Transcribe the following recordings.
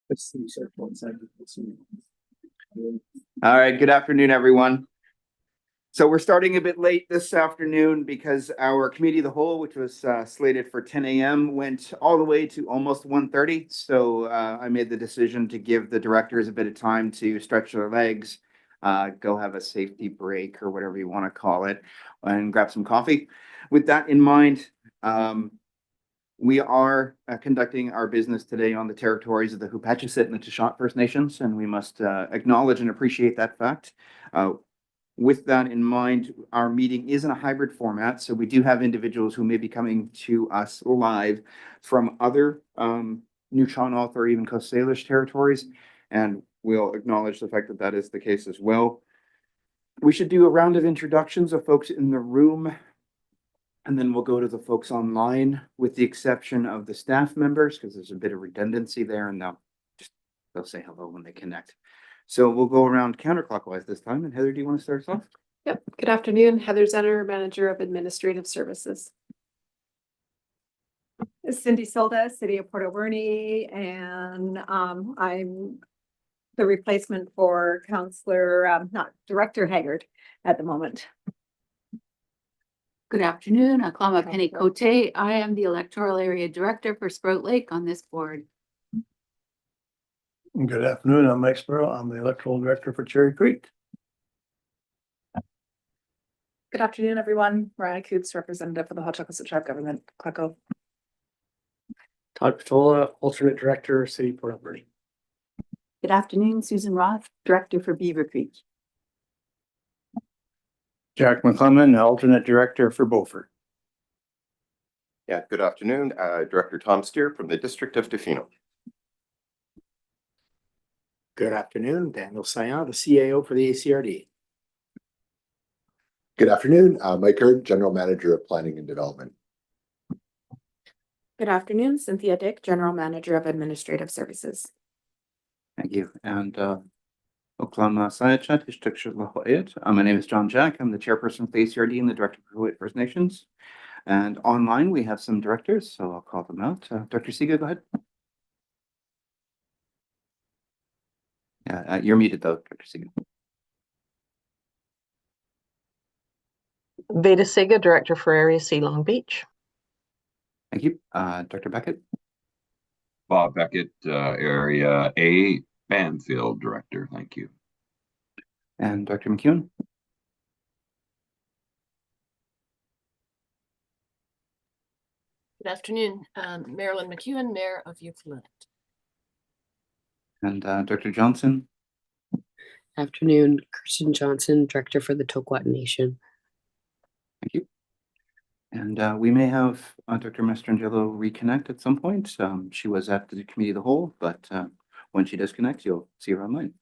All right, good afternoon, everyone. So we're starting a bit late this afternoon because our committee of the whole, which was slated for 10 a.m., went all the way to almost 1:30. So I made the decision to give the directors a bit of time to stretch their legs, go have a safety break or whatever you want to call it, and grab some coffee. With that in mind, we are conducting our business today on the territories of the Hupatchisitt and the Tashot First Nations, and we must acknowledge and appreciate that fact. With that in mind, our meeting is in a hybrid format, so we do have individuals who may be coming to us live from other Nuu-chah-nulth or even Coast Salish territories, and we'll acknowledge the fact that that is the case as well. We should do a round of introductions of folks in the room, and then we'll go to the folks online, with the exception of the staff members, because there's a bit of redundancy there, and they'll say hello when they connect. So we'll go around counterclockwise this time. And Heather, do you want to start us off? Yep. Good afternoon. Heather Zenner, Manager of Administrative Services. Cindy Silda, City of Port Alberni, and I'm the replacement for not Director Haggard at the moment. Good afternoon, Aklama Penny Cote. I am the Electoral Area Director for Sprout Lake on this board. Good afternoon, I'm Mike Sparrow. I'm the Electoral Director for Cherry Creek. Good afternoon, everyone. Mariah Coops, representative for the Hotchkiss Tribe Government, Kleco. Todd Patola, alternate director, City of Port Alberni. Good afternoon, Susan Roth, Director for Beaver Creek. Jack McClellan, alternate director for Beaufort. Yeah, good afternoon. Director Tom Steer from the District of Tofino. Good afternoon, Daniel Sayan, the CAO for the ACRD. Good afternoon, Mike Hurd, General Manager of Planning and Development. Good afternoon, Cynthia Dick, General Manager of Administrative Services. Thank you. And Oklahoma Sayachat, my name is John Jack. I'm the chairperson of the ACRD and the Director for Huu-ay First Nations. And online, we have some directors, so I'll call them out. Dr. Siga, go ahead. Yeah, you're muted though, Dr. Siga. Veda Sega, Director for Area C Long Beach. Thank you. Dr. Beckett. Bob Beckett, Area A Banfield Director. Thank you. And Dr. McEwen. Good afternoon, Marilyn McEwen, Mayor of Euclid. And Dr. Johnson. Afternoon, Kirsten Johnson, Director for the Toquat Nation. Thank you. And we may have Dr. Mastrangelo reconnect at some point. She was at the committee of the whole, but when she does connect, you'll see her online.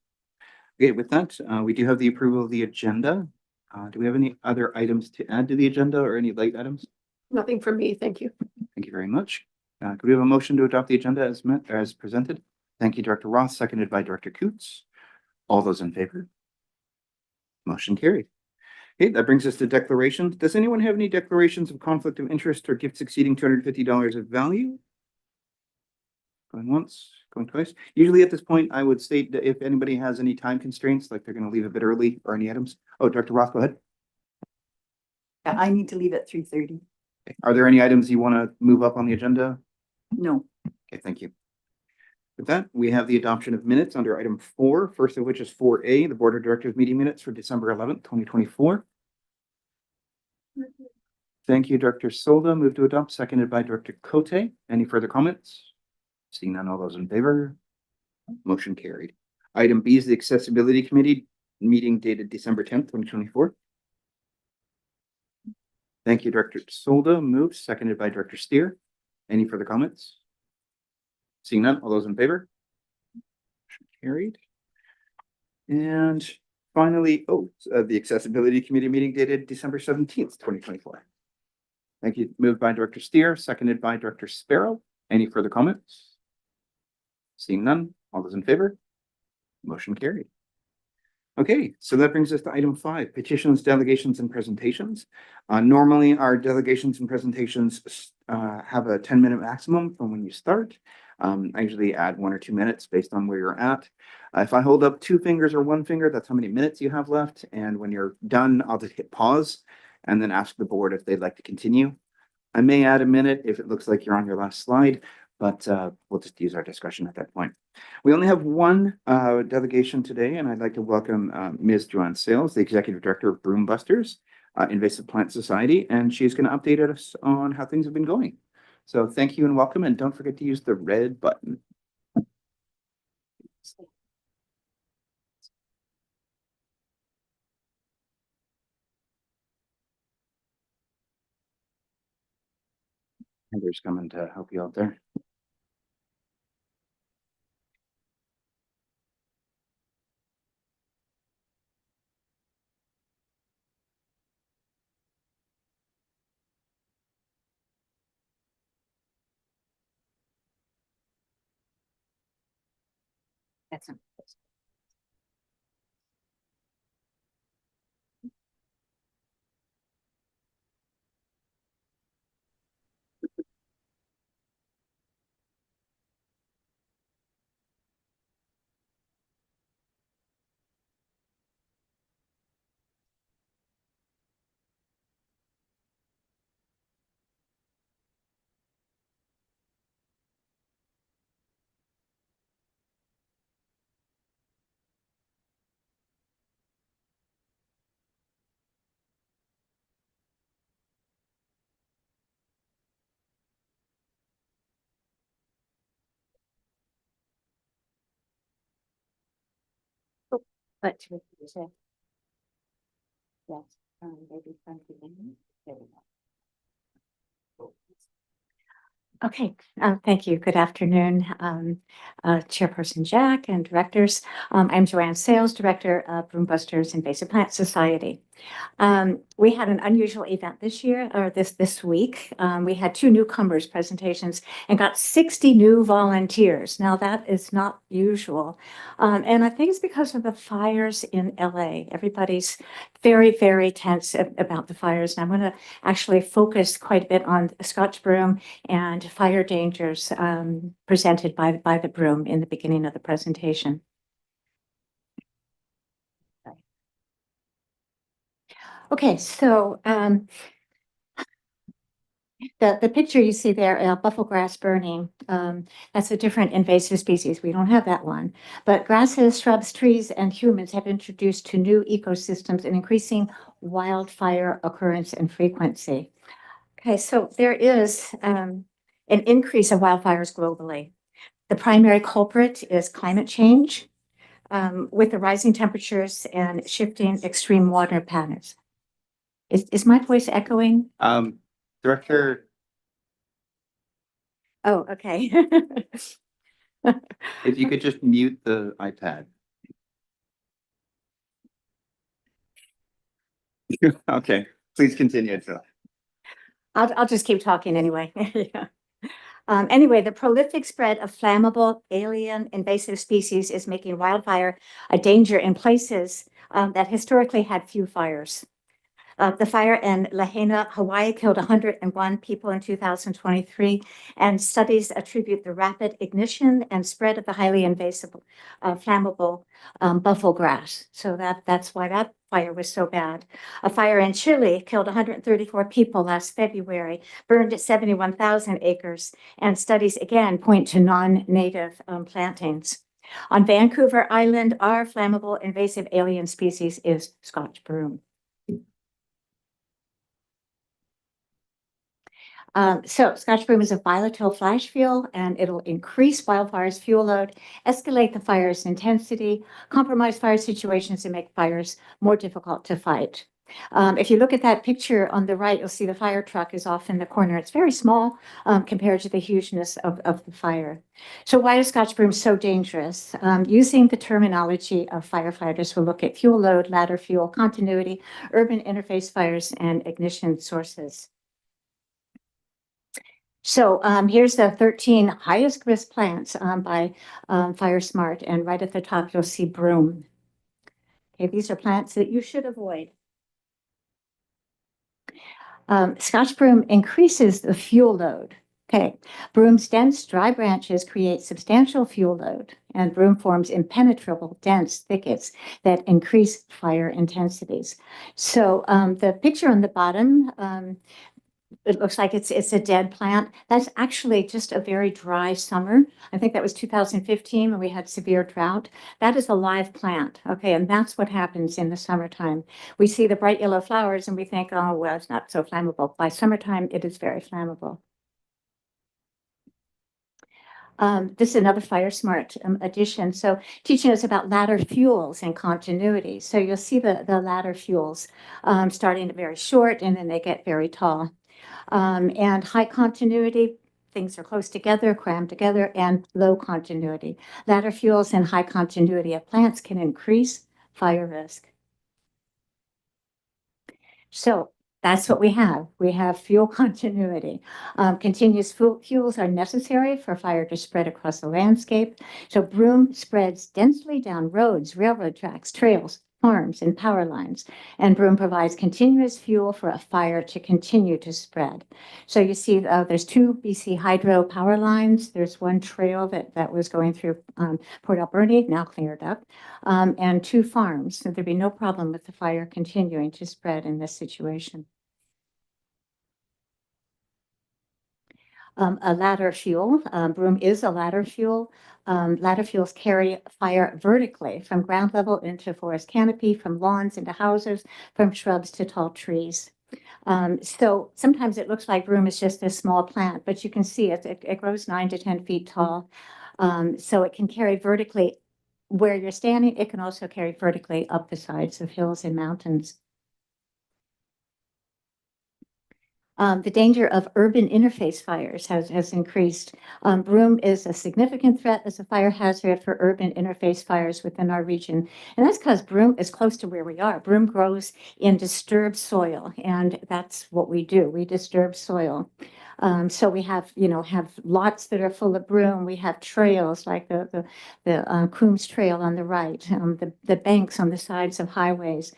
Okay, with that, we do have the approval of the agenda. Do we have any other items to add to the agenda or any late items? Nothing from me. Thank you. Thank you very much. Could we have a motion to adopt the agenda as presented? Thank you, Director Roth, seconded by Director Coots. All those in favor? Motion carried. Okay, that brings us to declarations. Does anyone have any declarations of conflict of interest or gifts exceeding $250 of value? Going once, going twice. Usually at this point, I would state that if anybody has any time constraints, like they're going to leave a bit early or any items. Oh, Dr. Roth, go ahead. Yeah, I need to leave at 3:30. Okay. Are there any items you want to move up on the agenda? No. Okay, thank you. With that, we have the adoption of minutes under item 4, first of which is 4A, the Board of Directors meeting minutes for December 11th, 2024. Thank you, Director Solda. Move to adopt, seconded by Director Cote. Any further comments? Seeing none, all those in favor? Motion carried. Item B is the Accessibility Committee meeting dated December 10th, 2024. Thank you, Director Solda. Moved, seconded by Director Steer. Any further comments? Seeing none, all those in favor? Motion carried. And finally, the Accessibility Committee meeting dated December 17th, 2024. Thank you. Moved by Director Steer, seconded by Director Sparrow. Any further comments? Seeing none, all those in favor? Motion carried. Okay, so that brings us to item 5, petitions, delegations, and presentations. Normally, our delegations and presentations have a 10-minute maximum from when you start. I usually add 1 or 2 minutes based on where you're at. If I hold up 2 fingers or 1 finger, that's how many minutes you have left. And when you're done, I'll just hit pause and then ask the board if they'd like to continue. I may add a minute if it looks like you're on your last slide, but we'll just use our discretion at that point. We only have one delegation today, and I'd like to welcome Ms. Joanne Sales, the Executive Director of Broom Busters Invasive Plant Society, and she's going to update us on how things have been going. So thank you and welcome, and don't forget to use the red button. Heather's coming to help you out there. That's But to yes, maybe there we go. Okay, thank you. Good afternoon, Chairperson Jack and directors. I'm Joanne Sales, Director of Broom Busters Invasive Plant Society. We had an unusual event this year, or this week. We had 2 newcomers presentations and got 60 new volunteers. Now that is not usual. And I think it's because of the fires in LA. Everybody's very, very tense about the fires. And I'm going to actually focus quite a bit on Scotch broom and fire dangers presented by the broom in the beginning of the presentation. Okay, so the picture you see there, bufflegrass burning, that's a different invasive species. We don't have that one. But grasses, shrubs, trees, and humans have introduced to new ecosystems an increasing wildfire occurrence and frequency. Okay, so there is an increase of wildfires globally. The primary culprit is climate change, with the rising temperatures and shifting extreme water patterns. Is my voice echoing? Director, Oh, okay. if you could just mute the iPad. Okay, please continue. So. I'll just keep talking anyway. Yeah. Anyway, the prolific spread of flammable alien invasive species is making wildfire a danger in places that historically had few fires. The fire in Lahaina, Hawaii killed 101 people in 2023, and studies attribute the rapid ignition and spread of the highly invasive flammable bufflegrass. So that's why that fire was so bad. A fire in Chile killed 134 people last February, burned 71,000 acres, and studies again point to non-native plantings. On Vancouver Island, our flammable invasive alien species is Scotch broom. So Scotch broom is a volatile flash fuel, and it'll increase wildfires' fuel load, escalate the fire's intensity, compromise fire situations, and make fires more difficult to fight. If you look at that picture on the right, you'll see the fire truck is off in the corner. It's very small compared to the hugeness of the fire. So why is Scotch broom so dangerous? Using the terminology of firefighters, we'll look at fuel load, ladder fuel, continuity, urban interface fires, and ignition sources. So here's the 13 highest risk plants by FireSmart, and right at the top you'll see broom. Okay, these are plants that you should avoid. Scotch broom increases the fuel load Okay, broom's dense, dry branches create substantial fuel load, and broom forms impenetrable, dense thickets that increase fire intensities. So the picture on the bottom, it looks like it's a dead plant. That's actually just a very dry summer. I think that was 2015 when we had severe drought. That is a live plant, okay, and that's what happens in the summertime. We see the bright yellow flowers and we think, oh, well, it's not so flammable. By summertime, it is very flammable. This is another Fire Smart addition. So teaching us about ladder fuels and continuity. So you'll see the ladder fuels starting very short and then they get very tall. And high continuity, things are close together, crammed together, and low continuity. Ladder fuels and high continuity of plants can increase fire risk. So that's what we have. We have fuel continuity. Continuous fuels are necessary for fire to spread across the landscape. So broom spreads densely down roads, railroad tracks, trails, farms, and power lines. And broom provides continuous fuel for a fire to continue to spread. So you see there's two BC Hydro power lines. There's one trail that was going through Port Alberni, now cleared up, and two farms. So there'd be no problem with the fire continuing to spread in this situation. A ladder fuel. Broom is a ladder fuel. Ladder fuels carry fire vertically from ground level into forest canopy, from lawns into houses, from shrubs to tall trees. So sometimes it looks like broom is just a small plant, but you can see it grows 9 to 10 feet tall. So it can carry vertically where you're standing. It can also carry vertically up the sides of hills and mountains. The danger of urban interface fires has increased. Broom is a significant threat as a fire hazard for urban interface fires within our region. And that's because broom is close to where we are. Broom grows in disturbed soil, and that's what we do. We disturb soil. So we have lots that are full of broom. We have trails like the Coombs Trail on the right, the banks on the sides of highways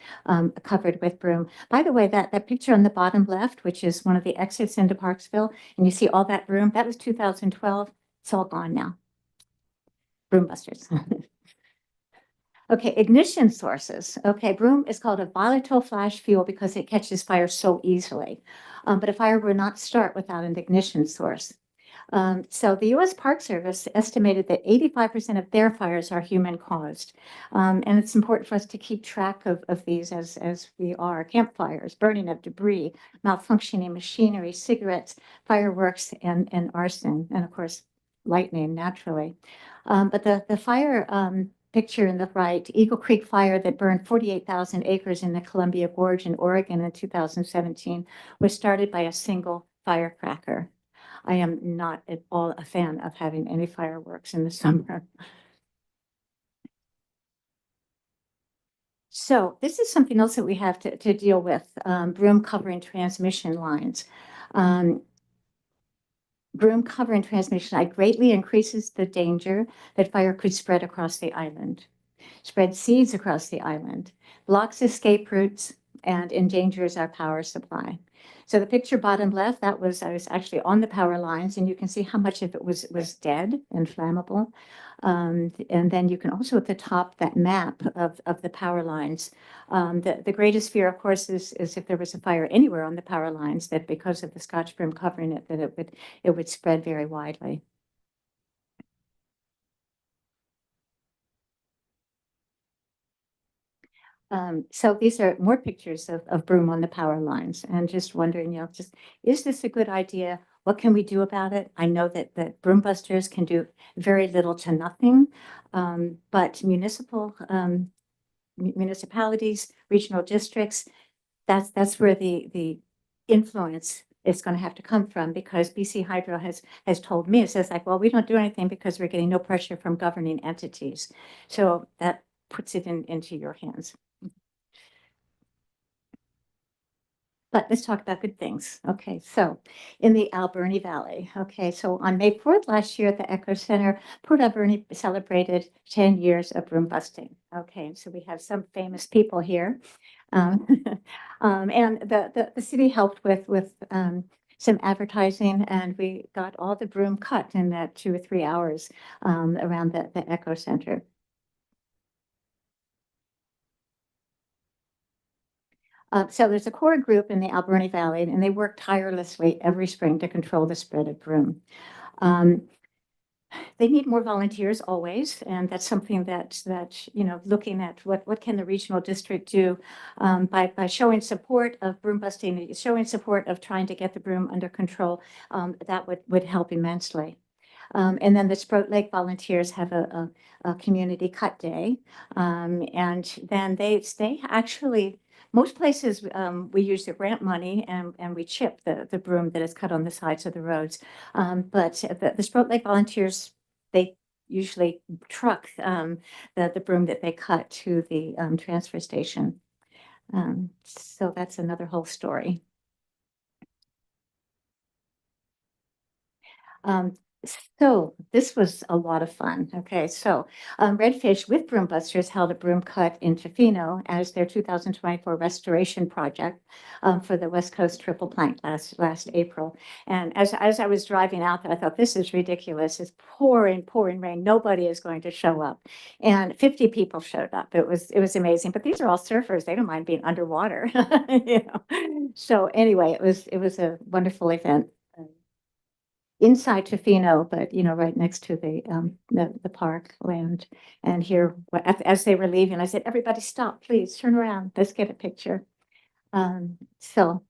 covered with broom. By the way, that picture on the bottom left, which is one of the exits into Parksville, and you see all that broom, that was 2012. It's all gone now. Broom busters. Okay, ignition sources. Okay, broom is called a volatile flash fuel because it catches fire so easily. But a fire will not start without an ignition source. So the U.S. Park Service estimated that 85% of their fires are human caused. And it's important for us to keep track of these as we are. Campfires, burning of debris, malfunctioning machinery, cigarettes, fireworks, and arson, and of course, lightning naturally. But the fire picture in the right, Eagle Creek fire that burned 48,000 acres in the Columbia Gorge in Oregon in 2017 was started by a single firecracker. I am not at all a fan of having any fireworks in the summer. So this is something else that we have to deal with, broom covering transmission lines. Broom covering transmission greatly increases the danger that fire could spread across the island, spread seeds across the island, blocks escape routes, and endangers our power supply. So the picture bottom left, I was actually on the power lines, and you can see how much of it was dead and flammable. And then you can also at the top, that map of the power lines. The greatest fear, of course, is if there was a fire anywhere on the power lines, that because of the Scotch broom covering it, that it would spread very widely. So these are more pictures of broom on the power lines, and just wondering, is this a good idea? What can we do about it? I know that broom busters can do very little to nothing, but municipalities, regional districts, that's where the influence is going to have to come from, because BC Hydro has told me, it says like, well, we don't do anything because we're getting no pressure from governing entities. So that puts it into your hands. But let's talk about good things. Okay, so in the Alberni Valley. Okay, so on May 4th last year at the Echo Center, Port Alberni celebrated 10 years of broom busting. Okay, so we have some famous people here. And the city helped with some advertising, and we got all the broom cut in that 2 or 3 hours around the Echo Center. So there's a core group in the Alberni Valley, and they work tirelessly every spring to control the spread of broom. They need more volunteers always, and that's something that looking at what can the regional district do by showing support of broom busting, showing support of trying to get the broom under control, that would help immensely. And then the Sproat Lake volunteers have a community cut day, and then they actually. Most places, we use the grant money and we chip the broom that is cut on the sides of the roads. But the Sproat Lake volunteers, they usually truck the broom that they cut to the transfer station. So that's another whole story. So this was a lot of fun. Okay, so Redfish with Broom Busters held a broom cut in Tofino as their 2024 restoration project for the West Coast Triple Plank last April. And as I was driving out there, I thought, this is ridiculous. It's pouring rain. Nobody is going to show up. And 50 people showed up. It was amazing. But these are all surfers. They don't mind being underwater. So anyway, it was a wonderful event. Inside Tofino, but right next to the park land. And here, as they were leaving, I said, "Everybody stop, please turn around. Let's get a picture." So.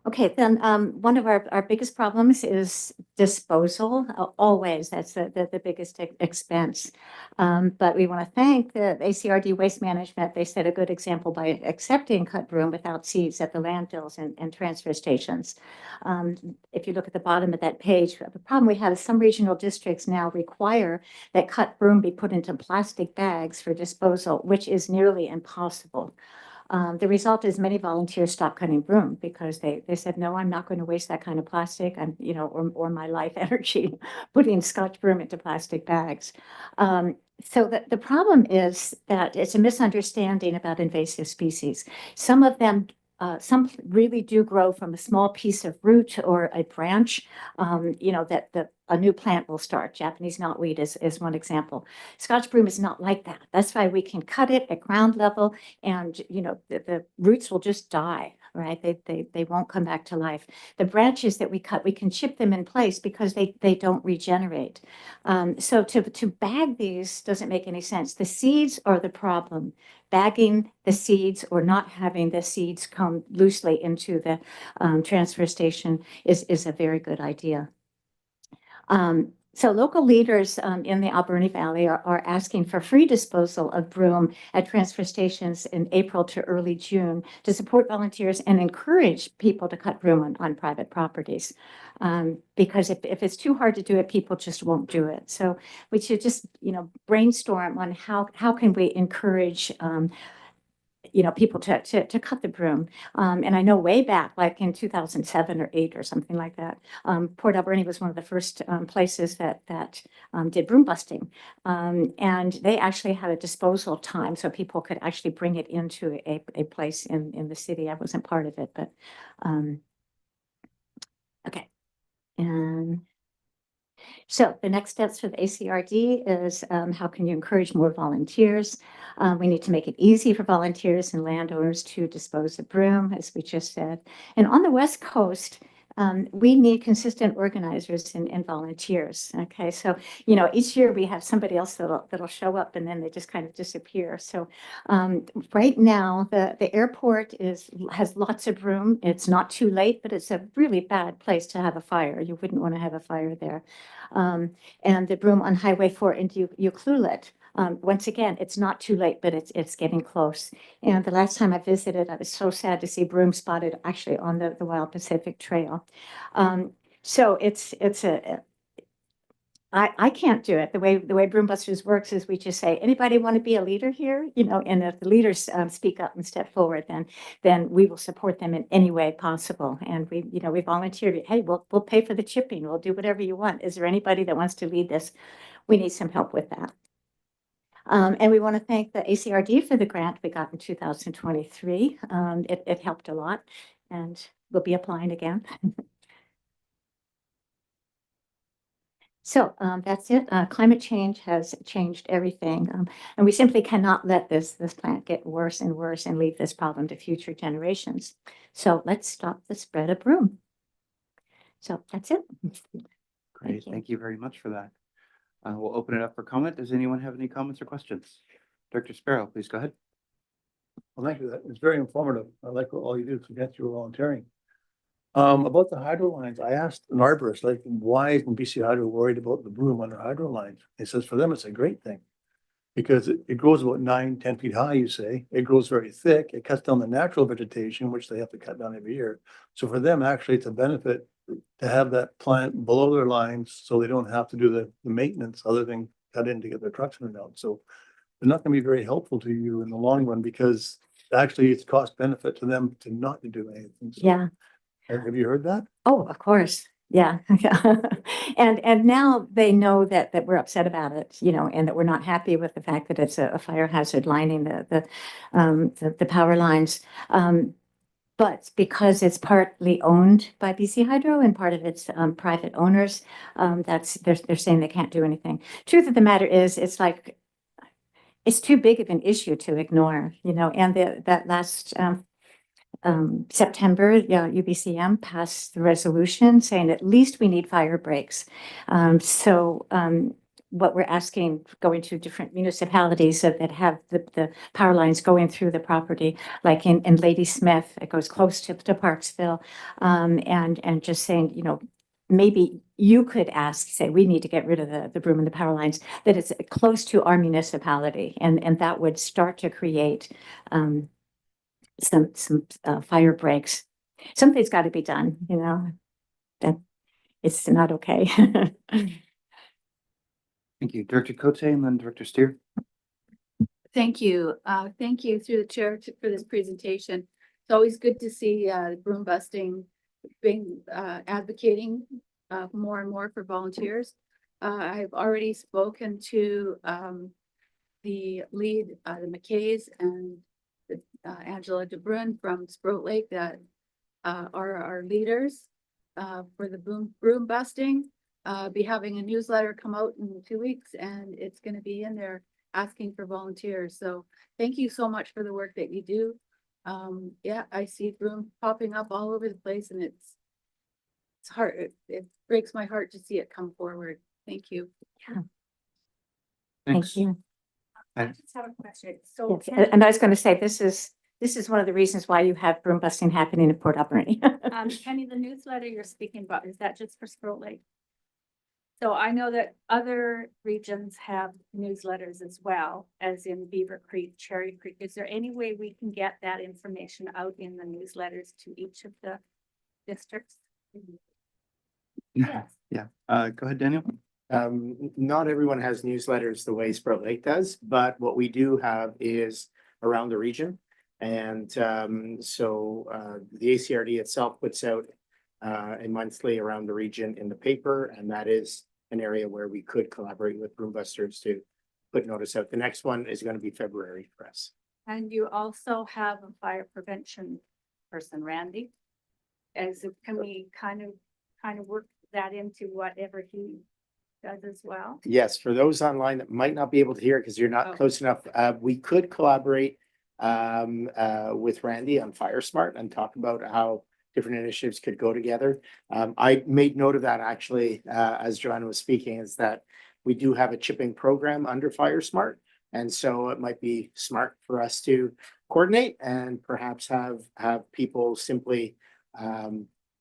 Okay, then one of our biggest problems is disposal. Always, that's the biggest expense. But we want to thank the ACRD Waste Management. They set a good example by accepting cut broom without seeds at the landfills and transfer stations. If you look at the bottom of that page, the problem we have is some regional districts now require that cut broom be put into plastic bags for disposal, which is nearly impossible. The result is many volunteers stopped cutting broom because they said, no, I'm not going to waste that kind of plastic. I'm, or my life energy putting Scotch broom into plastic bags. So the problem is that it's a misunderstanding about invasive species. Some of them some really do grow from a small piece of root or a branch, that a new plant will start. Japanese knotweed is one example. Scotch broom is not like that. That's why we can cut it at ground level, and the roots will just die, right? They won't come back to life. The branches that we cut, we can chip them in place because they don't regenerate. So to bag these doesn't make any sense. The seeds are the problem. Bagging the seeds or not having the seeds come loosely into the transfer station is a very good idea. So local leaders in the Alberni Valley are asking for free disposal of broom at transfer stations in April to early June to support volunteers and encourage people to cut broom on private properties. Because if it's too hard to do it, people just won't do it. So we should just, brainstorm on how can we encourage people to cut the broom. And I know way back, like in 2007 or 8 or something like that, Port Alberni was one of the first places that did broom busting. And they actually had a disposal time so people could actually bring it into a place in the city. I wasn't part of it, but okay. And so the next steps for the ACRD is how can you encourage more volunteers? We need to make it easy for volunteers and landowners to dispose of broom, as we just said. And on the West Coast, we need consistent organizers and volunteers. Okay, so each year we have somebody else that'll show up and then they just kind of disappear. So right now the airport has lots of broom. It's not too late, but it's a really bad place to have a fire. You wouldn't want to have a fire there. And the broom on Highway 4 into Ucluelet. Once again, it's not too late, but it's getting close. And the last time I visited, I was so sad to see broom spotted actually on the Wild Pacific Trail. So I can't do it. The way Broom Busters works is we just say, anybody want to be a leader here? And if the leaders speak up and step forward, then we will support them in any way possible. And we volunteered. Hey, we'll pay for the chipping. We'll do whatever you want. Is there anybody that wants to lead this? We need some help with that. And we want to thank the ACRD for the grant we got in 2023. It helped a lot. And we'll be applying again. So that's it. Climate change has changed everything. And we simply cannot let this plant get worse and worse and leave this problem to future generations. So let's stop the spread of broom. So that's it. Great, you. thank you very much for that. We'll open it up for comment. Does anyone have any comments or questions? Director Sparrow, please go ahead. Well, thank you. That was very informative. I like what all you do to get your volunteering. About the hydro lines, I asked an arborist, like, why isn't BC Hydro worried about the broom on their hydro lines? He says for them, it's a great thing. Because it grows about 9-10 feet high, you say. It grows very thick. It cuts down the natural vegetation, which they have to cut down every year. So for them, actually, it's a benefit to have that plant below their lines so they don't have to do the maintenance other than cut in to get their trucks in and out. So they're not going to be very helpful to you in the long run because actually it's cost benefit to them to not to do anything. So, Yeah. have you heard that? Oh, of course. Yeah. And now they know that we're upset about it, you know, and that we're not happy with the fact that it's a fire hazard lining the power lines. But because it's partly owned by BC Hydro and part of its private owners, they're saying they can't do anything. Truth of the matter is, it's like it's too big of an issue to ignore, you know. And that last September, UBCM passed the resolution saying at least we need fire breaks. What we're asking, going to different municipalities that have the power lines going through the property, like in Ladysmith, it goes close to Parksville, and just saying, you know, maybe you could ask, say, we need to get rid of the broom and the power lines, that it's close to our municipality, and that would start to create some fire breaks. Something's got to be done, you know. That it's not okay. Thank you. Director Cote and then Director Steer. Thank you. Thank you through the chair for this presentation. It's always good to see broom busting being advocating more and more for volunteers. I've already spoken to the lead, the McKays and Angela DeBrun from Sprout Lake that are our leaders for the broom busting. Be having a newsletter come out in 2 weeks, and it's going to be in there asking for volunteers. So thank you so much for the work that you do. Yeah, I see broom popping up all over the place, and it's hard. It breaks my heart to see it come forward. Thank you. Yeah. Thanks. Thank you. I just have a question. So Yes, and I was going to say, this is one of the reasons why you have broom busting happening in Port Alberni. Kenny, the newsletter you're speaking about, is that just for Sprout Lake? So I know that other regions have newsletters as well, as in Beaver Creek, Cherry Creek. Is there any way we can get that information out in the newsletters to each of the districts? Yes. Yeah. Go ahead, Daniel. Not everyone has newsletters the way Sprout Lake does, but what we do have is around the region. And the ACRD itself puts out a monthly around the region in the paper, and that is an area where we could collaborate with broom busters to put notice out. The next one is going to be February for us. And you also have a fire prevention person, Randy. Can we kind of work that into whatever he does as well? Yes, for those online that might not be able to hear because you're not close enough, we could collaborate with Randy on Fire Smart and talk about how different initiatives could go together. I made note of that actually, as Joanna was speaking, is that we do have a chipping program under Fire Smart. And so it might be smart for us to coordinate and perhaps have people simply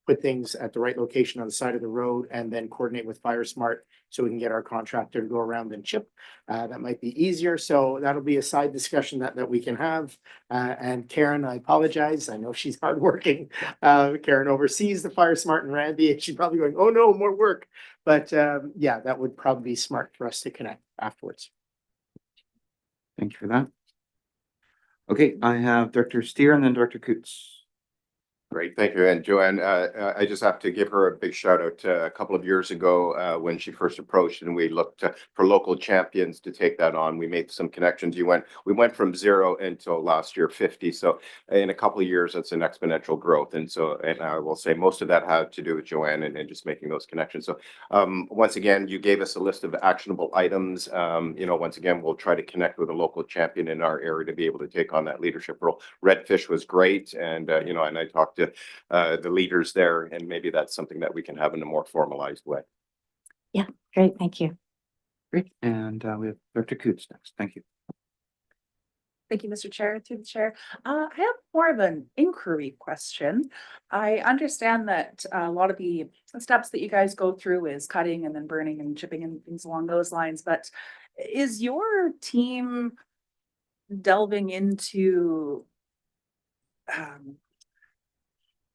put things at the right location on the side of the road and then coordinate with Fire Smart so we can get our contractor to go around and chip. That might be easier. So that'll be a side discussion that we can have. And Karen, I apologize. I know she's hardworking. Karen oversees the Fire Smart and Randy, and she's probably going, oh no, more work. But yeah, that would probably be smart for us to connect afterwards. Thank you for that. Okay, I have Director Steer and then Director Coots. Great, thank you. And Joanne, I just have to give her a big shout out. A couple of years ago, when she first approached and we looked for local champions to take that on, we made some connections. We went from 0 until last year 50. So in a couple of years, that's an exponential growth. And I will say most of that had to do with Joanne and just making those connections. So once again, you gave us a list of actionable items. Once again, we'll try to connect with a local champion in our area to be able to take on that leadership role. Redfish was great. And I talked to the leaders there, and maybe that's something that we can have in a more formalized way. Yeah, great. Thank you. Great. And we have Director Coots next. Thank you. Thank you, Mr. Chair, through the chair. I have more of an inquiry question. I understand that a lot of the steps that you guys go through is cutting and then burning and chipping and things along those lines, but is your team delving into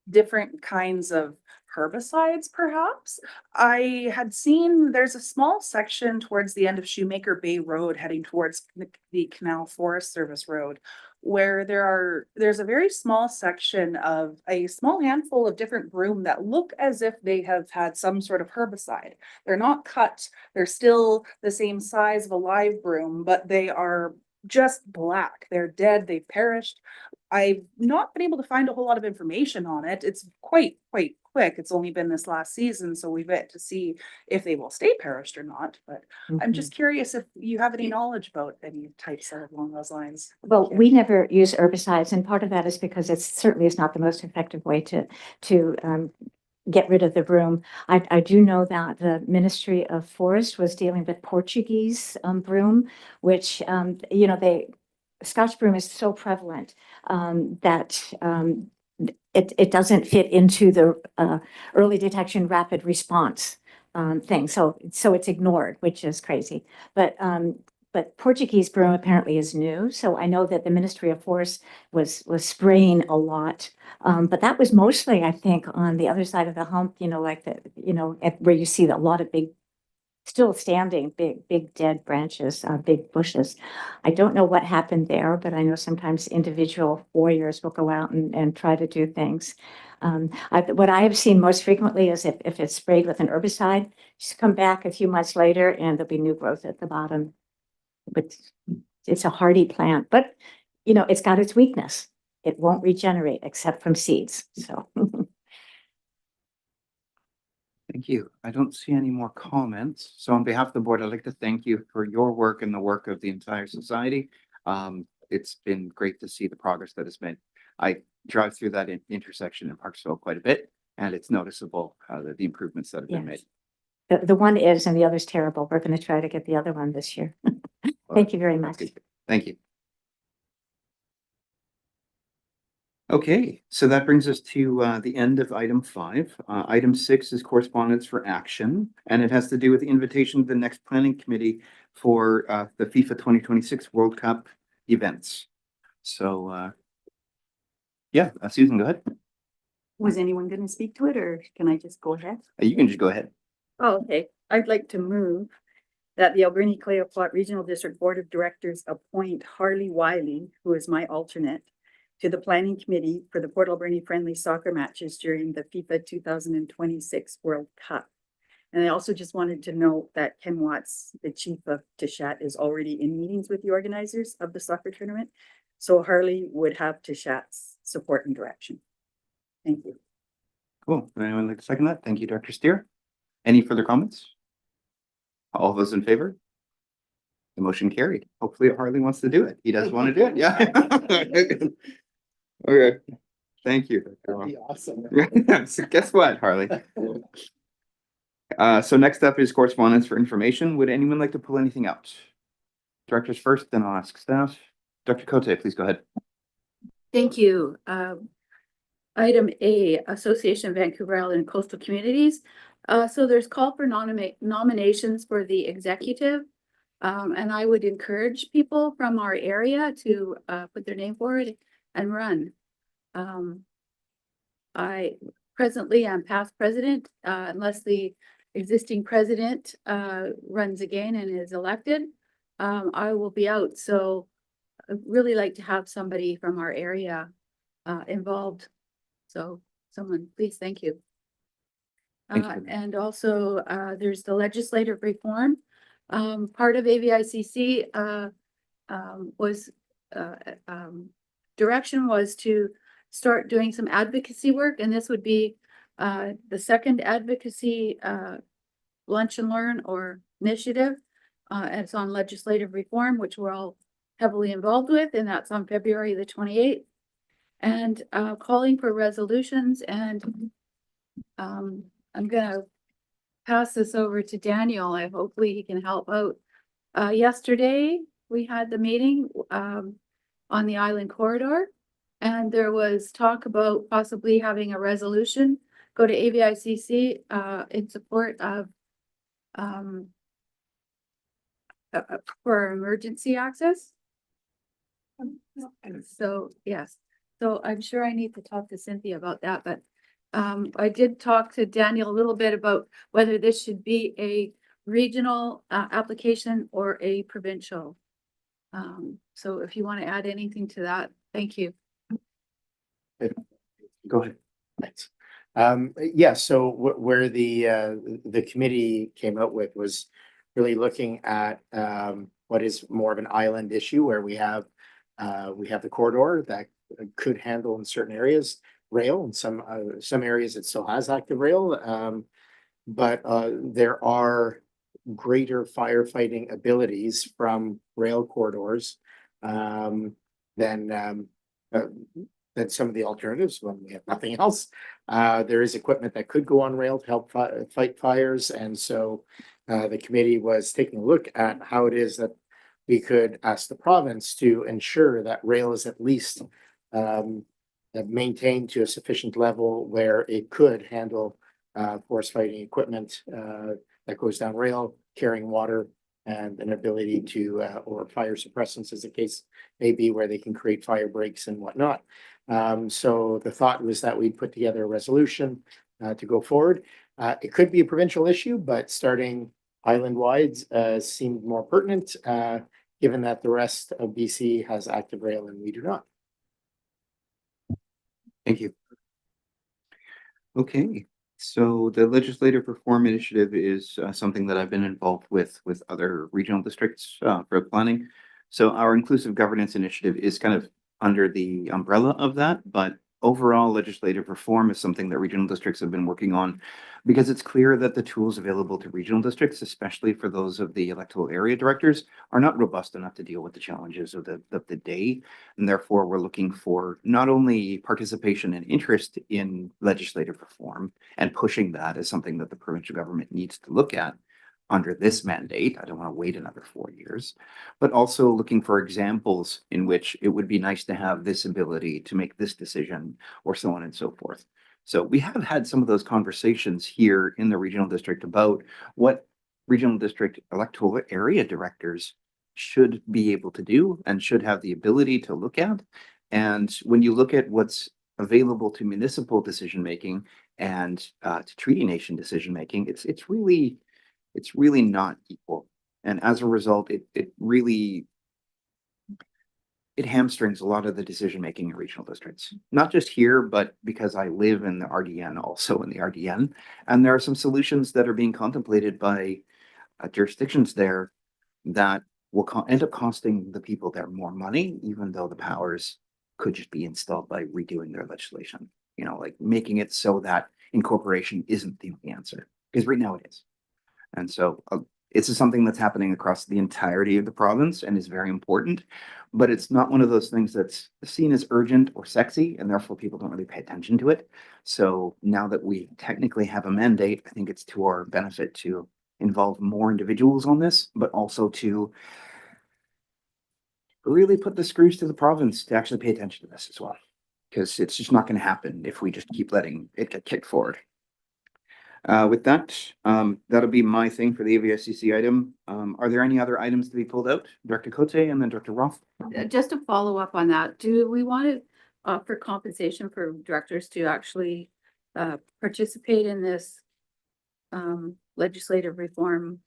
different kinds of herbicides, perhaps? I had seen there's a small section towards the end of Shoemaker Bay Road heading towards the Canal Forest Service Road, where there's a very small section of a small handful of different broom that look as if they have had some sort of herbicide. They're not cut, they're still the same size of a live broom, but they are just black. They're dead, they've perished. I've not been able to find a whole lot of information on it. It's quite quick. It's only been this last season, so we've yet to see if they will stay perished or not. But I'm just curious if you have any knowledge about any types along those lines. Well, we never use herbicides, and part of that is because it certainly is not the most effective way to get rid of the broom. I do know that the Ministry of Forest was dealing with Portuguese broom, which Scotch broom is so prevalent that it doesn't fit into the early detection rapid response thing. So it's ignored, which is crazy. But Portuguese broom apparently is new. So I know that the Ministry of Forest was spraying a lot. But that was mostly, I think, on the other side of the hump, where you see a lot of big, still standing, big dead branches, big bushes. I don't know what happened there, but I know sometimes individual warriors will go out and try to do things. What I have seen most frequently is if it's sprayed with an herbicide, just come back a few months later and there'll be new growth at the bottom. But it's a hardy plant, but it's got its weakness. It won't regenerate except from seeds. So Thank you. I don't see any more comments. So on behalf of the board, I'd like to thank you for your work and the work of the entire society. It's been great to see the progress that has made. I drive through that intersection in Parksville quite a bit, and it's noticeable the improvements that have been made. the one is, and the other's terrible. We're going to try to get the other one this year. Thank you very much. Thank you. Okay, so that brings us to the end of item 5. Item 6 is correspondence for action, and it has to do with the invitation to the next planning committee for the FIFA 2026 World Cup events. So, yeah, Susan, go ahead. Was anyone going to speak to it, or can I just go ahead? You can just go ahead. Oh, okay. I'd like to move that the Alberni Clayoquot Regional District Board of Directors appoint Harley Wiley, who is my alternate, to the planning committee for the Port Alberni friendly soccer matches during the FIFA 2026 World Cup. And I also just wanted to note that Ken Watts, the chief of Tishat, is already in meetings with the organizers of the soccer tournament. So Harley would have Tishat's support and direction. Thank you. Cool. Would anyone like to second that? Thank you, Dr. Steer. Any further comments? All those in favor? The motion carried. Hopefully Harley wants to do it. He does want to do it. Yeah. Okay. Thank you. That'd be awesome. So guess what, Harley? So next up is correspondence for information. Would anyone like to pull anything out? Directors first, then I'll ask staff. Dr. Cote, please go ahead. Thank you. Item A, Association of Vancouver Island Coastal Communities. So there's call for nominations for the executive. And I would encourage people from our area to put their name forward and run. I presently am past president, unless the existing president runs again and is elected, I will be out. So I'd really like to have somebody from our area involved. So Someone, please, thank you. Thank you. And also, there's the legislative reform. Part of AVICC, was, direction was to start doing some advocacy work, and this would be, the second advocacy, lunch and learn or initiative. And it's on legislative reform, which we're all heavily involved with, and that's on February the 28th. And, calling for resolutions, and, I'm gonna pass this over to Daniel. Hopefully he can help out. Yesterday, we had the meeting on the island corridor, and there was talk about possibly having a resolution go to AVICC in support of for emergency access. So, yes, so I'm sure I need to talk to Cynthia about that, but I did talk to Daniel a little bit about whether this should be a regional application or a provincial. So if you want to add anything to that, thank you. Go ahead. Thanks. Yeah, so where the committee came out with was really looking at what is more of an island issue where we have the corridor that could handle in certain areas rail, and some areas it still has active rail, but there are greater firefighting abilities from rail corridors than some of the alternatives when we have nothing else. There is equipment that could go on rail to help fight fires, and so the committee was taking a look at how it is that we could ask the province to ensure that rail is at least maintained to a sufficient level where it could handle forest fighting equipment that goes down rail, carrying water, and an ability to or fire suppressants, as the case may be, where they can create fire breaks and whatnot. So the thought was that we'd put together a resolution to go forward. It could be a provincial issue, but starting island-wide seemed more pertinent, given that the rest of BC has active rail and we do not. Thank you. Okay, so the legislative reform initiative is something that I've been involved with other regional districts for planning. So our inclusive governance initiative is kind of under the umbrella of that, but overall legislative reform is something that regional districts have been working on because it's clear that the tools available to regional districts, especially for those of the electoral area directors, are not robust enough to deal with the challenges of the day. And therefore, we're looking for not only participation and interest in legislative reform and pushing that as something that the provincial government needs to look at under this mandate. I don't want to wait another 4 years, but also looking for examples in which it would be nice to have this ability to make this decision or so on and so forth. So we have had some of those conversations here in the regional district about what regional district electoral area directors should be able to do and should have the ability to look at. And when you look at what's available to municipal decision-making and to treaty nation decision-making, it's really not equal. And as a result, it really hamstrings a lot of the decision-making in regional districts, not just here, but because I live in the RDN, also in the RDN. And there are some solutions that are being contemplated by jurisdictions there that will end up costing the people there more money, even though the powers could just be installed by redoing their legislation, like making it so that incorporation isn't the only answer, because right now it is. And so this is something that's happening across the entirety of the province and is very important, but it's not one of those things that's seen as urgent or sexy, and therefore people don't really pay attention to it. So now that we technically have a mandate, I think it's to our benefit to involve more individuals on this, but also to really put the screws to the province to actually pay attention to this as well, because it's just not going to happen if we just keep letting it get kicked forward. With that, that'll be my thing for the AVICC item. Are there any other items to be pulled out? Director Cote and then Director Roth. Just to follow up on that, do we want to offer compensation for directors to actually participate in this legislative reform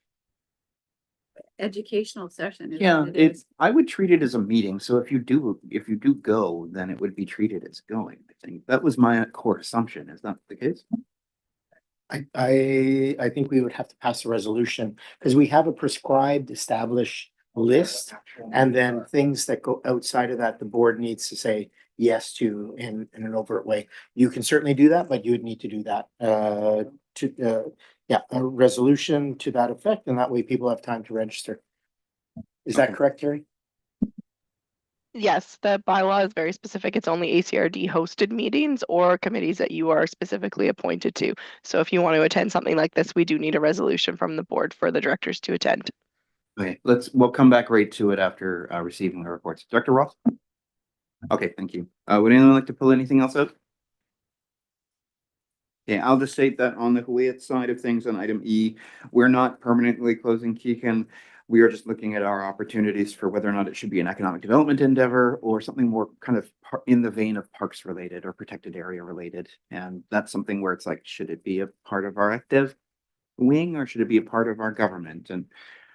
educational session. is Yeah, what it is. I would treat it as a meeting. So if you do go, then it would be treated as going. I think that was my core assumption. Is that the case? I think we would have to pass a resolution because we have a prescribed established list. And then things that go outside of that, the board needs to say yes to in an overt way. You can certainly do that, but you would need to do that a resolution to that effect, and that way people have time to register. Is that Okay. correct, Terry? Yes, the bylaw is very specific. It's only ACRD hosted meetings or committees that you are specifically appointed to. So if you want to attend something like this, we do need a resolution from the board for the directors to attend. Okay, we'll come back right to it after receiving the reports. Director Ross? Okay, thank you. Would anyone like to pull anything else out? Okay, I'll just state that on the Hewett side of things on item E, we're not permanently closing Keegan. We are just looking at our opportunities for whether or not it should be an economic development endeavor or something more kind of in the vein of parks related or protected area related. And that's something where it's like, should it be a part of our active wing or should it be a part of our government? And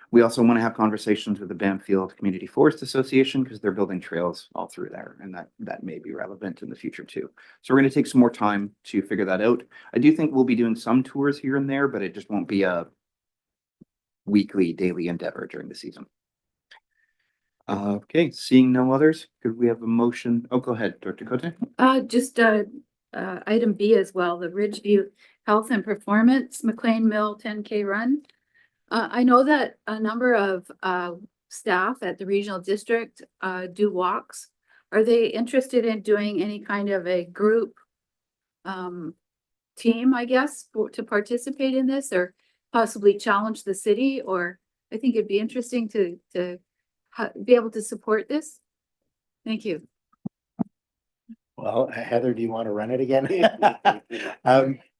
we also want to have conversations with the Bamfield Community Forest Association because they're building trails all through there, and that may be relevant in the future too. So we're going to take some more time to figure that out. I do think we'll be doing some tours here and there, but it just won't be a weekly, daily endeavor during the season. Okay, seeing no others, could we have a motion? Oh, go ahead, Director Cote. Just item B as well, the Ridgeview Health and Performance McLean Mill 10K run. I know that a number of staff at the regional district do walks. Are they interested in doing any kind of a group team, I guess, to participate in this or possibly challenge the city? Or I think it'd be interesting to be able to support this. Thank you. Well, Heather, do you want to run it again?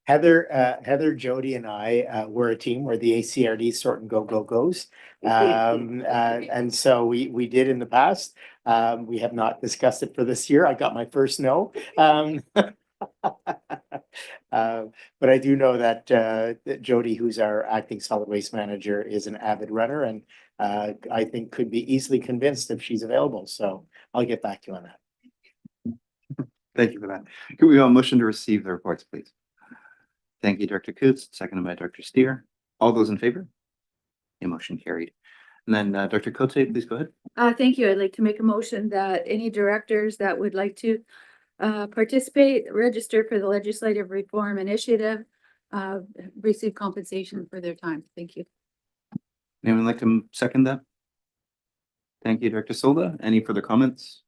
Heather, Jody and I were a team where the ACRD sort and goes. And so we did in the past. We have not discussed it for this year. I got my first no. But I do know that Jody, who's our acting solid waste manager, is an avid runner and I think could be easily convinced if she's available. So I'll get back to you on that. Thank you for that. Could we have a motion to receive the reports, please? Thank you, Director Coots, seconded by Director Steer. All those in favor? The motion carried. And then Director Cote, please go ahead. Thank you. I'd like to make a motion that any directors that would like to participate, register for the Legislative Reform Initiative, receive compensation for their time. Thank you. Anyone like to second that? Thank you, Director Solda. Any further comments?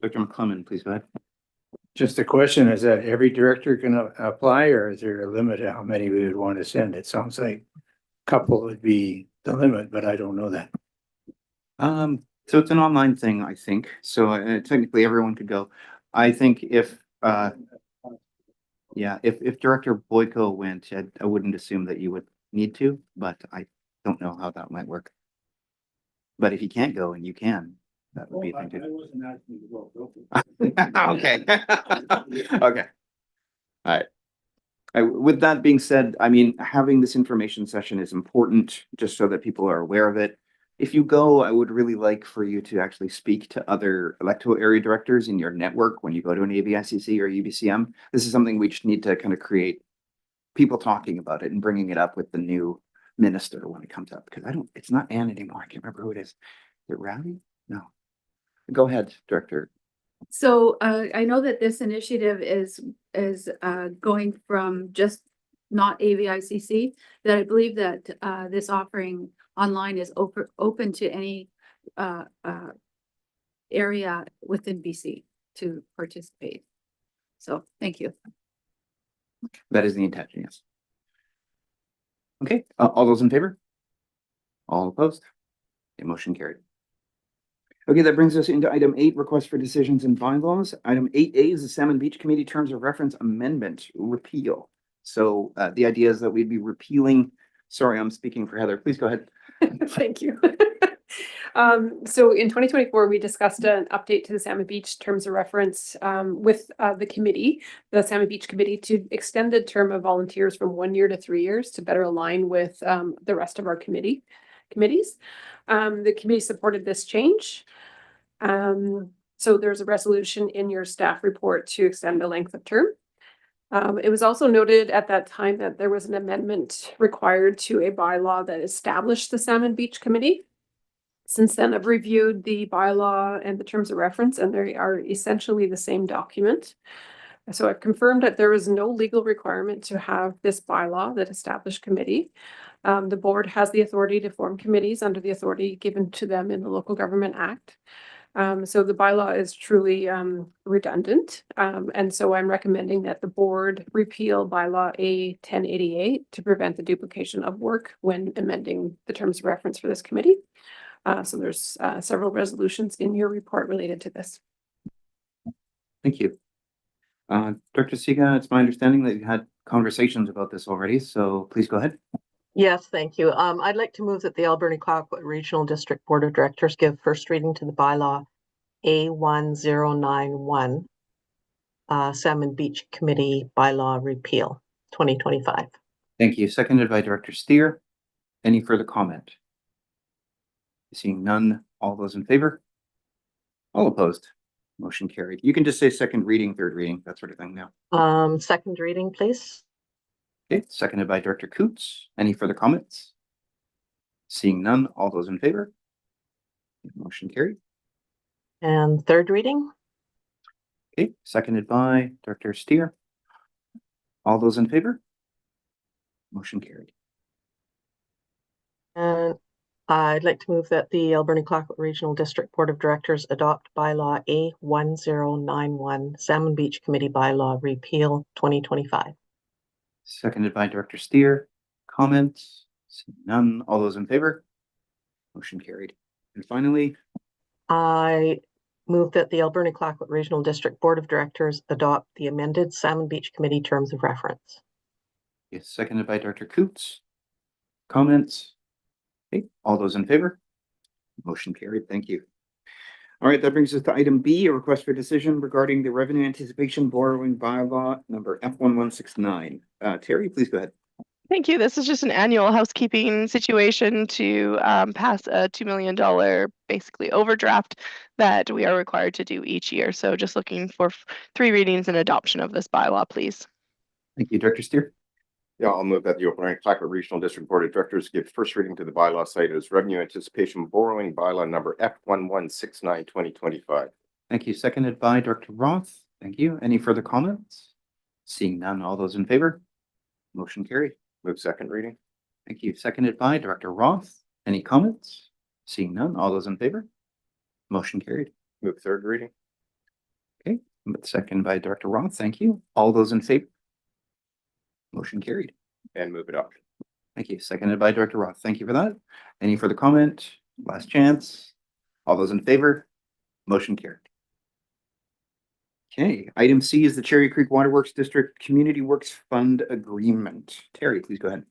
Dr. McClellan, please go ahead. Just a question, is that every director can apply or is there a limit to how many we would want to send? It sounds like a couple would be the limit, but I don't know that. So it's an online thing, I think. So technically everyone could go. I think if Director Boyko went, I wouldn't assume that you would need to, but I don't know how that might work. But if you can't go and you can, that would be a thing too. I wasn't asking to go. Okay. Okay. All right. With that being said, I mean, having this information session is important just so that people are aware of it. If you go, I would really like for you to actually speak to other electoral area directors in your network when you go to an ABICC or UBCM. This is something we just need to kind of create people talking about it and bringing it up with the new minister when it comes up, because it's not Ann anymore. I can't remember who it is. Is it Rowdy? No. Go ahead, Director. So I know that this initiative is going from just not AVICC, that I believe that this offering online is open to any area within BC to participate. So thank you. That is the intention, yes. Okay, all those in favor? All opposed? The motion carried. Okay, that brings us into item 8, request for decisions and bylaws. Item 8A is the Salmon Beach Committee Terms of Reference Amendment repeal. So the idea is that we'd be repealing, sorry, I'm speaking for Heather. Please go ahead. Thank you. So in 2024, we discussed an update to the Salmon Beach terms of reference with the committee, the Salmon Beach Committee, to extend the term of volunteers from 1 year to 3 years to better align with the rest of our committees. The committee supported this change. So there's a resolution in your staff report to extend the length of term. It was also noted at that time that there was an amendment required to a bylaw that established the Salmon Beach Committee. Since then, I've reviewed the bylaw and the terms of reference, and they are essentially the same document. So I've confirmed that there is no legal requirement to have this bylaw that established committee. The board has the authority to form committees under the authority given to them in the Local Government Act. So the bylaw is truly redundant. And so I'm recommending that the board repeal bylaw A 1088 to prevent the duplication of work when amending the terms of reference for this committee. So there's several resolutions in your report related to this. Thank you. Director Siga, it's my understanding that you had conversations about this already, so please go ahead. Yes, thank you. I'd like to move that the Alberni-Clayoquot Regional District Board of Directors give first reading to the bylaw A1091, Salmon Beach Committee bylaw repeal 2025. Thank you. Seconded by Director Steer. Any further comment? Seeing none, all those in favor? All opposed? Motion carried. You can just say second reading, third reading, that sort of thing now. Second reading, please. Okay, seconded by Director Coots. Any further comments? Seeing none, all those in favor? Motion carried. And third reading. Okay, seconded by Director Steer. All those in favor? Motion carried. And I'd like to move that the Alberni-Clayoquot Regional District Board of Directors adopt bylaw A1091, Salmon Beach Committee bylaw repeal 2025. Seconded by Director Steer. Comments? Seeing none, all those in favor? Motion carried. And finally, I move that the Alberni-Clayoquot Regional District Board of Directors adopt the amended Salmon Beach Committee terms of reference. yes, seconded by Director Coots. Comments? Okay, all those in favor? Motion carried. Thank you. All right, that brings us to item B, a request for decision regarding the revenue anticipation borrowing bylaw number F1169. Terry, please go ahead. Thank you. This is just an annual housekeeping situation to pass a $2 million basically overdraft that we are required to do each year. So just looking for 3 readings and adoption of this bylaw, please. Thank you, Director Steer. Yeah, I'll move that the Alberni-Clayoquot Regional District Board of Directors give first reading to the bylaw cited as revenue anticipation borrowing bylaw number F1169 2025. Thank you. Seconded by Director Roth. Thank you. Any further comments? Seeing none, all those in favor? Motion carried. Move second reading. Thank you. Seconded by Director Roth. Any comments? Seeing none, all those in favor? Motion carried. Move third reading. Okay, second by Director Roth. Thank you. All those in favor? Motion carried. And move adoption. Thank you. Seconded by Director Roth. Thank you for that. Any further comment? Last chance. All those in favor? Motion carried. Okay, item C is the Cherry Creek Waterworks District Community Works Fund Agreement. Terry, please go ahead.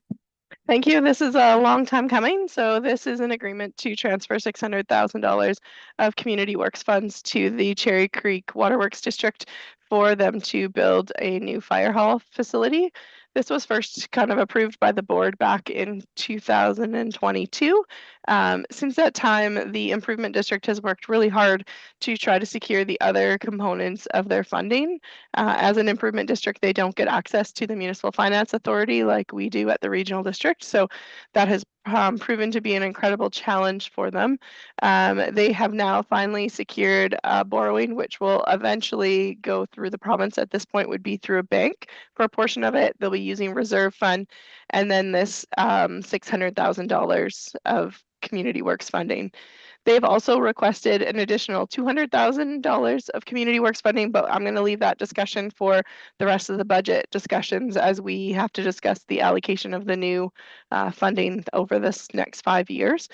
Thank you. This is a long time coming. So this is an agreement to transfer $600,000 of community works funds to the Cherry Creek Waterworks District for them to build a new fire hall facility. This was first kind of approved by the board back in 2022. Since that time, the Improvement District has worked really hard to try to secure the other components of their funding. As an Improvement District, they don't get access to the Municipal Finance Authority like we do at the Regional District. So that has proven to be an incredible challenge for them. They have now finally secured borrowing, which will eventually go through the province. At this point would be through a bank for a portion of it. They'll be using reserve fund, and then this $600,000 of community works funding. They've also requested an additional $200,000 of community works funding, but I'm going to leave that discussion for the rest of the budget discussions as we have to discuss the allocation of the new funding over this next 5 years.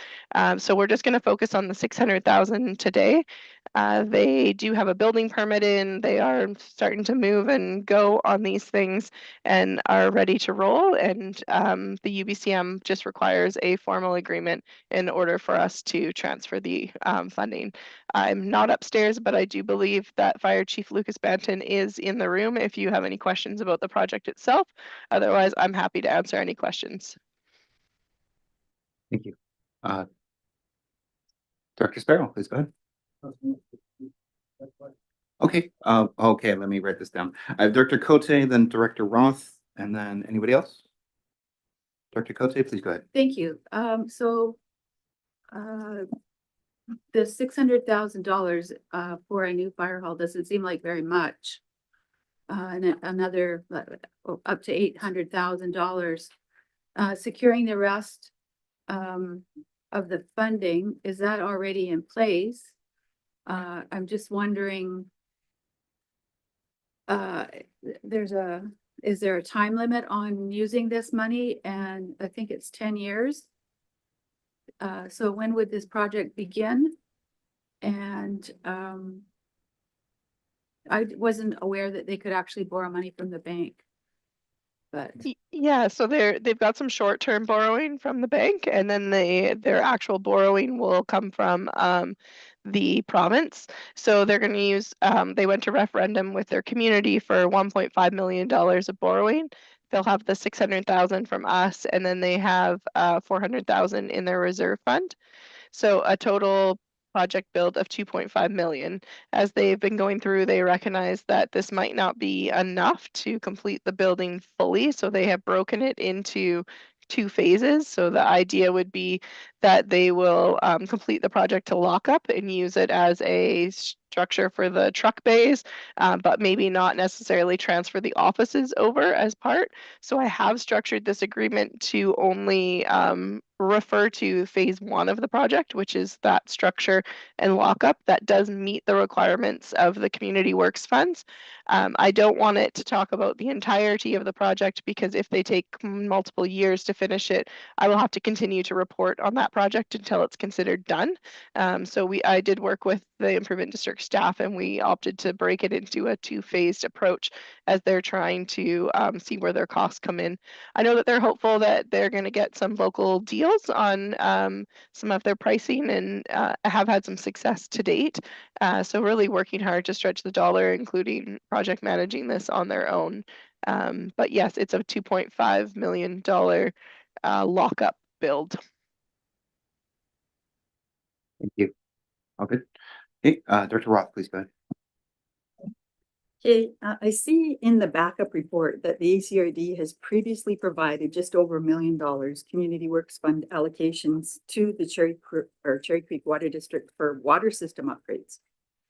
So we're just going to focus on the $600,000 today. They do have a building permit in, they are starting to move and go on these things and are ready to roll. And the UBCM just requires a formal agreement in order for us to transfer the funding. I'm not upstairs, but I do believe that Fire Chief Lucas Banton is in the room if you have any questions about the project itself. Otherwise, I'm happy to answer any questions. Thank you. Director Sparrow, please go ahead. Okay, okay, let me write this down. I have Director Cote, then Director Roth, and then anybody else? Director Cote, please go ahead. Thank you. The $600,000 for a new fire hall doesn't seem like very much. And another up to $800,000. Securing the rest of the funding, is that already in place? I'm just wondering, is there a time limit on using this money? And I think it's 10 years. So when would this project begin? And I wasn't aware that they could actually borrow money from the bank. But Yeah, so they've got some short-term borrowing from the bank, and then their actual borrowing will come from the province. So they're going to use, they went to referendum with their community for $1.5 million of borrowing. They'll have the 600,000 from us, and then they have 400,000 in their reserve fund. So a total project build of 2.5 million. As they've been going through, they recognize that this might not be enough to complete the building fully. So they have broken it into 2 phases. So the idea would be that they will complete the project to lock up and use it as a structure for the truck bays, but maybe not necessarily transfer the offices over as part. So I have structured this agreement to only refer to phase 1 of the project, which is that structure and lockup that does meet the requirements of the Community Works funds. I don't want it to talk about the entirety of the project because if they take multiple years to finish it, I will have to continue to report on that project until it's considered done. So I did work with the Improvement District staff and we opted to break it into a 2-phased approach as they're trying to see where their costs come in. I know that they're hopeful that they're going to get some local deals on some of their pricing and have had some success to date. So really working hard to stretch the dollar, including project managing this on their own. But yes, it's a $2.5 million lockup build. Thank you. All good. Okay, Director Roth, please go ahead. Okay, I see in the backup report that the ACRD has previously provided just over $1 million Community Works Fund allocations to the Cherry Creek Water District for water system upgrades.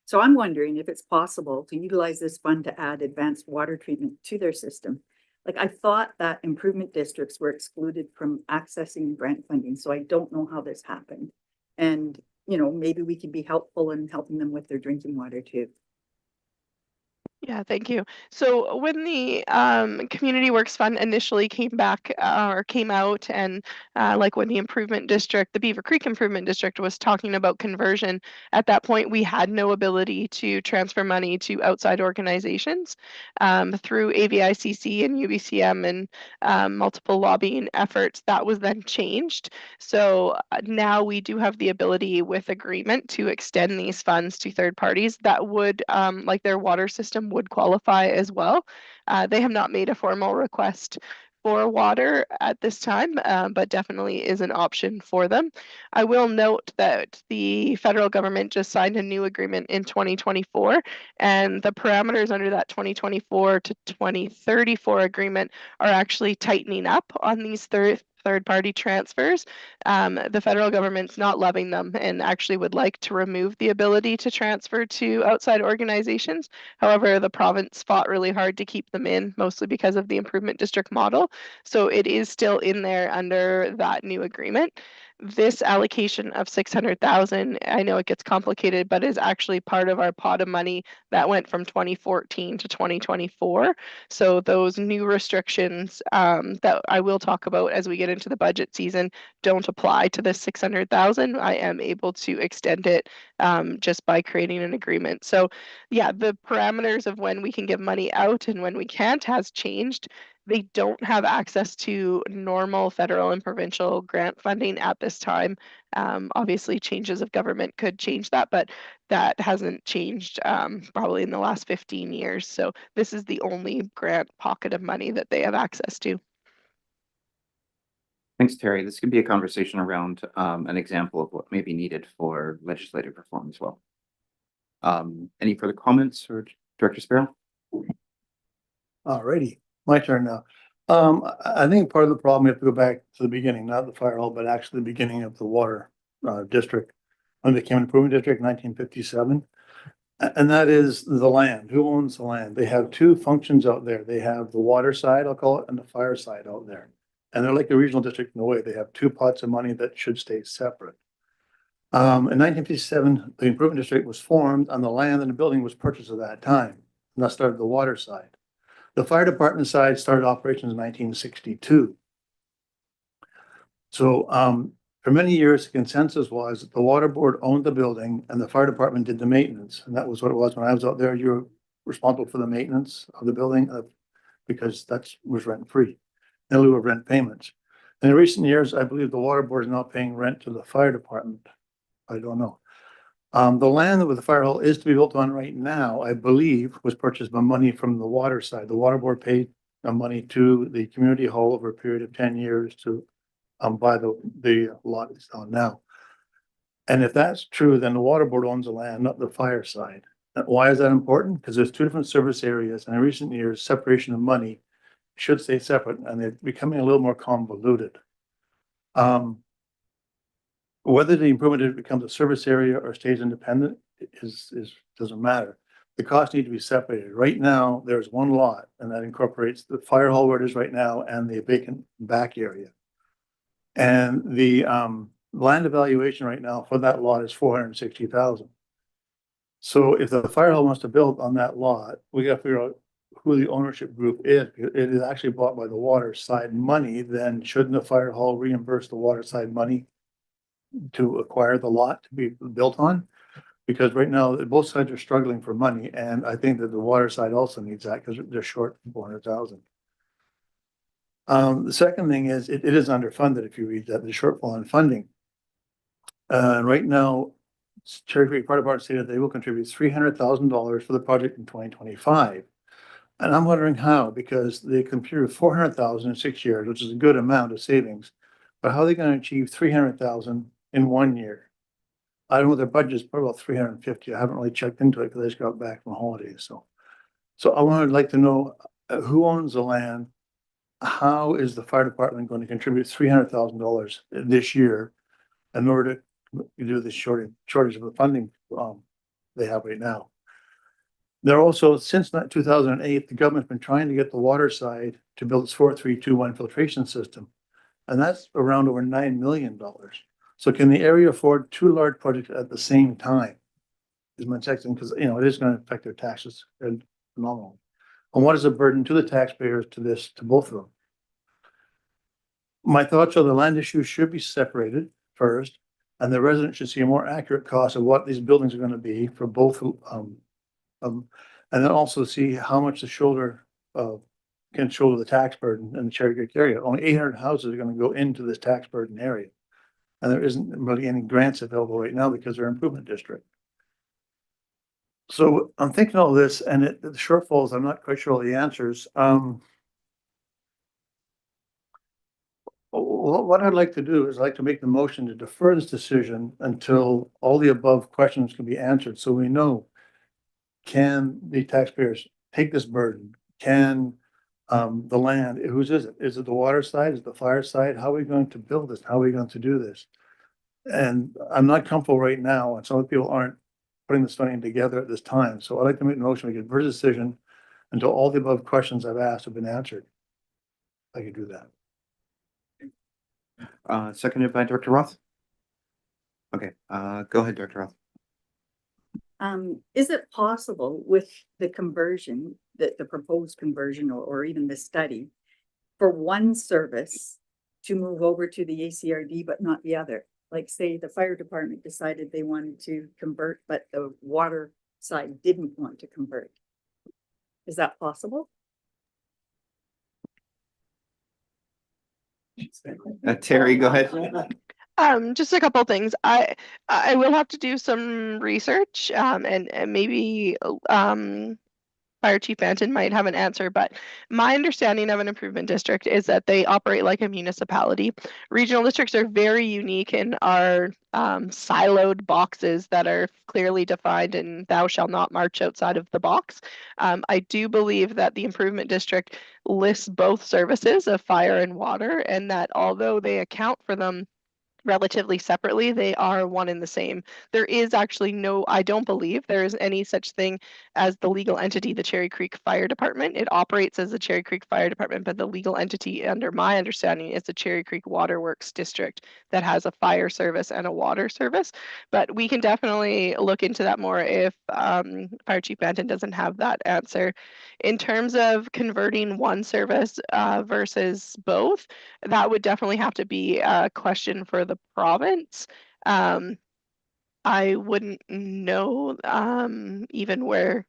So I'm wondering if it's possible to utilize this fund to add advanced water treatment to their system. Like I thought that improvement districts were excluded from accessing grant funding, so I don't know how this happened. And, you know, maybe we could be helpful in helping them with their drinking water too. Yeah, thank you. So when the Community Works Fund initially came back or came out and like when the Improvement District, the Beaver Creek Improvement District was talking about conversion, at that point we had no ability to transfer money to outside organizations through AVICC and UBCM and multiple lobbying efforts. That was then changed. So now we do have the ability with agreement to extend these funds to third parties that would, like their water system would qualify as well. They have not made a formal request for water at this time, but definitely is an option for them. I will note that the federal government just signed a new agreement in 2024, and the parameters under that 2024 to 2034 agreement are actually tightening up on these third-party transfers. The federal government's not loving them and actually would like to remove the ability to transfer to outside organizations. However, the province fought really hard to keep them in, mostly because of the Improvement District model. So it is still in there under that new agreement. this allocation of 600,000, I know it gets complicated, but is actually part of our pot of money that went from 2014 to 2024. So those new restrictions that I will talk about as we get into the budget season don't apply to this 600,000. I am able to extend it just by creating an agreement. So yeah, the parameters of when we can give money out and when we can't has changed. They don't have access to normal federal and provincial grant funding at this time. Obviously, changes of government could change that, but that hasn't changed probably in the last 15 years. So this is the only grant pocket of money that they have access to. Thanks, Terry. This could be a conversation around an example of what may be needed for legislative reform as well. Any further comments for Director Sparrow? Alrighty, my turn now. I think part of the problem, we have to go back to the beginning, not the fire hall, but actually the beginning of the water district, when it became an improvement district, 1957. And that is the land. Who owns the land? They have two functions out there. They have the water side, I'll call it, and the fire side out there. And they're like the regional district in a way. They have two pots of money that should stay separate. In 1957, the improvement district was formed on the land and the building was purchased at that time. And that started the water side. The fire department side started operations in 1962. So for many years, the consensus was that the water board owned the building and the fire department did the maintenance. And that was what it was when I was out there. You were responsible for the maintenance of the building because that was rent free in lieu of rent payments. In recent years, I believe the water board is now paying rent to the fire department. I don't know. The land with the fire hall is to be built on right now, I believe, was purchased by money from the water side. The water board paid money to the community hall over a period of 10 years to buy the lot it's on now. And if that's true, then the water board owns the land, not the fire side. Why is that important? Because there's two different service areas, and in recent years, separation of money should stay separate, and they're becoming a little more convoluted. Whether the improvement district becomes a service area or stays independent doesn't matter. The costs need to be separated. Right now, there's one lot, and that incorporates the fire hall where it is right now and the vacant back area. And the land evaluation right now for that lot is 460,000. So if the fire hall wants to build on that lot, we got to figure out who the ownership group is. It is actually bought by the water side money. Then shouldn't the fire hall reimburse the water side money to acquire the lot to be built on? Because right now both sides are struggling for money, and I think that the water side also needs that because they're short 400,000. The second thing is it is underfunded. If you read that, the shortfall in funding. Right now, Cherry Creek Fire Department stated they will contribute $300,000 for the project in 2025. And I'm wondering how, because they contributed 400,000 in 6 years, which is a good amount of savings. But how are they going to achieve 300,000 in 1 year? I don't know, their budget is probably about 350. I haven't really checked into it because I just got back from holidays. So I would like to know who owns the land. How is the fire department going to contribute $300,000 this year in order to do this shortage of the funding they have right now? They're also, since 2008, the government's been trying to get the water side to build its 4321 filtration system. And that's around over $9 million. So can the area afford two large projects at the same time? Is my second, because it is going to affect their taxes and phenomenal. And what is the burden to the taxpayers to both of them? My thoughts are the land issues should be separated first, and the residents should see a more accurate cost of what these buildings are going to be for both. And then also see how much the shoulder can shoulder the tax burden in the Cherry Creek area. Only 800 houses are going to go into this tax burden area. And there isn't really any grants available right now because they're improvement district. So I'm thinking all this, and the shortfalls, I'm not quite sure all the answers. What I'd like to do is I'd like to make the motion to defer this decision until all the above questions can be answered. So we know, can the taxpayers take this burden? Can the land, whose is it? Is it the water side? Is it the fire side? How are we going to build this? How are we going to do this? And I'm not comfortable right now, and some people aren't putting this funding together at this time. So I'd like to make the motion, we can defer the decision until all the above questions I've asked have been answered. I could do that. Seconded by Director Roth. Okay, go ahead, Dr. Roth. Is it possible with the conversion, the proposed conversion or even the study, for one service to move over to the ACRD but not the other? Like say the fire department decided they wanted to convert, but the water side didn't want to convert. Is that possible? Terry, go ahead. Just a couple things. I will have to do some research, and maybe Fire Chief Banton might have an answer, but my understanding of an improvement district is that they operate like a municipality. Regional districts are very unique and are siloed boxes that are clearly defined and thou shall not march outside of the box. I do believe that the improvement district lists both services of fire and water, and that although they account for them relatively separately, they are one and the same. There is actually I don't believe there is any such thing as the legal entity, the Cherry Creek Fire Department. It operates as the Cherry Creek Fire Department, but the legal entity, under my understanding, is the Cherry Creek Waterworks District that has a fire service and a water service. But we can definitely look into that more if Fire Chief Banton doesn't have that answer. In terms of converting one service versus both, that would definitely have to be a question for the province. I wouldn't know even where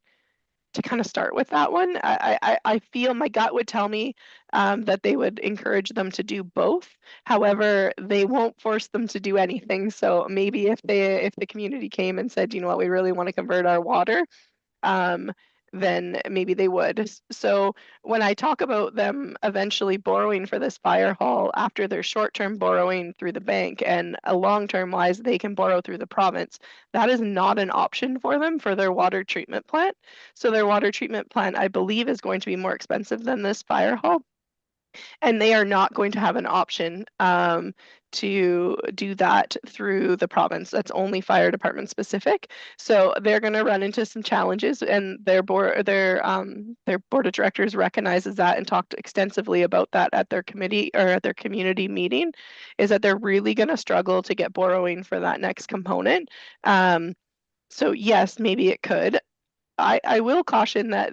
to kind of start with that one. I feel my gut would tell me that they would encourage them to do both. However, they won't force them to do anything. So maybe if the community came and said, you know what, we really want to convert our water, then maybe they would. So when I talk about them eventually borrowing for this fire hall after their short-term borrowing through the bank and a long-term wise they can borrow through the province, that is not an option for them for their water treatment plant. So their water treatment plant, I believe, is going to be more expensive than this fire hall. And they are not going to have an option to do that through the province. That's only fire department specific. So they're going to run into some challenges, and their board of directors recognizes that and talked extensively about that at their committee or at their community meeting, is that they're really going to struggle to get borrowing for that next component. So yes, maybe it could. I will caution that,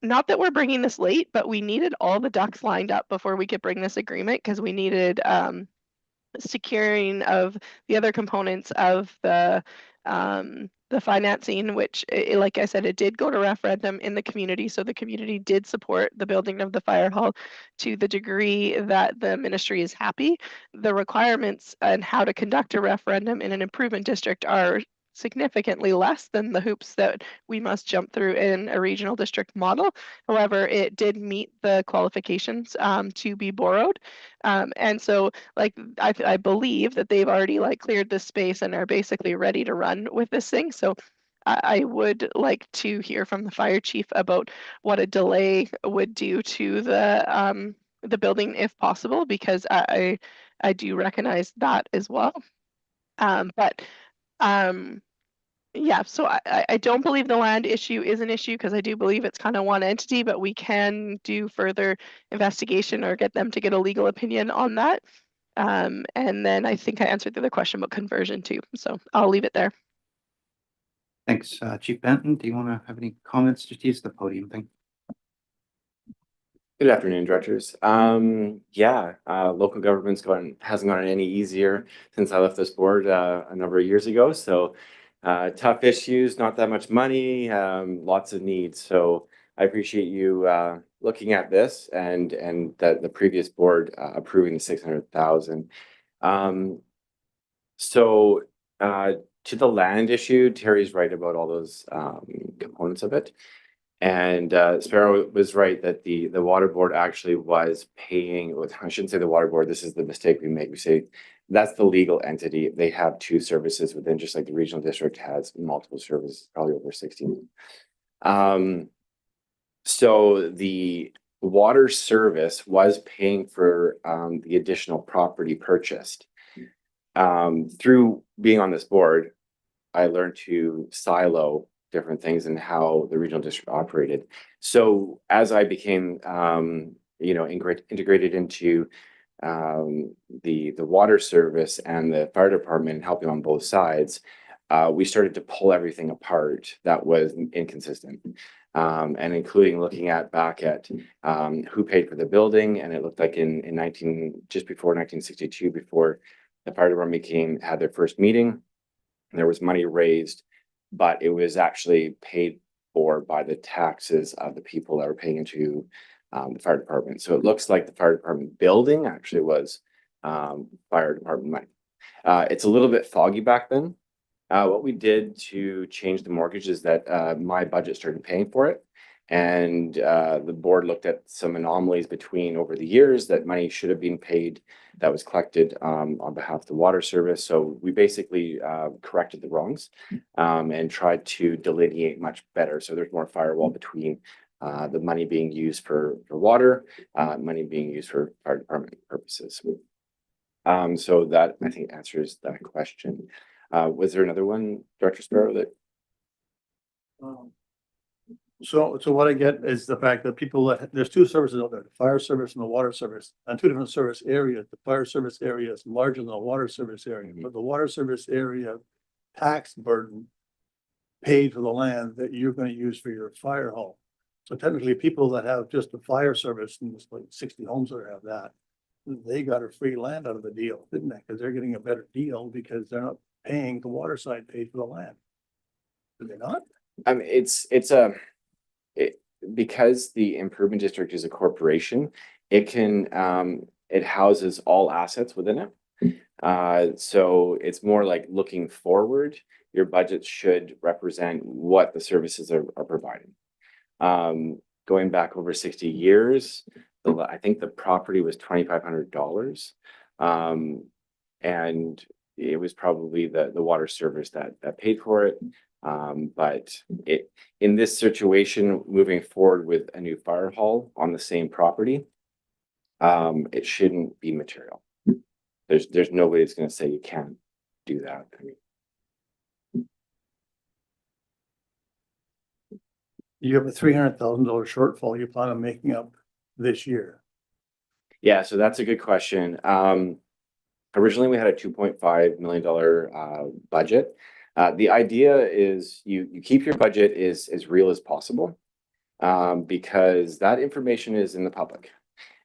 not that we're bringing this late, but we needed all the ducks lined up before we could bring this agreement, because we needed securing of the other components of the financing, which, like I said, it did go to referendum in the community. So the community did support the building of the fire hall to the degree that the ministry is happy. The requirements and how to conduct a referendum in an improvement district are significantly less than the hoops that we must jump through in a regional district model. However, it did meet the qualifications to be borrowed. And so I believe that they've already cleared this space and are basically ready to run with this thing. So I would like to hear from the fire chief about what a delay would do to the building if possible, because I do recognize that as well. Yeah, so I don't believe the land issue is an issue, because I do believe it's kind of one entity, but we can do further investigation or get them to get a legal opinion on that. And then I think I answered the other question about conversion too. So I'll leave it there. Thanks, Chief Benton. Do you want to have any comments? Just use the podium thing. Good afternoon, directors. Local government's hasn't gotten any easier since I left this board a number of years ago. So tough issues, not that much money, lots of needs. So I appreciate you looking at this and the previous board approving the 600,000. To the land issue, Terry's right about all those components of it. And Sparrow was right that the water board actually was paying, I shouldn't say the water board, this is the mistake we make. We say that's the legal entity. They have two services within, just like the regional district has multiple services, probably over 16. So the water service was paying for the additional property purchased. Through being on this board, I learned to silo different things and how the regional district operated. So as I became, integrated into the water service and the fire department helping on both sides, we started to pull everything apart that was inconsistent. And including looking back at who paid for the building, and it looked like just before 1962, before the fire department had their first meeting, there was money raised, but it was actually paid for by the taxes of the people that were paying into the fire department. So it looks like the fire department building actually was fire department money. It's a little bit foggy back then. What we did to change the mortgage is that my budget started paying for it. And the board looked at some anomalies over the years that money should have been paid that was collected on behalf of the water service. So we basically corrected the wrongs and tried to delineate much better. So there's more firewall between the money being used for water, money being used for fire department purposes. So that, I think, answers that question. Was there another one, Director Sparrow, that? So what I get is the fact that there's two services out there, the fire service and the water service, and two different service areas. The fire service area is larger than the water service area, but the water service area tax burden paid for the land that you're going to use for your fire hall. So technically, people that have just the fire service, and there's like 60 homes that have that, they got a free land out of the deal, didn't they? Because they're getting a better deal because they're not paying, the water side paid for the land. Do they not? I mean, because the improvement district is a corporation, it houses all assets within it. So it's more like looking forward. Your budget should represent what the services are providing. Going back over 60 years, I think the property was $2,500. And it was probably the water service that paid for it. But in this situation, moving forward with a new fire hall on the same property, it shouldn't be material. There's nobody that's going to say you can't do that. I mean, you have a $300,000 shortfall you plan on making up this year. Yeah, so that's a good question. Originally, we had a $2.5 million budget. The idea is you keep your budget as real as possible because that information is in the public,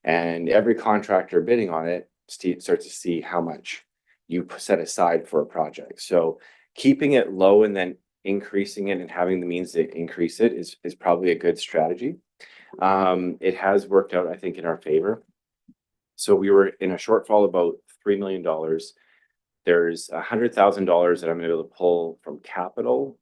and every contractor bidding on it starts to see how much you set aside for a project. So keeping it low and then increasing it and having the means to increase it is probably a good strategy. It has worked out, I think, in our favor. So we were in a shortfall about $3 million. There's $100,000 that I'm able to pull from capital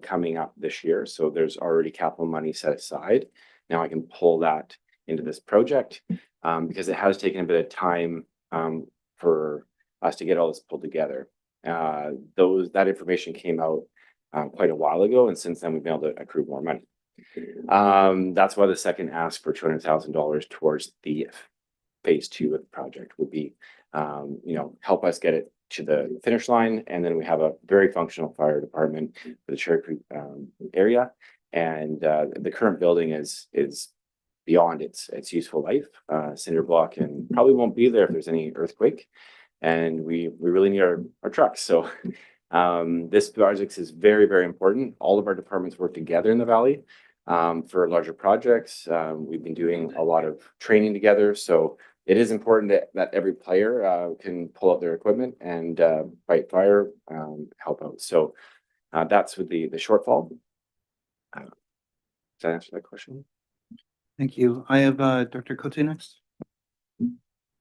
coming up this year. So there's already capital money set aside. Now I can pull that into this project because it has taken a bit of time for us to get all this pulled together. That information came out quite a while ago, and since then we've been able to accrue more money. That's why the second ask for $200,000 towards the phase 2 of the project would be, help us get it to the finish line, and then we have a very functional fire department for the Cherry Creek area, and the current building is beyond its useful life. Cinder block and probably won't be there if there's any earthquake, and we really need our trucks. So this project is very, very important. All of our departments work together in the valley for larger projects. We've been doing a lot of training together, so it is important that every player can pull out their equipment and fight fire, help out. So that's with the shortfall. Does that answer that question? Thank you. I have Dr. Cote next.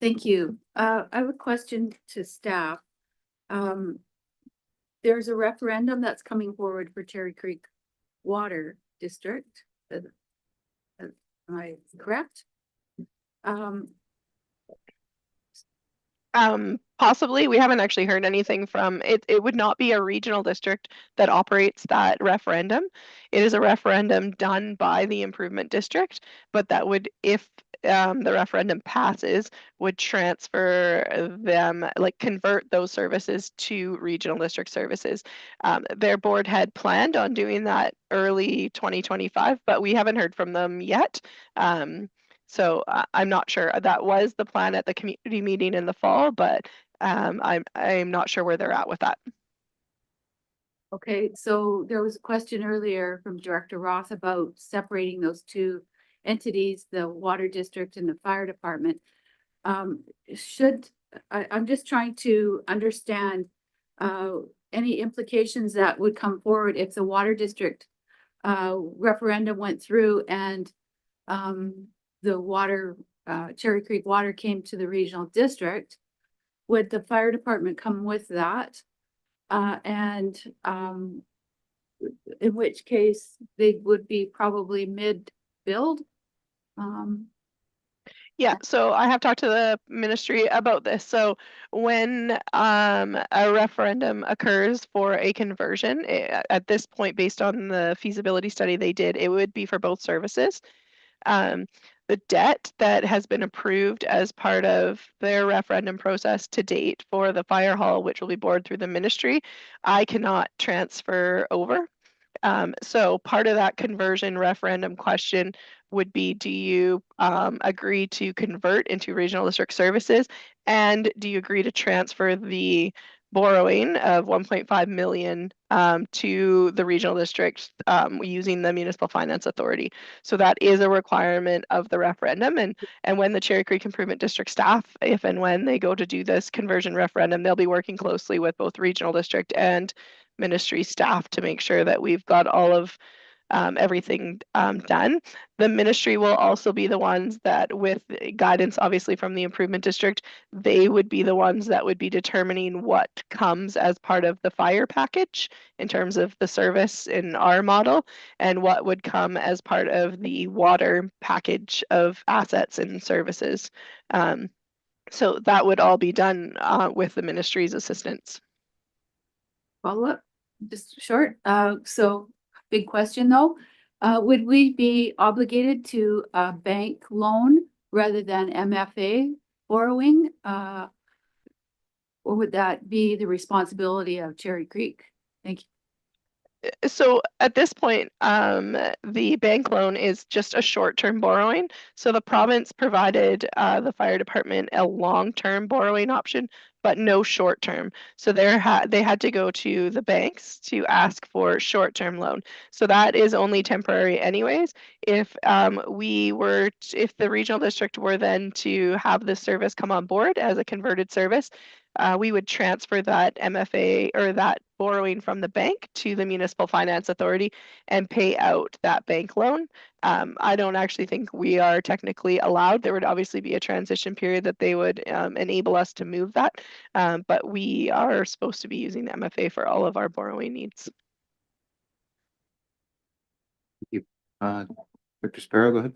Thank you. I have a question to staff. There's a referendum that's coming forward for Cherry Creek Water District. Am I correct? Possibly. We haven't actually heard anything from it. It would not be a regional district that operates that referendum. It is a referendum done by the improvement district, but that would, if the referendum passes, would transfer them, like convert those services to regional district services. Their board had planned on doing that early 2025, but we haven't heard from them yet. So I'm not sure. That was the plan at the community meeting in the fall, but I'm not sure where they're at with that. Okay, so there was a question earlier from Director Roth about separating those two entities, the water district and the fire department. I'm just trying to understand any implications that would come forward if the water district referendum went through and the water, Cherry Creek Water came to the regional district. Would the fire department come with that? In which case they would be probably mid-build. Yeah, so I have talked to the ministry about this. So when a referendum occurs for a conversion, at this point, based on the feasibility study they did, it would be for both services. The debt that has been approved as part of their referendum process to date for the fire hall, which will be bored through the ministry, I cannot transfer over. So part of that conversion referendum question would be, do you agree to convert into regional district services? And do you agree to transfer the borrowing of 1.5 million to the regional district using the Municipal Finance Authority? So that is a requirement of the referendum. And when the Cherry Creek Improvement District staff, if and when they go to do this conversion referendum, they'll be working closely with both regional district and ministry staff to make sure that we've got all of everything done. The ministry will also be the ones that, with guidance obviously from the improvement district, they would be the ones that would be determining what comes as part of the fire package in terms of the service in our model, and what would come as part of the water package of assets and services. So that would all be done with the ministry's assistance. Follow up, just short. So big question though. Would we be obligated to a bank loan rather than MFA borrowing? Or would that be the responsibility of Cherry Creek? Thank you. So at this point, the bank loan is just a short-term borrowing. So the province provided the fire department a long-term borrowing option, but no short-term. So they had to go to the banks to ask for short-term loan. So that is only temporary anyways. If if the regional district were then to have this service come on board as a converted service, we would transfer that MFA or that borrowing from the bank to the Municipal Finance Authority and pay out that bank loan. I don't actually think we are technically allowed. There would obviously be a transition period that they would enable us to move that, but we are supposed to be using the MFA for all of our borrowing needs. Thank you. Dr. Sparrow, go ahead.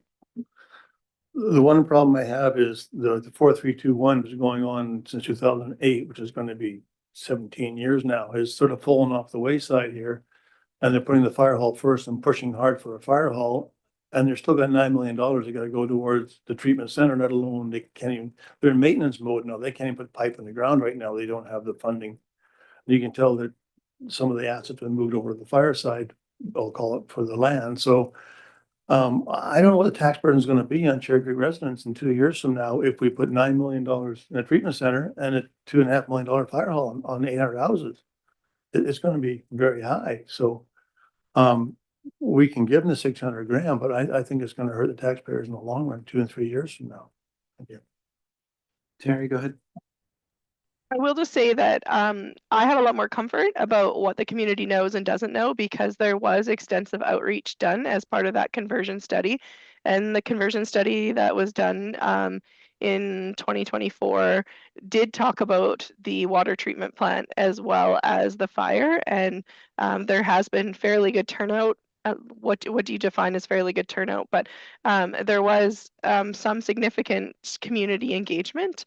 The one problem I have is the 4321 is going on since 2008, which is going to be 17 years now, has sort of fallen off the wayside here. And they're putting the fire hall first and pushing hard for a fire hall. And they're still got $9 million they got to go towards the treatment center, let alone they can't even, they're in maintenance mode now. They can't even put pipe in the ground right now. They don't have the funding. You can tell that some of the assets have been moved over to the fire side, I'll call it, for the land. So I don't know what the tax burden is going to be on Cherry Creek residents in 2 years from now if we put $9 million in a treatment center and a $2.5 million fire hall on 800 houses. It's going to be very high. So we can give them the 600 grand, but I think it's going to hurt the taxpayers in the long run, 2 and 3 years from now. Thank you. Terry, go ahead. I will just say that I have a lot more comfort about what the community knows and doesn't know, because there was extensive outreach done as part of that conversion study. And the conversion study that was done in 2024 did talk about the water treatment plant as well as the fire. And there has been fairly good turnout. What do you define as fairly good turnout? But there was some significant community engagement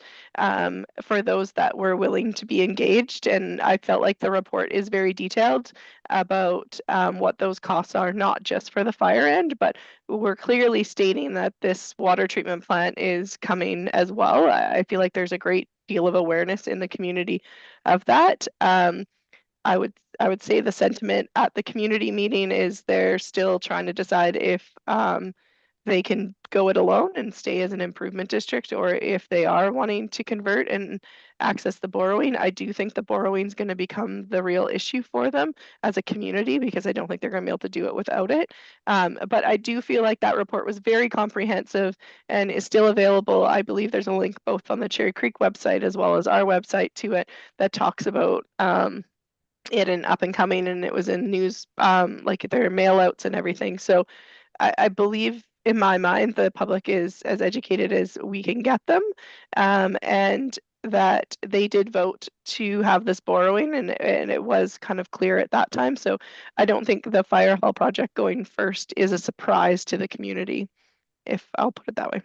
for those that were willing to be engaged. And I felt like the report is very detailed about what those costs are, not just for the fire end, but we're clearly stating that this water treatment plant is coming as well. I feel like there's a great deal of awareness in the community of that. I would say the sentiment at the community meeting is they're still trying to decide if they can go it alone and stay as an improvement district, or if they are wanting to convert and access the borrowing. I do think the borrowing is going to become the real issue for them as a community, because I don't think they're going to be able to do it without it. But I do feel like that report was very comprehensive and is still available. I believe there's a link both on the Cherry Creek website as well as our website to it that talks about it and up and coming, and it was in news, like their mail outs and everything. So I believe in my mind the public is as educated as we can get them, and that they did vote to have this borrowing, and it was kind of clear at that time. So I don't think the fire hall project going first is a surprise to the community, if I'll put it that way.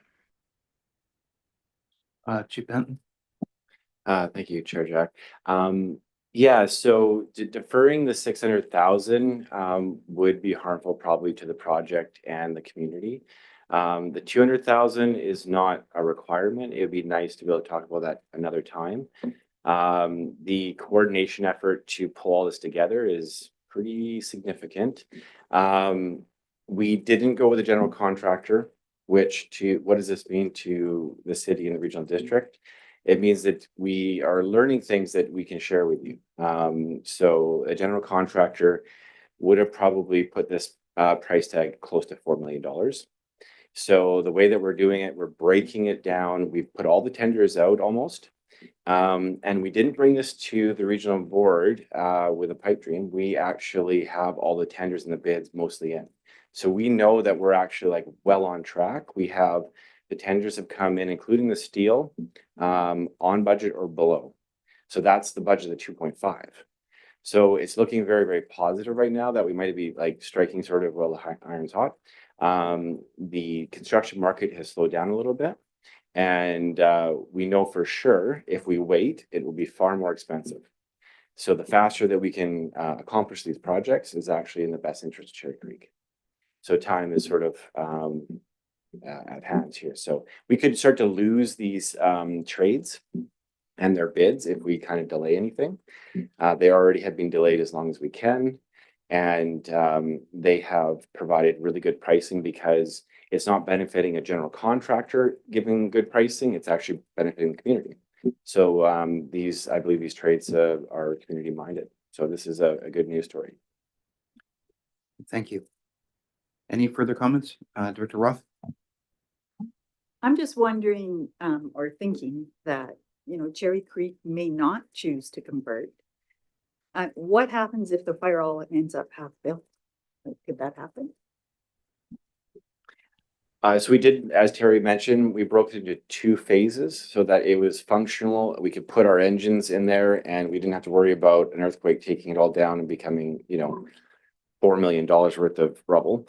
Chief Benton. Thank you, Chair Jack. Yeah, so deferring the 600,000 would be harmful probably to the project and the community. The 200,000 is not a requirement. It would be nice to be able to talk about that another time. The coordination effort to pull all this together is pretty significant. We didn't go with a general contractor, what does this mean to the city and the regional district? It means that we are learning things that we can share with you. So a general contractor would have probably put this price tag close to $4 million. So the way that we're doing it, we're breaking it down. We've put all the tenders out almost. And we didn't bring this to the regional board with a pipe dream. We actually have all the tenders and the bids mostly in. So we know that we're actually like well on track. We have the tenders have come in, including the steel, on budget or below. So that's the budget of 2.5. So it's looking very, very positive right now that we might be like striking sort of while the iron's hot. The construction market has slowed down a little bit. And we know for sure if we wait, it will be far more expensive. So the faster that we can accomplish these projects is actually in the best interest of Cherry Creek. So time is sort of at hand here. So we could start to lose these trades and their bids if we kind of delay anything. They already have been delayed as long as we can. And they have provided really good pricing because it's not benefiting a general contractor giving good pricing, it's actually benefiting the community. So I believe these trades are community minded. So this is a good news story. Thank you. Any further comments? Director Roth? I'm just wondering, or thinking that, Cherry Creek may not choose to convert. What happens if the fire hall ends up half built? Could that happen? So we did, as Terry mentioned, we broke it into 2 phases so that it was functional. We could put our engines in there and we didn't have to worry about an earthquake taking it all down and becoming, $4 million worth of rubble.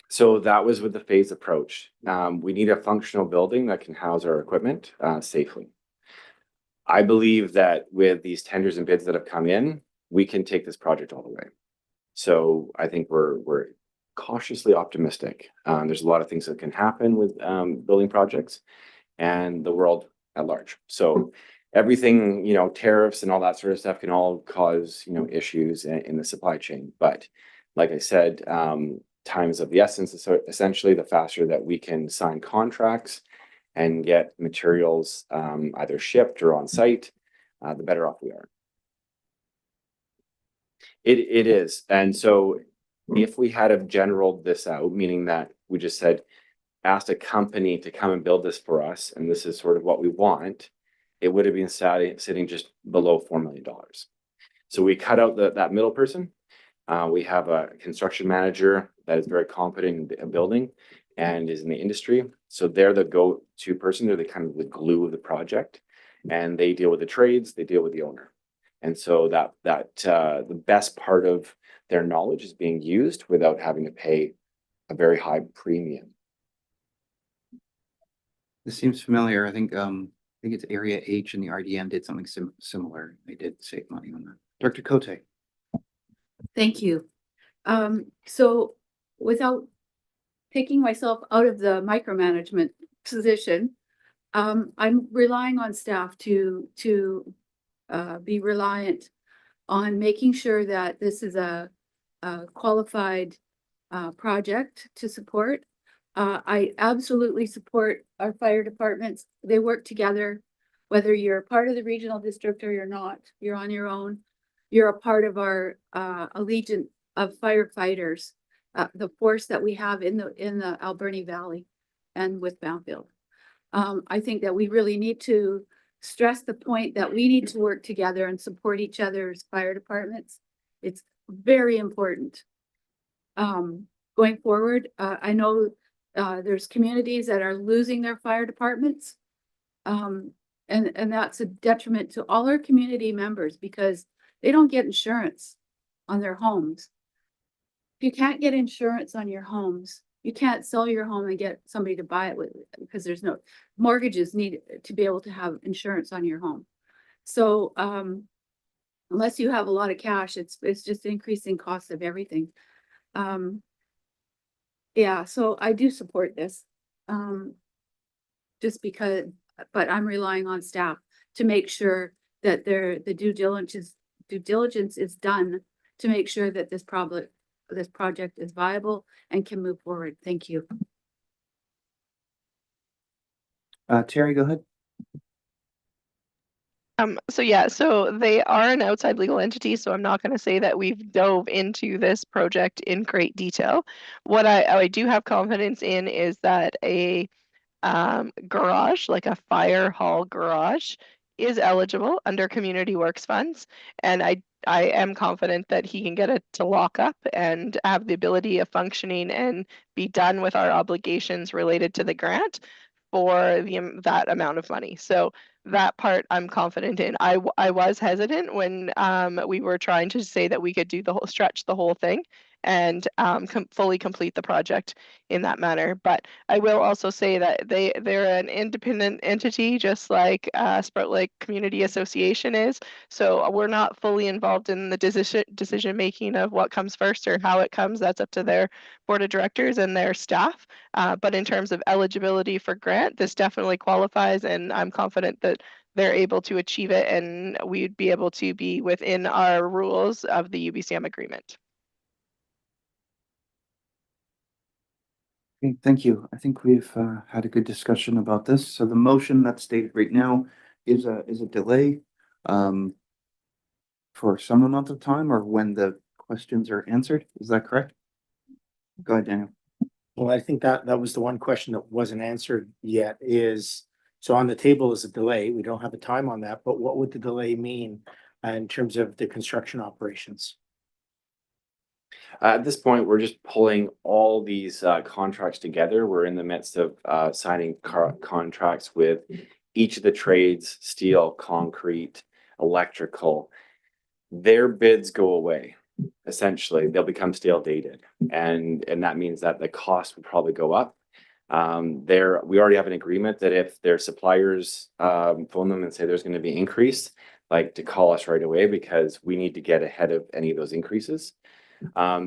So that was with the phase approach. We need a functional building that can house our equipment safely. I believe that with these tenders and bids that have come in, we can take this project all the way. So I think we're cautiously optimistic. There's a lot of things that can happen with building projects and the world at large. So everything, tariffs and all that sort of stuff can all cause, issues in the supply chain. But like I said, time is of the essence. So essentially, the faster that we can sign contracts and get materials either shipped or on site, the better off we are. It is. And so if we had have generaled this out, meaning that we just said, asked a company to come and build this for us, and this is sort of what we want, it would have been sitting just below $4 million. So we cut out that middle person. We have a construction manager that is very competent in building and is in the industry. So they're the go-to person. They're the kind of the glue of the project, and they deal with the trades. They deal with the owner. And so that the best part of their knowledge is being used without having to pay a very high premium. This seems familiar. I think it's Area H and the RDM did something similar. They did save money on that. Director Cote. Thank you. So without taking myself out of the micromanagement position, I'm relying on staff to be reliant on making sure that this is a qualified project to support. I absolutely support our fire departments. They work together, whether you're a part of the regional district or you're not, you're on your own. You're a part of our allegiance of firefighters, the force that we have in the Alberni Valley and with Banfield. I think that we really need to stress the point that we need to work together and support each other's fire departments. It's very important. Going forward, I know there's communities that are losing their fire departments. And that's a detriment to all our community members because they don't get insurance on their homes. If you can't get insurance on your homes, you can't sell your home and get somebody to buy it with, because there's no mortgages need to be able to have insurance on your home. So unless you have a lot of cash, it's just increasing costs of everything. Yeah, so I do support this. Just because, but I'm relying on staff to make sure that the due diligence is done to make sure that this project is viable and can move forward. Thank you. Terry, go ahead. So they are an outside legal entity, so I'm not going to say that we've dove into this project in great detail. What I do have confidence in is that a garage, like a fire hall garage, is eligible under Community Works funds, and I am confident that he can get it to lock up and have the ability of functioning and be done with our obligations related to the grant for that amount of money. So that part I'm confident in. I was hesitant when we were trying to say that we could do stretch the whole thing and fully complete the project in that manner. But I will also say that they're an independent entity, just like Sprout Lake Community Association is. So we're not fully involved in the decision making of what comes first or how it comes. That's up to their board of directors and their staff. But in terms of eligibility for grant, this definitely qualifies, and I'm confident that they're able to achieve it, and we'd be able to be within our rules of the UBCM agreement. Okay, thank you. I think we've had a good discussion about this. So the motion that's stated right now is a delay for some amount of time or when the questions are answered. Is that correct? Go ahead, Daniel. Well, I think that was the one question that wasn't answered yet is, so on the table is a delay. We don't have a time on that, but what would the delay mean in terms of the construction operations? At this point, we're just pulling all these contracts together. We're in the midst of signing contracts with each of the trades: steel, concrete, electrical. Their bids go away. Essentially, they'll become stale dated, and that means that the cost will probably go up. We already have an agreement that if their suppliers phone them and say there's going to be increase, like to call us right away because we need to get ahead of any of those increases.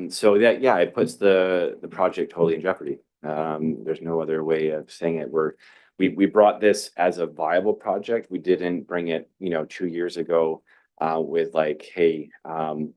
So that, yeah, it puts the project totally in jeopardy. There's no other way of saying it. We brought this as a viable project. We didn't bring it, 2 years ago with like, hey,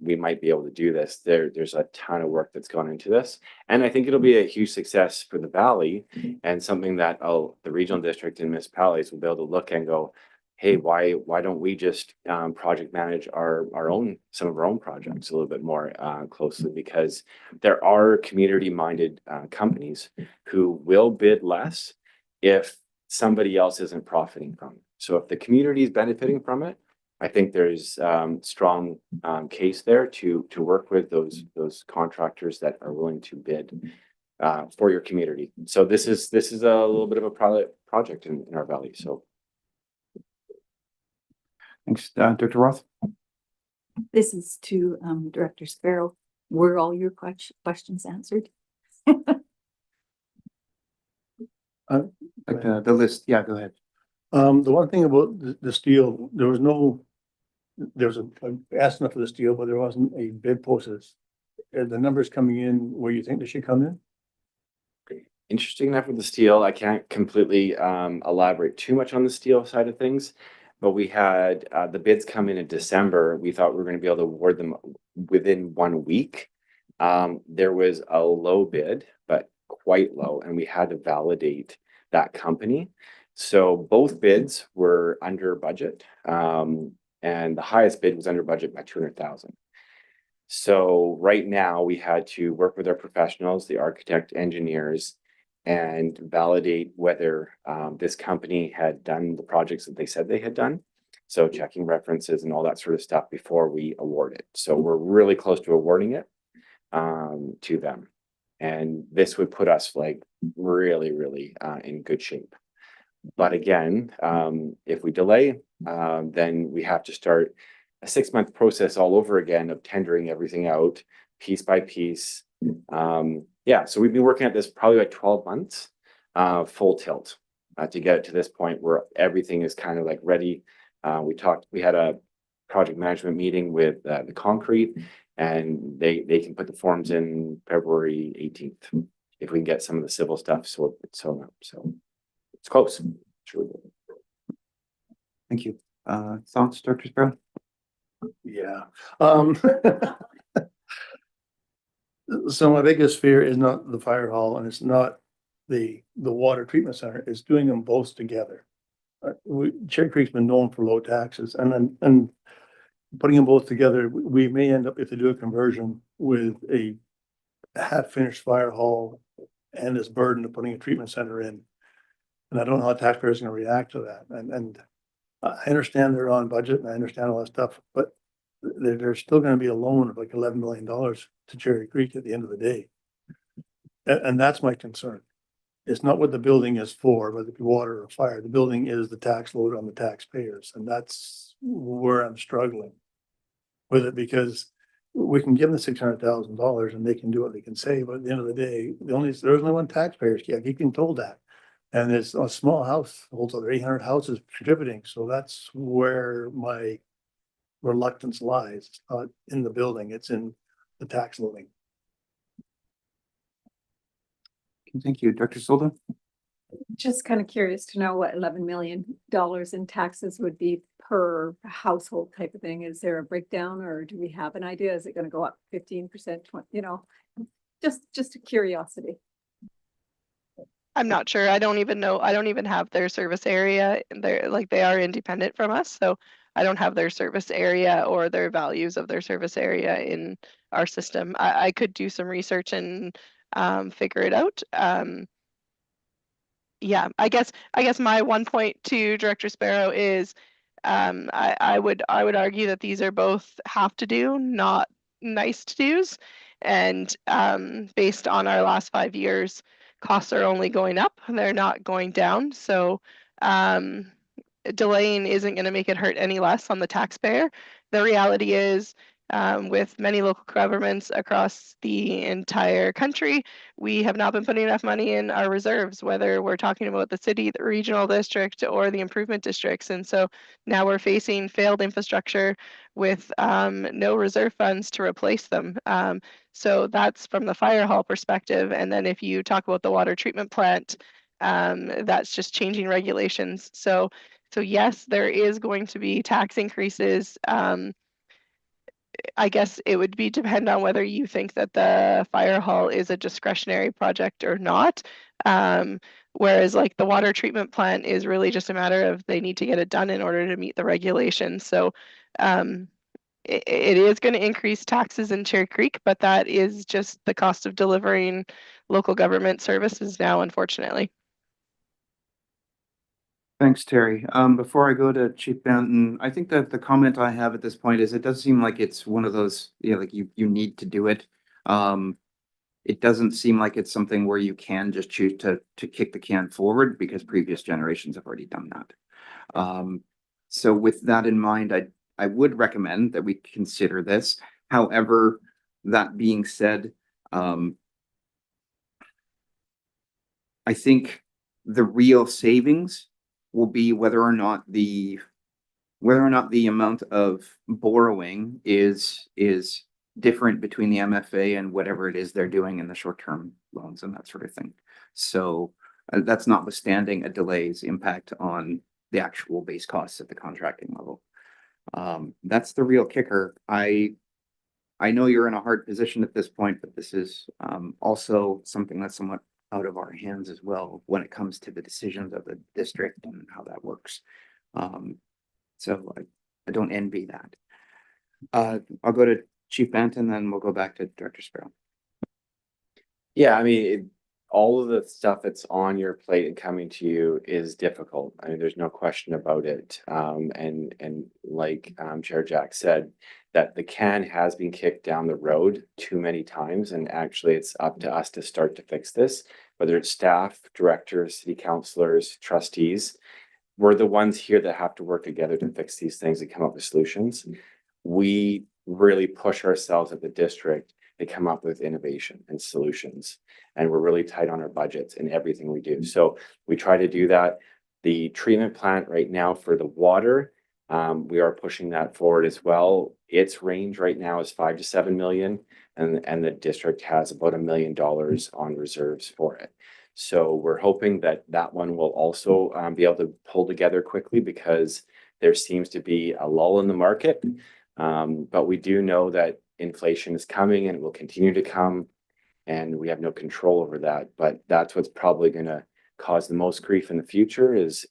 we might be able to do this. There's a ton of work that's gone into this, and I think it'll be a huge success for the valley and something that the regional district and municipalities will be able to look and go, hey, why don't we just project manage some of our own projects a little bit more closely, because there are community-minded companies who will bid less if somebody else isn't profiting from it. So if the community is benefiting from it, I think there's strong case there to work with those contractors that are willing to bid for your community. So this is a little bit of a project in our valley. So. Thanks, Dr. Roth. This is to Director Sparrow. Were all your questions answered? The list, yeah, go ahead. The one thing about the steel, I asked enough for the steel, but there wasn't a bid process. Are the numbers coming in where you think they should come in? Interesting enough with the steel, I can't completely elaborate too much on the steel side of things, but we had the bids come in December. We thought we were going to be able to award them within 1 week, There was a low bid, but quite low, and we had to validate that company. So both bids were under budget, and the highest bid was under budget by 200,000. So right now we had to work with our professionals, the architect, engineers, and validate whether this company had done the projects that they said they had done. So checking references and all that sort of stuff before we award it. So we're really close to awarding it to them. And this would put us like really, really in good shape. But again, if we delay, then we have to start a 6-month process all over again of tendering everything out piece by piece. Yeah, so we've been working at this probably like 12 months, full tilt to get it to this point where everything is kind of like ready. We had a project management meeting with the concrete, and they can put the forms in February 18th if we can get some of the civil stuff so it's close. It's really good. Thank you. Thoughts, Dr. Sparrow? Yeah. So my biggest fear is not the fire hall, and it's not the water treatment center. It's doing them both together. Cherry Creek's been known for low taxes, and putting them both together, we may end up, if they do a conversion, with a half-finished fire hall and this burden of putting a treatment center in. And I don't know how taxpayers are going to react to that. And I understand they're on budget, and I understand all that stuff, but there's still going to be a loan of like $11 million to Cherry Creek at the end of the day. And that's my concern. It's not what the building is for, whether it be water or fire. The building is the tax load on the taxpayers. And that's where I'm struggling with it, because we can give them $600,000 and they can do what they can say. But at the end of the day, there's only one taxpayer. Yeah, keep being told that. And it's a small house, holds over 800 houses contributing. So that's where my reluctance lies. It's not in the building, it's in the tax loading. Thank you. Dr. Solda? Just kind of curious to know what $11 million in taxes would be per household type of thing. Is there a breakdown, or do we have an idea? Is it going to go up 15%, 20, just a curiosity. I'm not sure. I don't even know. I don't even have their service area. They are independent from us. So I don't have their service area or their values of their service area in our system. I could do some research and figure it out. Yeah, I guess my one point to Director Sparrow is I would argue that these are both have to do, not nice to do's. And based on our last 5 years, costs are only going up, they're not going down. So delaying isn't going to make it hurt any less on the taxpayer. The reality is, with many local governments across the entire country, we have not been putting enough money in our reserves, whether we're talking about the city, the regional district, or the improvement districts. And so now we're facing failed infrastructure with no reserve funds to replace them. So that's from the fire hall perspective. And then if you talk about the water treatment plant, that's just changing regulations. So yes, there is going to be tax increases. I guess it would depend on whether you think that the fire hall is a discretionary project or not. Whereas like the water treatment plant is really just a matter of they need to get it done in order to meet the regulations. So it is going to increase taxes in Cherry Creek, but that is just the cost of delivering local government services now, unfortunately. Thanks, Terry. Before I go to Chief Benton, I think that the comment I have at this point is it does seem like it's one of those, like you need to do it. It doesn't seem like it's something where you can just choose to kick the can forward because previous generations have already done that. So with that in mind, I would recommend that we consider this. However, that being said, I think the real savings will be whether or not the amount of borrowing is different between the MFA and whatever it is they're doing in the short-term loans and that sort of thing. So that's notwithstanding a delay's impact on the actual base costs at the contracting level. That's the real kicker. I I know you're in a hard position at this point, but this is also something that's somewhat out of our hands as well when it comes to the decisions of the district and how that works. So I don't envy that. I'll go to Chief Banton, then we'll go back to Director Sparrow. Yeah, I mean, all of the stuff that's on your plate and coming to you is difficult. I mean, there's no question about it. And like Chair Jack said, that the can has been kicked down the road too many times, and actually it's up to us to start to fix this, whether it's staff, directors, city councilors, trustees. We're the ones here that have to work together to fix these things and come up with solutions. We really push ourselves at the district to come up with innovation and solutions. And we're really tight on our budgets in everything we do. So we try to do that. The treatment plant right now for the water, we are pushing that forward as well. Its range right now is 5 to 7 million, and the district has about $1 million on reserves for it. So we're hoping that that one will also be able to pull together quickly, because there seems to be a lull in the market. But we do know that inflation is coming and it will continue to come, and we have no control over that. But that's what's probably going to cause the most grief in the future is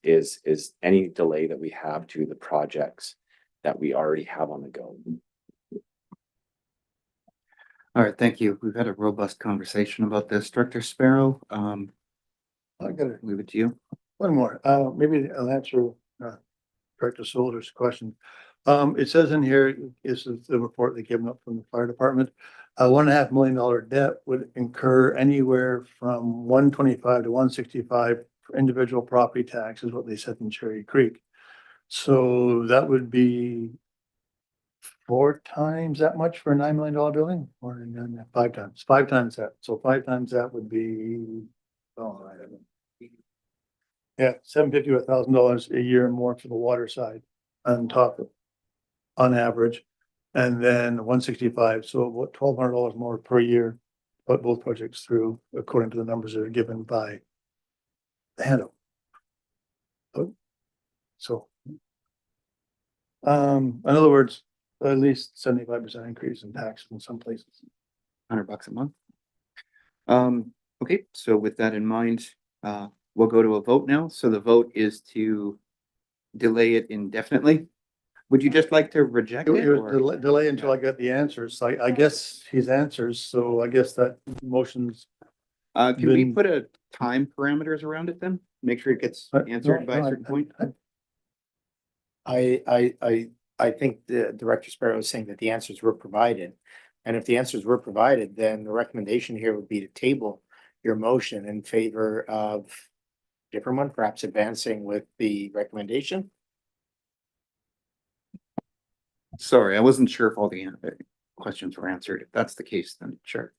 any delay that we have to the projects that we already have on the go. All right, thank you. We've had a robust conversation about this. Director Sparrow, I got it. leave it to you. One more, maybe I'll answer Director Solder's question. It says in here, this is the report they came up from the fire department. $1.5 million debt would incur anywhere from 125 to 165 for individual property tax, is what they said in Cherry Creek. So that would be 4 times that much for a $9 million building, or 5 times, 5 times that. So 5 times that would be, oh, I don't know. Yeah, $750 to $1,000 a year more for the water side on top of, on average. And then 165, so what, $1,200 more per year, put both projects through according to the numbers that are given by the handout. So, in other words, at least 75% increase in tax in some places. $100 a month. Okay, so with that in mind, we'll go to a vote now. So the vote is to delay it indefinitely. Would you just like to reject it? It was or- delay until I got the answers. I guess his answers, so I guess that motion's. Can we Then- put a time parameters around it then? Make sure it gets answered by a certain point? I think the Director Sparrow is saying that the answers were provided. And if the answers were provided, then the recommendation here would be to table your motion in favor of a different one, perhaps advancing with the recommendation. Sorry, I wasn't sure if all the questions were answered. If that's the case, then sure.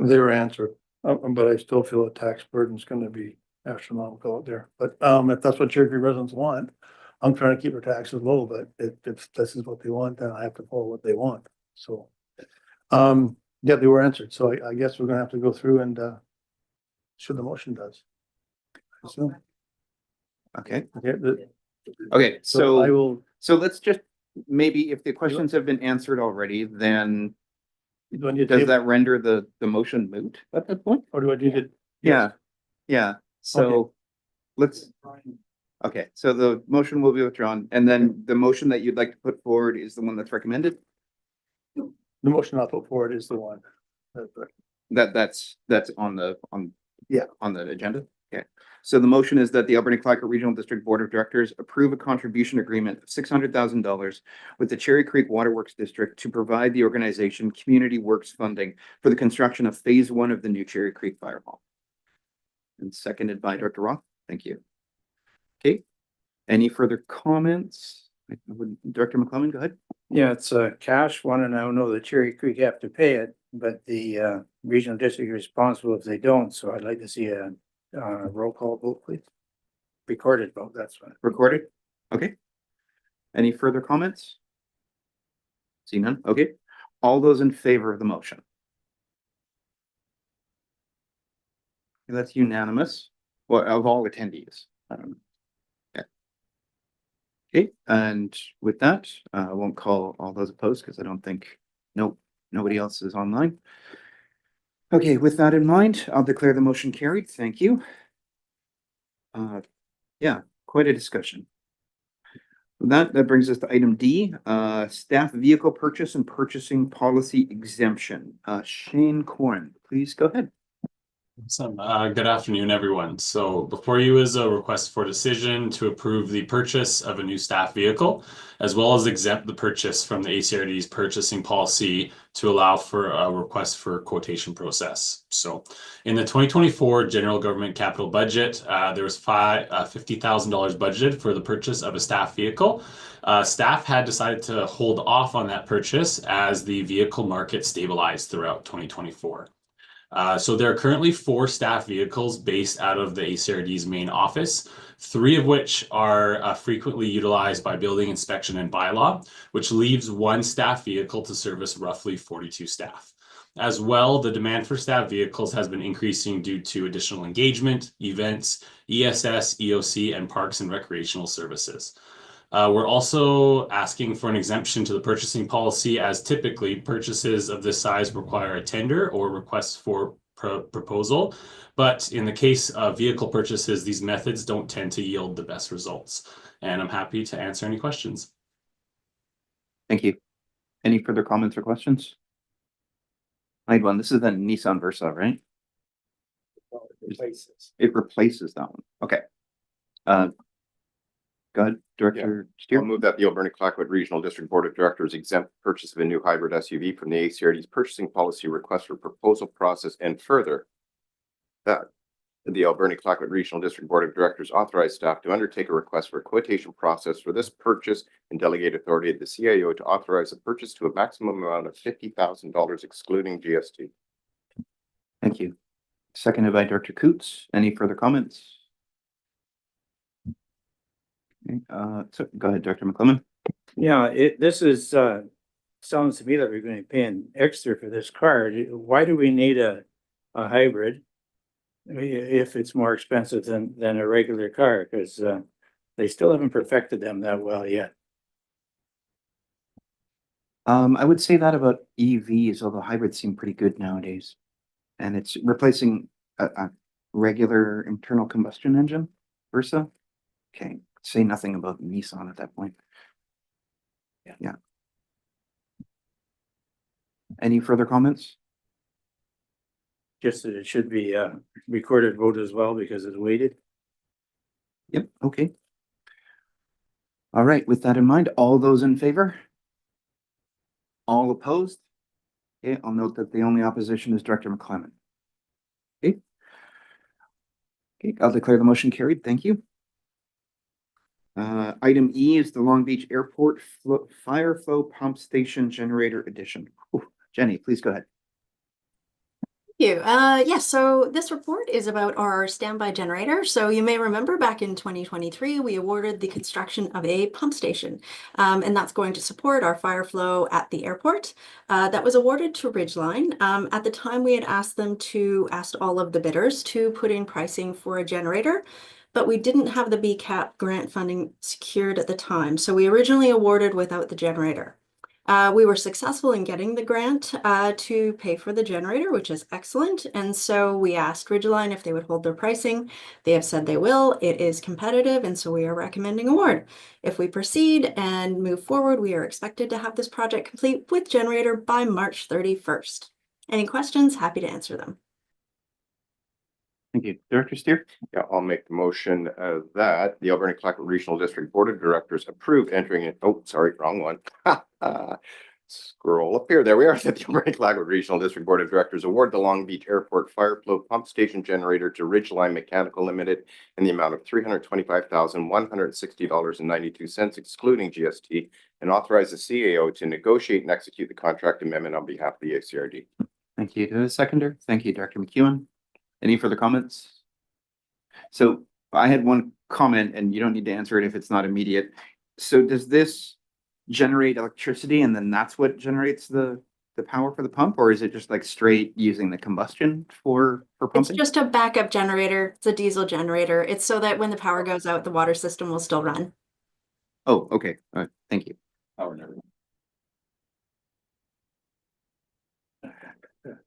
They were answered, but I still feel the tax burden is gonna be astronomical out there. But if that's what Cherry Creek residents want, I'm trying to keep our taxes low, but if this is what they want, then I have to follow what they want. So, yeah, they were answered. So I guess we're gonna have to go through and should the motion does. So, Okay, okay, okay, so I so, will. so let's just, maybe if the questions have been answered already, then Do I need to does table- that render the motion moot at that point? Or do I need to? Yeah, yeah, so let's, okay, so the motion will be withdrawn, and then the motion that you'd like to put forward is the one that's recommended? The motion I'll put forward is the one. That's on the, Yeah. on the agenda? Okay, so the motion is that the Alberni-Clayoquot Regional District Board of Directors approve a contribution agreement of $600,000 with the Cherry Creek Waterworks District to provide the organization community works funding for the construction of phase 1 of the new Cherry Creek Fire Hall. And seconded by Director Roth. Thank you. Okay, any further comments? Director McClellan, go ahead. Yeah, it's a cash one, and I know the Cherry Creek have to pay it, but the regional district is responsible if they don't, so I'd like to see a roll call vote, please. Recorded vote, that's fine. Recorded? Okay. Any further comments? See none? Okay. All those in favor of the motion? That's unanimous. Well, of all attendees. I don't know. Yeah. Okay, and with that, I won't call all those opposed because I don't think, nope, nobody else is online. Okay, with that in mind, I'll declare the motion carried. Thank you. Yeah, quite a discussion. That brings us to item D, staff vehicle purchase and purchasing policy exemption. Shane Corn, please go ahead. Awesome. Good afternoon, everyone. So before you is a request for decision to approve the purchase of a new staff vehicle, as well as exempt the purchase from the ACRD's purchasing policy to allow for a request for quotation process. So in the 2024 general government capital budget, there was $50,000 budgeted for the purchase of a staff vehicle. Staff had decided to hold off on that purchase as the vehicle market stabilized throughout 2024. So there are currently 4 staff vehicles based out of the ACRD's main office, 3 of which are frequently utilized by building inspection and bylaw, which leaves 1 staff vehicle to service roughly 42 staff. As well, the demand for staff vehicles has been increasing due to additional engagement, events, ESS, EOC, and parks and recreational services. We're also asking for an exemption to the purchasing policy, as typically purchases of this size require a tender or request for proposal. But in the case of vehicle purchases, these methods don't tend to yield the best results. And I'm happy to answer any questions. Thank you. Any further comments or questions? I had one. This is the Nissan Versa, right? It replaces that one. Okay. Go ahead, Director Steer. I'll move that the Alberni-Clayoquot Regional District Board of Directors exempt purchase of a new hybrid SUV from the ACRD's purchasing policy request for proposal process, and further that the Alberni-Clayoquot Regional District Board of Directors authorize staff to undertake a request for a quotation process for this purchase and delegate authority of the CIO to authorize the purchase to a maximum amount of $50,000 excluding GST. Thank you. Seconded by Director Coots. Any further comments? Okay, so go ahead, Director McClellan. Yeah, this is, sounds to me that we're going to be paying extra for this car. Why do we need a hybrid? If it's more expensive than a regular car, because they still haven't perfected them that well yet. I would say that about EVs, although hybrids seem pretty good nowadays. And it's replacing a regular internal combustion engine, Versa. Okay, say nothing about Nissan at that point. Yeah. Any further comments? Just that it should be a recorded vote as well because it's weighted. Yep, okay. All right, with that in mind, all those in favor? All opposed? Okay, I'll note that the only opposition is Director McClellan. Okay. Okay, I'll declare the motion carried. Thank you. Item E is the Long Beach Airport Fire Flow Pump Station Generator Edition. Ooh, Jenny, please go ahead. You. Yes, so this report is about our standby generator. So you may remember back in 2023, we awarded the construction of a pump station, and that's going to support our fire flow at the airport. That was awarded to Ridgeline. At the time, we had asked all of the bidders to put in pricing for a generator, but we didn't have the BCAP grant funding secured at the time. So we originally awarded without the generator. We were successful in getting the grant to pay for the generator, which is excellent. And so we asked Ridgeline if they would hold their pricing. They have said they will. It is competitive, and so we are recommending award. If we proceed and move forward, we are expected to have this project complete with generator by March 31st. Any questions? Happy to answer them. Thank you. Director Steer? Yeah, I'll make the motion that the Alberni-Clayoquot Regional District Board of Directors approve entering in, oh, sorry, wrong one. Scroll up here. There we are. That the Alberni-Clayoquot Regional District Board of Directors award the Long Beach Airport Fire Flow Pump Station Generator to Ridgeline Mechanical Limited in the amount of $325,160.92, excluding GST, and authorize the CAO to negotiate and execute the contract amendment on behalf of the ACRD. Thank you. To the seconder. Thank you, Director McEwen. Any further comments? So I had one comment, and you don't need to answer it if it's not immediate. So does this generate electricity and then that's what generates the power for the pump, or is it just like straight using the combustion for pumping? It's just a backup generator. It's a diesel generator. It's so that when the power goes out, the water system will still run. Oh, okay. Thank you. All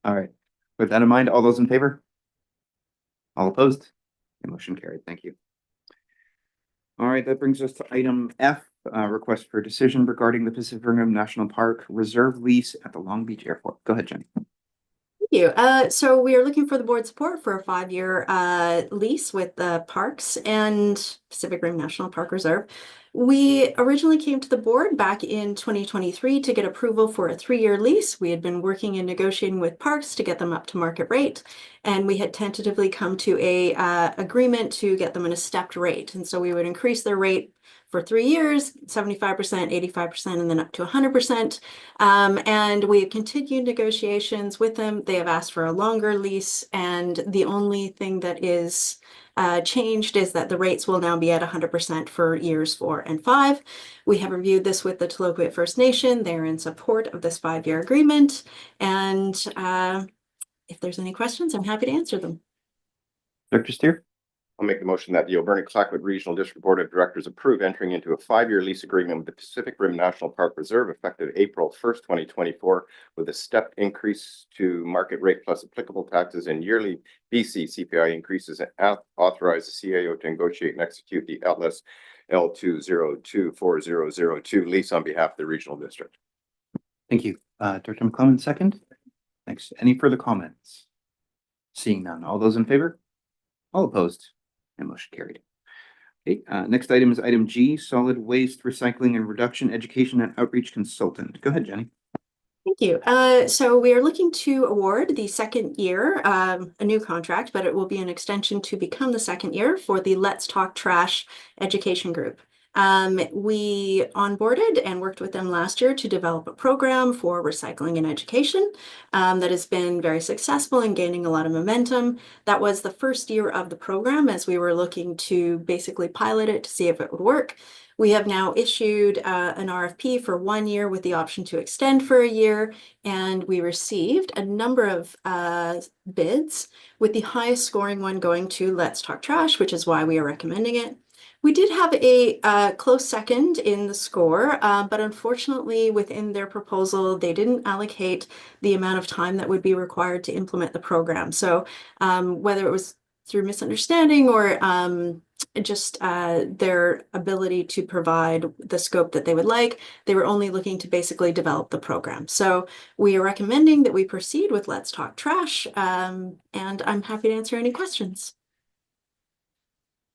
right. With that in mind, all those in favor? All opposed? The motion carried. Thank you. All right, that brings us to item F, request for decision regarding the Pacific Rim National Park Reserve lease at the Long Beach Airport. Go ahead, Jenny. Thank you. So we are looking for the board support for a 5-year lease with the parks and Pacific Rim National Park Reserve. We originally came to the board back in 2023 to get approval for a 3-year lease. We had been working and negotiating with parks to get them up to market rate, and we had tentatively come to a agreement to get them in a stepped rate. And so we would increase their rate for 3 years, 75%, 85%, and then up to 100%. And we have continued negotiations with them. They have asked for a longer lease, and the only thing that is changed is that the rates will now be at 100% for years 4 and 5. We have reviewed this with the Tloquit First Nation. They're in support of this 5-year agreement. And if there's any questions, I'm happy to answer them. Dr. Steer? I'll make the motion that the Alberni-Clayoquot Regional District Board of Directors approve entering into a 5-year lease agreement with the Pacific Rim National Park Reserve effective April 1st, 2024, with a stepped increase to market rate plus applicable taxes and yearly BC CPI increases, and authorize the CAO to negotiate and execute the LS L2024002 lease on behalf of the regional district. Thank you. Dr. McClellan, second. Thanks. Any further comments? Seeing none. All those in favor? All opposed? And motion carried. Okay, next item is item G, solid waste recycling and reduction education and outreach consultant. Go ahead, Jenny. Thank you. So we are looking to award the 2nd year, a new contract, but it will be an extension to become the 2nd year for the Let's Talk Trash education group. We onboarded and worked with them last year to develop a program for recycling and education that has been very successful and gaining a lot of momentum. That was the 1st year of the program as we were looking to basically pilot it to see if it would work. We have now issued an RFP for 1 year with the option to extend for a year, and we received a number of bids, with the highest scoring one going to Let's Talk Trash, which is why we are recommending it. We did have a close second in the score, but unfortunately within their proposal, they didn't allocate the amount of time that would be required to implement the program. So whether it was through misunderstanding or just their ability to provide the scope that they would like, they were only looking to basically develop the program. So we are recommending that we proceed with Let's Talk Trash, and I'm happy to answer any questions.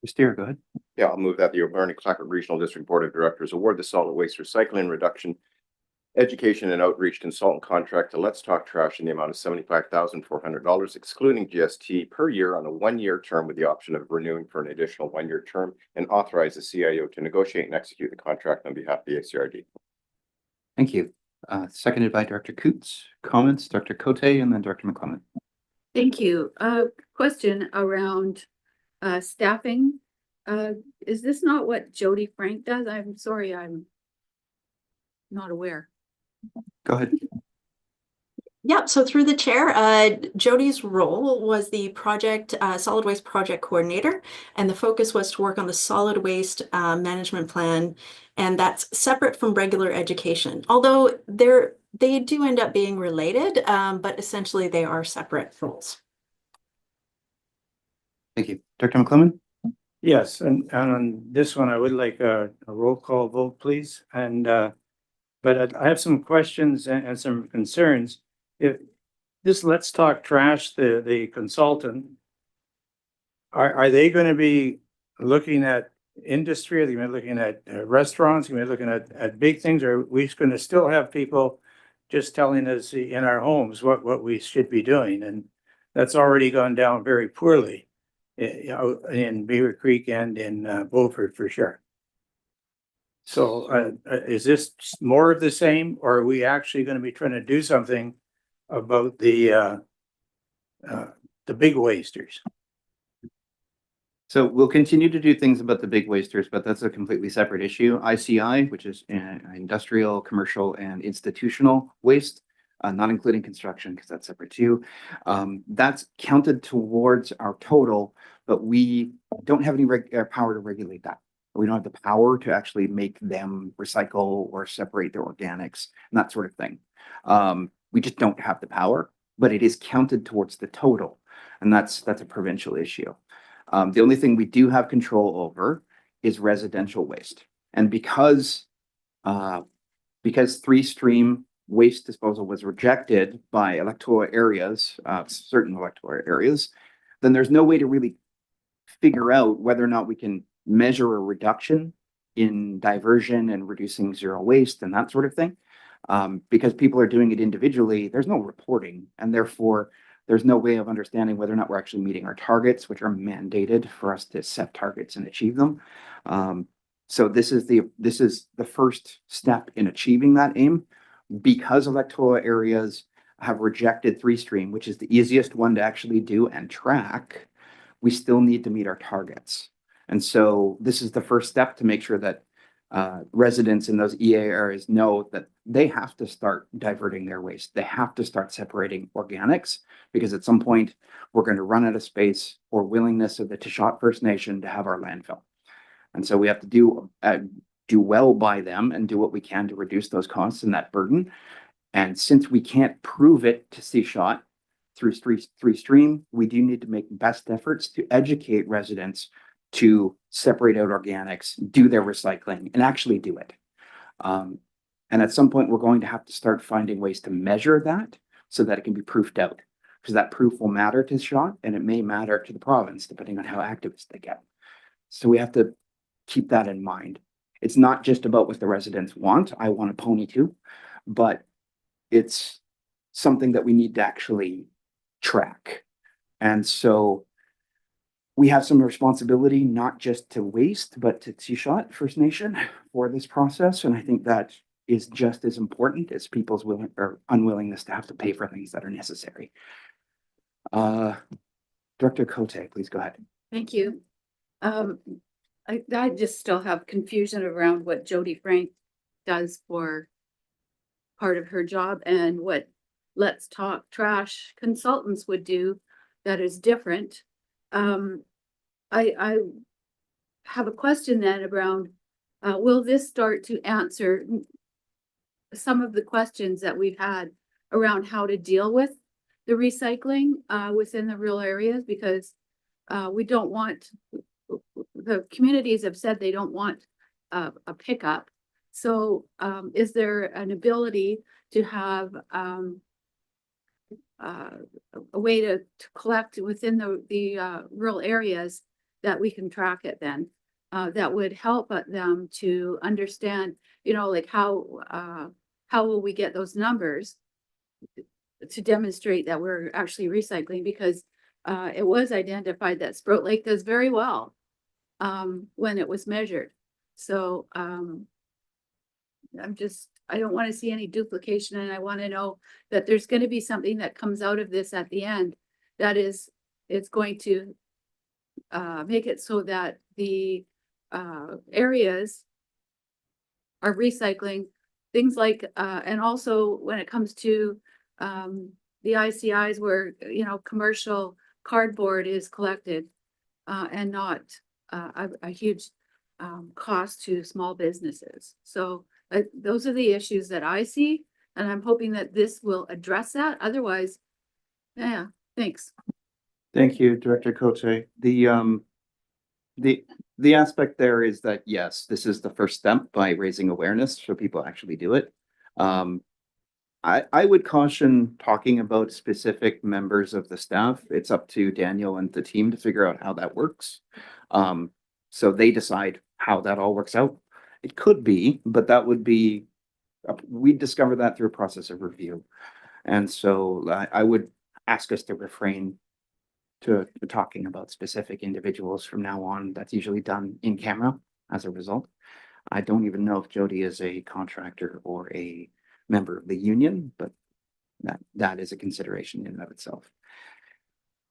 Steer, go ahead. Yeah, I'll move that the Alberni-Clayoquot Regional District Board of Directors award the solid waste recycling reduction education and outreach consultant contract to Let's Talk Trash in the amount of $75,400, excluding GST, per year on a 1-year term with the option of renewing for an additional 1-year term, and authorize the CIO to negotiate and execute the contract on behalf of the ACRD. Thank you. Seconded by Director Coots. Comments, Dr. Cote, and then Dr. McClellan. Thank you. Question around staffing. Is this not what Jody Frank does? I'm sorry, I'm not aware. Go ahead. Yeah, so through the chair, Jody's role was the project solid waste project coordinator, and the focus was to work on the solid waste management plan, and that's separate from regular education. Although they do end up being related, but essentially they are separate roles. Thank you. Dr. McClellan? Yes, and on this one, I would like a roll call vote, please. And but I have some questions and some concerns. If this Let's Talk Trash, the consultant, are they going to be looking at industry? Are they going to be looking at restaurants? Are they going to be looking at big things? Or are we going to still have people just telling us in our homes what we should be doing? And that's already gone down very poorly in Beaver Creek and in Beaufort for sure. So is this more of the same, or are we actually going to be trying to do something about the big wasters? So we'll continue to do things about the big wasters, but that's a completely separate issue. ICI, which is industrial, commercial, and institutional waste, not including construction, because that's separate too. That's counted towards our total, but we don't have any power to regulate that. We don't have the power to actually make them recycle or separate their organics and that sort of thing. We just don't have the power, but it is counted towards the total. And that's a provincial issue. The only thing we do have control over is residential waste. And because Three Stream waste disposal was rejected by electoral areas, certain electoral areas, then there's no way to really figure out whether or not we can measure a reduction in diversion and reducing zero waste and that sort of thing. Because people are doing it individually, there's no reporting, and therefore there's no way of understanding whether or not we're actually meeting our targets, which are mandated for us to set targets and achieve them. So this is the first step in achieving that aim, because electoral areas have rejected Three Stream, which is the easiest one to actually do and track. We still need to meet our targets. And so this is the first step to make sure that residents in those EA areas know that they have to start diverting their waste. They have to start separating organics, because at some point we're going to run out of space or willingness of the Tayshat First Nation to have our landfill. And so we have to do well by them and do what we can to reduce those costs and that burden. And since we can't prove it to Tayshat through Three Stream, we do need to make best efforts to educate residents to separate out organics, do their recycling, and actually do it. And at some point, we're going to have to start finding ways to measure that so that it can be proofed out, because that proof will matter to Tayshat, and it may matter to the province, depending on how activist they get. So we have to keep that in mind. It's not just about what the residents want. I want a pony too, but it's something that we need to actually track. And so we have some responsibility, not just to waste, but to Tayshat First Nation for this process. And I think that is just as important as people's unwillingness to have to pay for things that are necessary. Director Cote, please go ahead. Thank you. I just still have confusion around what Jody Frank does for part of her job and what Let's Talk Trash consultants would do that is different. I have a question then around, will this start to answer some of the questions that we've had around how to deal with the recycling within the rural areas? Because we don't want, the communities have said they don't want a pickup. So is there an ability to have a way to collect within the rural areas that we can track it then? That would help them to understand, like how will we get those numbers to demonstrate that we're actually recycling? Because it was identified that Sprout Lake does very well when it was measured. So I don't want to see any duplication, and I want to know that there's going to be something that comes out of this at the end that it's going to make it so that the areas are recycling things like, and also when it comes to the ICIs where, commercial cardboard is collected and not a huge cost to small businesses. So those are the issues that I see, and I'm hoping that this will address that. Otherwise, yeah, thanks. Thank you, Director Cote. The aspect there is that, yes, this is the first step by raising awareness so people actually do it. I would caution talking about specific members of the staff. It's up to Daniel and the team to figure out how that works. So they decide how that all works out. It could be, but that would be, we discover that through a process of review. And so I would ask us to refrain to talking about specific individuals from now on. That's usually done in camera as a result. I don't even know if Jody is a contractor or a member of the union, but that is a consideration in and of itself.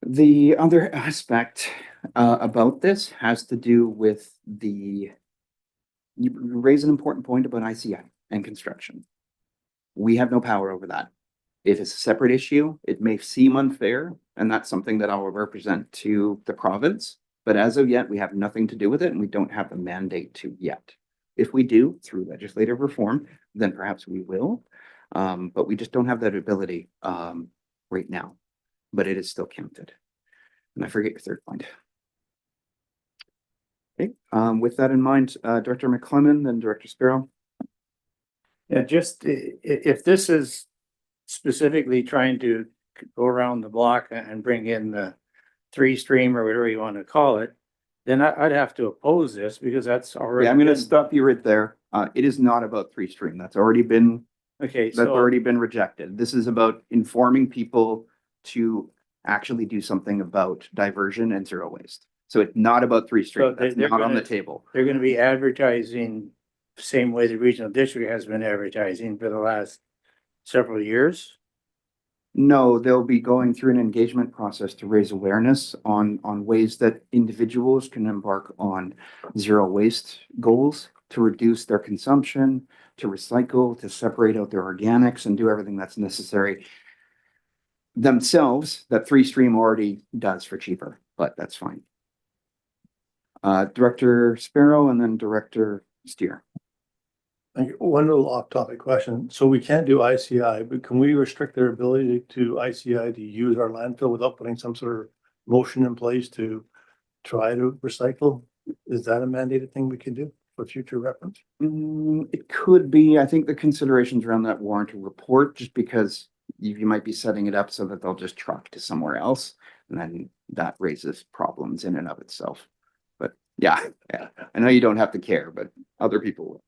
The other aspect about this has to do with you raise an important point about ICI and construction. We have no power over that. If it's a separate issue, it may seem unfair, and that's something that I will represent to the province But as of yet, we have nothing to do with it and we don't have the mandate to yet. If we do through legislative reform, then perhaps we will. But we just don't have that ability right now, but it is still counted. And I forget your third point. Okay, with that in mind, Director McClellan and Director Sparrow. Yeah, just if this is specifically trying to go around the block and bring in the three stream or whatever you want to call it, then I'd have to oppose this because that's already. Yeah, I'm gonna been- stop you right there. It is not about three stream. That's already been, Okay, that's so already been rejected. This is about informing people to actually do something about diversion and zero waste. So it's not about three stream. That's they're not on the gonna- table. they're gonna be advertising same way the regional district has been advertising for the last several years. No, they'll be going through an engagement process to raise awareness on ways that individuals can embark on zero waste goals to reduce their consumption, to recycle, to separate out their organics and do everything that's necessary themselves that Three Stream already does for cheaper, but that's fine. Director Sparrow and then Director Steer. Thank you. One little off-topic question. So we can't do ICI, but can we restrict their ability to ICI to use our landfill without putting some sort of motion in place to try to recycle? Is that a mandated thing we can do for future reference? It could be. I think the considerations around that warrant a report, just because you might be setting it up so that they'll just truck to somewhere else. And then that raises problems in and of itself. But yeah, I know you don't have to care, but other people will.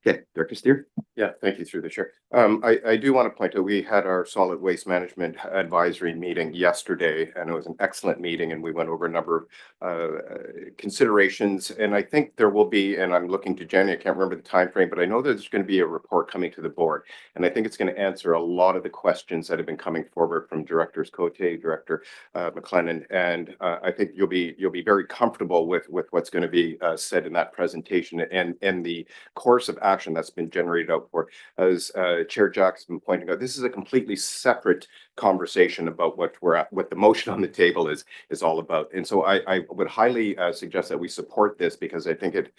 Okay, Director Steer. Yeah, thank you through the chair. I do want to point out, we had our solid waste management advisory meeting yesterday, and it was an excellent meeting, and we went over a number of considerations. And I think there will be, and I'm looking to Jenny, I can't remember the time frame, but I know there's going to be a report coming to the board. And I think it's going to answer a lot of the questions that have been coming forward from Directors Cote, Director McLennan. And I think you'll be very comfortable with what's going to be said in that presentation and the course of action that's been generated out for. As Chair Jack's been pointing out, this is a completely separate conversation about what the motion on the table is all about. And so I would highly suggest that we support this, because I think it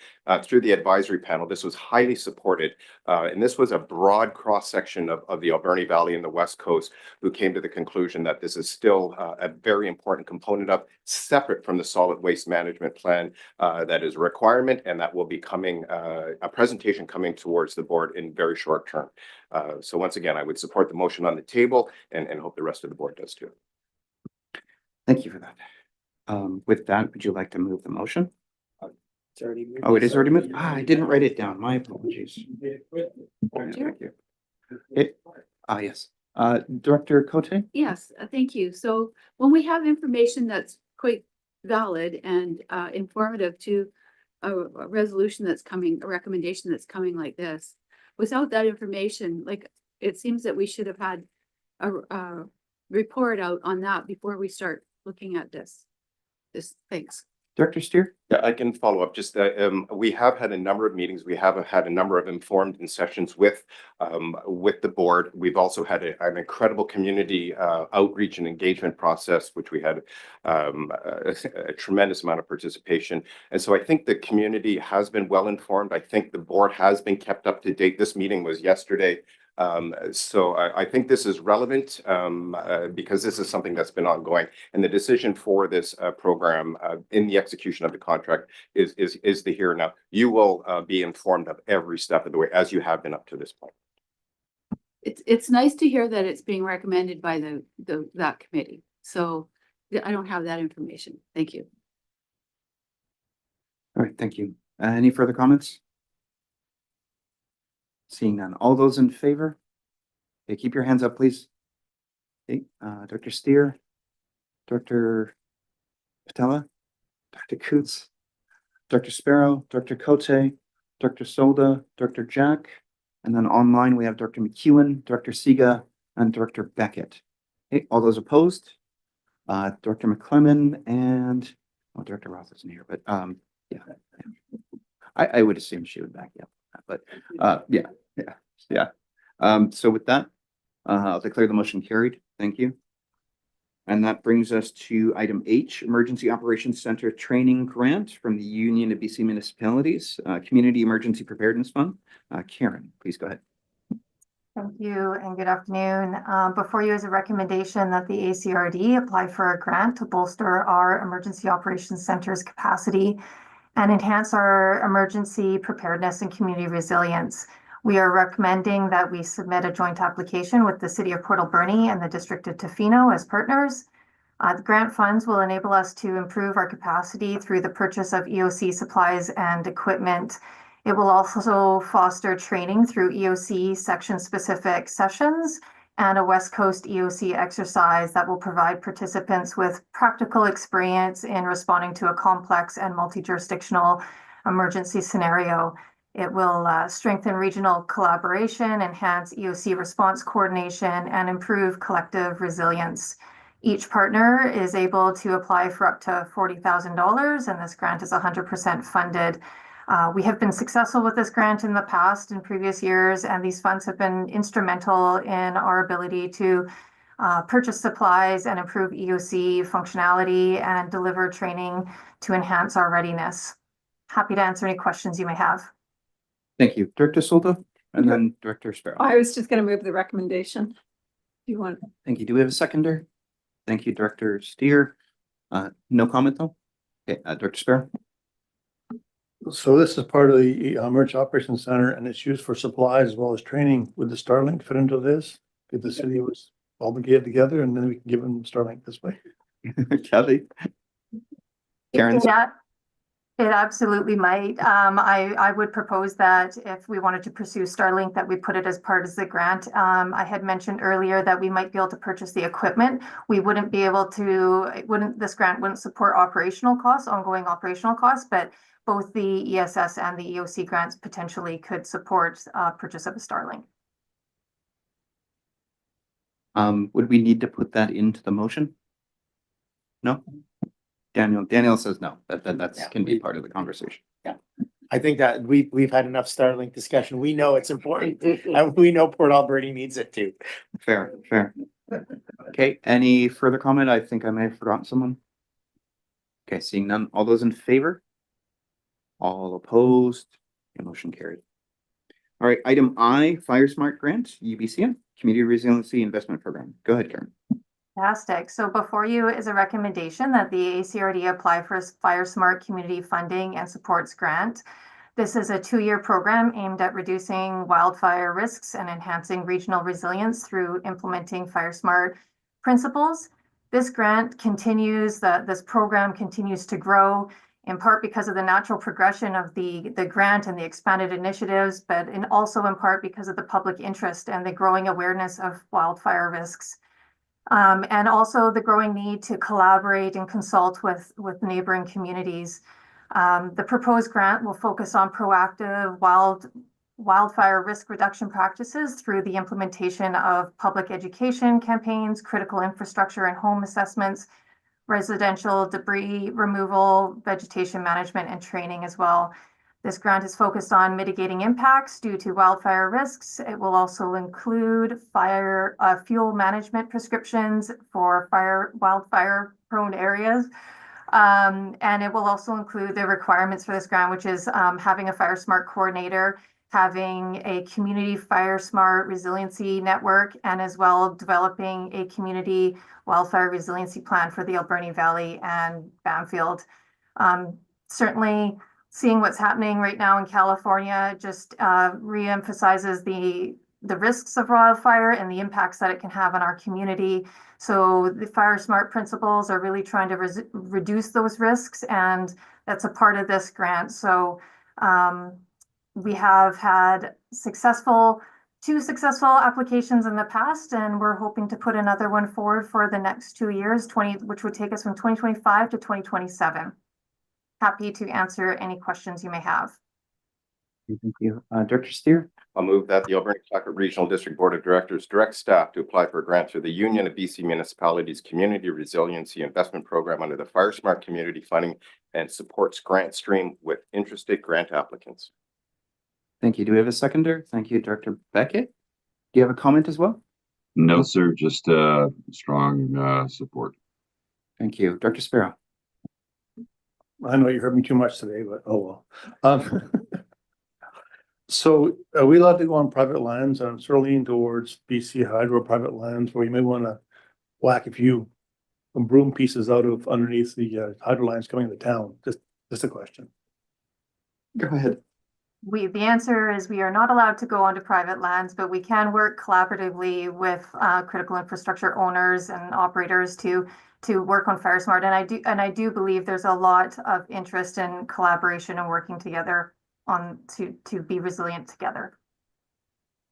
through the advisory panel, this was highly supported. And this was a broad cross-section of the Alberni Valley and the West Coast who came to the conclusion that this is still a very important component of, separate from the solid waste management plan that is a requirement, and that will be coming, a presentation coming towards the board in very short term. So once again, I would support the motion on the table and hope the rest of the board does too. Thank you for that. With that, would you like to move the motion? It's already moved. Oh, it is already moved? I didn't write it down. My apologies. Thank you. Yes. Director Cote? Yes, thank you. So when we have information that's quite valid and informative to a resolution that's coming, a recommendation that's coming like this, without that information, like, it seems that we should have had a report out on that before we start looking at this. Thanks. Director Steer? Yeah, I can follow up. Just we have had a number of meetings. We have had a number of informed sessions with the board. We've also had an incredible community outreach and engagement process, which we had a tremendous amount of participation. And so I think the community has been well informed. I think the board has been kept up to date. This meeting was yesterday. So I think this is relevant because this is something that's been ongoing, and the decision for this program in the execution of the contract is the here and now. You will be informed of every step of the way, as you have been up to this point. It's nice to hear that it's being recommended by that committee. So I don't have that information. Thank you. All right, thank you. Any further comments? Seeing none. All those in favor? Okay, keep your hands up, please. Okay, Dr. Steer, Dr. Patella, Dr. Coots, Dr. Sparrow, Dr. Cote, Dr. Solda, Dr. Jack, and then online we have Dr. McEwen, Dr. Siga, and Dr. Beckett. Okay, all those opposed? Dr. McClellan and, well, Dr. Roth isn't here, but yeah. I would assume she would back you up. But yeah. So with that, I'll declare the motion carried. Thank you. And that brings us to item H, Emergency Operations Center Training Grant from the Union of BC Municipalities, Community Emergency Preparedness Fund. Karen, please go ahead. Thank you and good afternoon. Before you is a recommendation that the ACRD apply for a grant to bolster our Emergency Operations Center's capacity and enhance our emergency preparedness and community resilience. We are recommending that we submit a joint application with the City of Port Alberni and the District of Tofino as partners. The grant funds will enable us to improve our capacity through the purchase of EOC supplies and equipment. It will also foster training through EOC section-specific sessions and a West Coast EOC exercise that will provide participants with practical experience in responding to a complex and multi-jurisdictional emergency scenario. It will strengthen regional collaboration, enhance EOC response coordination, and improve collective resilience. Each partner is able to apply for up to $40,000, and this grant is 100% funded. We have been successful with this grant in the past, in previous years, and these funds have been instrumental in our ability to purchase supplies and improve EOC functionality and deliver training to enhance our readiness. Happy to answer any questions you may have. Thank you. Director Soldo and then Director Sparrow. I was just going to move the recommendation. Do you want? Thank you. Do we have a seconder? Thank you, Director Steer. No comment though? Okay, Director Sparrow. So this is part of the Emergency Operations Center and it's used for supplies as well as training. Would the Starlink fit into this? If the city was obligated together and then we can give them Starlink this way? Kelly. Karen. Yeah, it absolutely might. I would propose that if we wanted to pursue Starlink, that we put it as part of the grant. I had mentioned earlier that we might be able to purchase the equipment. We wouldn't be able to, this grant wouldn't support operational costs, ongoing operational costs, but both the ESS and the EOC grants potentially could support purchase of a Starlink. Would we need to put that into the motion? No? Daniel says no, that's can be part of the conversation. Yeah. I think that we've had enough Starlink discussion. We know it's important and we know Port Alberni needs it too. Fair. Okay, any further comment? I think I may have forgotten someone. Okay, seeing none. All those in favor? All opposed? The motion carried. All right, item I, Fire Smart Grant, UBCM, Community Resiliency Investment Program. Go ahead, Karen. Fantastic. So before you is a recommendation that the ACRD apply for a Fire Smart Community Funding and Supports Grant. This is a 2-year program aimed at reducing wildfire risks and enhancing regional resilience through implementing Fire Smart principles. This grant continues, this program continues to grow, in part because of the natural progression of the grant and the expanded initiatives, but also in part because of the public interest and the growing awareness of wildfire risks. And also the growing need to collaborate and consult with neighboring communities. The proposed grant will focus on proactive wildfire risk reduction practices through the implementation of public education campaigns, critical infrastructure and home assessments, residential debris removal, vegetation management, and training as well. This grant is focused on mitigating impacts due to wildfire risks. It will also include fuel management prescriptions for wildfire-prone areas. And it will also include the requirements for this grant, which is having a Fire Smart coordinator, having a community Fire Smart resiliency network, and as well developing a community wildfire resiliency plan for the Alberni Valley and Bamfield. Certainly, seeing what's happening right now in California just re-emphasizes the risks of wildfire and the impacts that it can have on our community. So the Fire Smart principles are really trying to reduce those risks, and that's a part of this grant. So we have had two successful applications in the past, and we're hoping to put another one forward for the next 2 years, which would take us from 2025 to 2027. Happy to answer any questions you may have. Thank you. Director Steer. I'll move that the Alberni Clackatt Regional District Board of Directors direct staff to apply for a grant through the Union of BC Municipalities Community Resiliency Investment Program under the Fire Smart Community Funding and Supports Grant Stream with interested grant applicants. Thank you. Do we have a seconder? Thank you, Director Beckett. Do you have a comment as well? No, sir, just strong support. Thank you. Dr. Sparrow. I know you heard me too much today, but oh well. So are we allowed to go on private lands? I'm sort of leaning towards BC Hydro private lands where you may want to whack a few broom pieces out of underneath the hydro lines coming into town. Just a question. Go ahead. The answer is we are not allowed to go onto private lands, but we can work collaboratively with critical infrastructure owners and operators to work on FireSmart. And I do believe there's a lot of interest in collaboration and working together to be resilient together.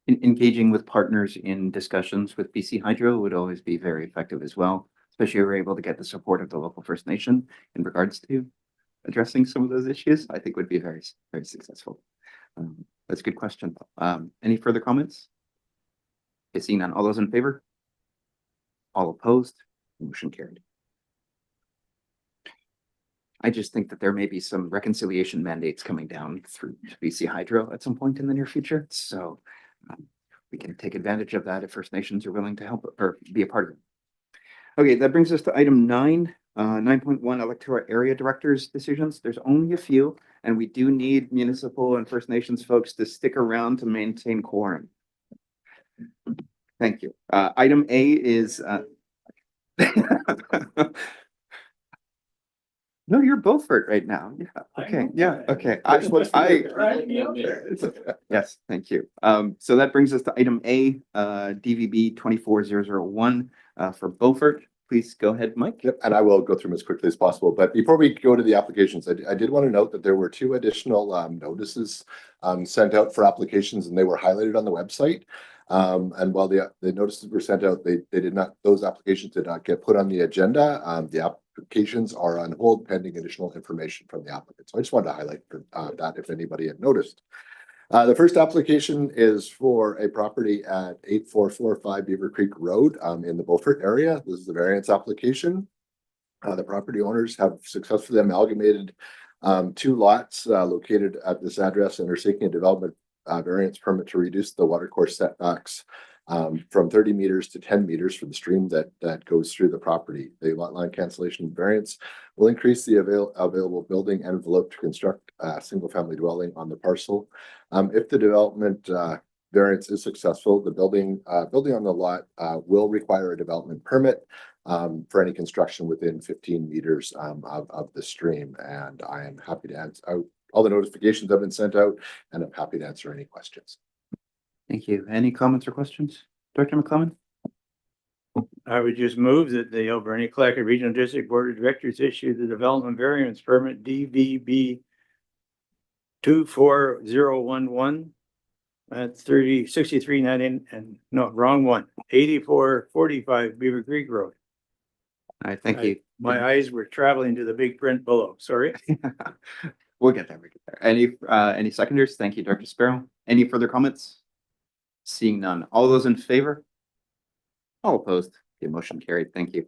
Engaging with partners in discussions with BC Hydro would always be very effective as well, especially if we're able to get the support of the local First Nation in regards to addressing some of those issues. I think would be very, very successful. That's a good question. Any further comments? Okay, seeing none. All those in favor? All opposed? Motion carried. I just think that there may be some reconciliation mandates coming down through BC Hydro at some point in the near future. So we can take advantage of that if First Nations are willing to help or be a part of it. Okay, that brings us to item 9.1 electoral area directors decisions. There's only a few, and we do need municipal and First Nations folks to stick around to maintain quorum. Thank you. Item A is no, you're Beaufort right now. Yeah. Okay. Yeah. Okay. Yes. Thank you. So that brings us to item A, DVB 24001 for Beaufort. Please go ahead, Mike. Yep, and I will go through them as quickly as possible. But before we go to the applications, I did want to note that there were 2 additional notices sent out for applications, and they were highlighted on the website. And while the notices were sent out, they did not; those applications did not get put on the agenda. The applications are on hold pending additional information from the applicant. So I just wanted to highlight that if anybody had noticed. The first application is for a property at 8445 Beaver Creek Road in the Beaufort area. This is the variance application. The property owners have successfully amalgamated 2 lots located at this address and are seeking a development variance permit to reduce the watercourse setbacks from 30 meters to 10 meters for the stream that goes through the property. The lot line cancellation variance will increase the available building envelope to construct a single family dwelling on the parcel. If the development variance is successful, the building on the lot will require a development permit for any construction within 15 meters of the stream. And I am happy to answer. All the notifications have been sent out, and I'm happy to answer any questions. Thank you. Any comments or questions? Director McClellan? I would just move that the Alberni Clackatt Regional District Board of Directors issue the development variance permit DVB 24011 at 6390 and no, wrong one, 8445 Beaver Creek Road. All right, thank you. My eyes were traveling to the big print below. Sorry. We'll get there. Any seconders? Thank you, Dr. Sparrow. Any further comments? Seeing none. All those in favor? All opposed? The motion carried. Thank you.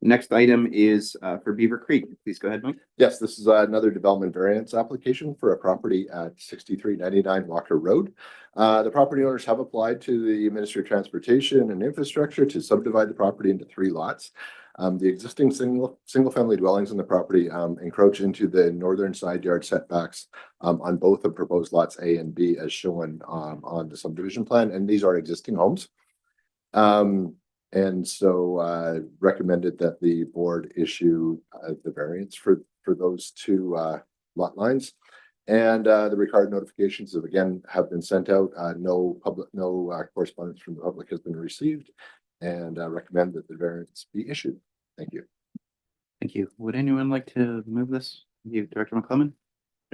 Next item is for Beaver Creek. Please go ahead, Mike. Yes, this is another development variance application for a property at 6399 Walker Road. The property owners have applied to the Ministry of Transportation and Infrastructure to subdivide the property into 3 lots. The existing single family dwellings on the property encroach into the northern side yard setbacks on both the proposed lots A and B as shown on the subdivision plan, and these are existing homes. And so recommended that the board issue the variance for those 2 lot lines. And the required notifications have been sent out. No correspondence from the public has been received, and recommend that the variance be issued. Thank you. Thank you. Would anyone like to move this? You, Director McClellan?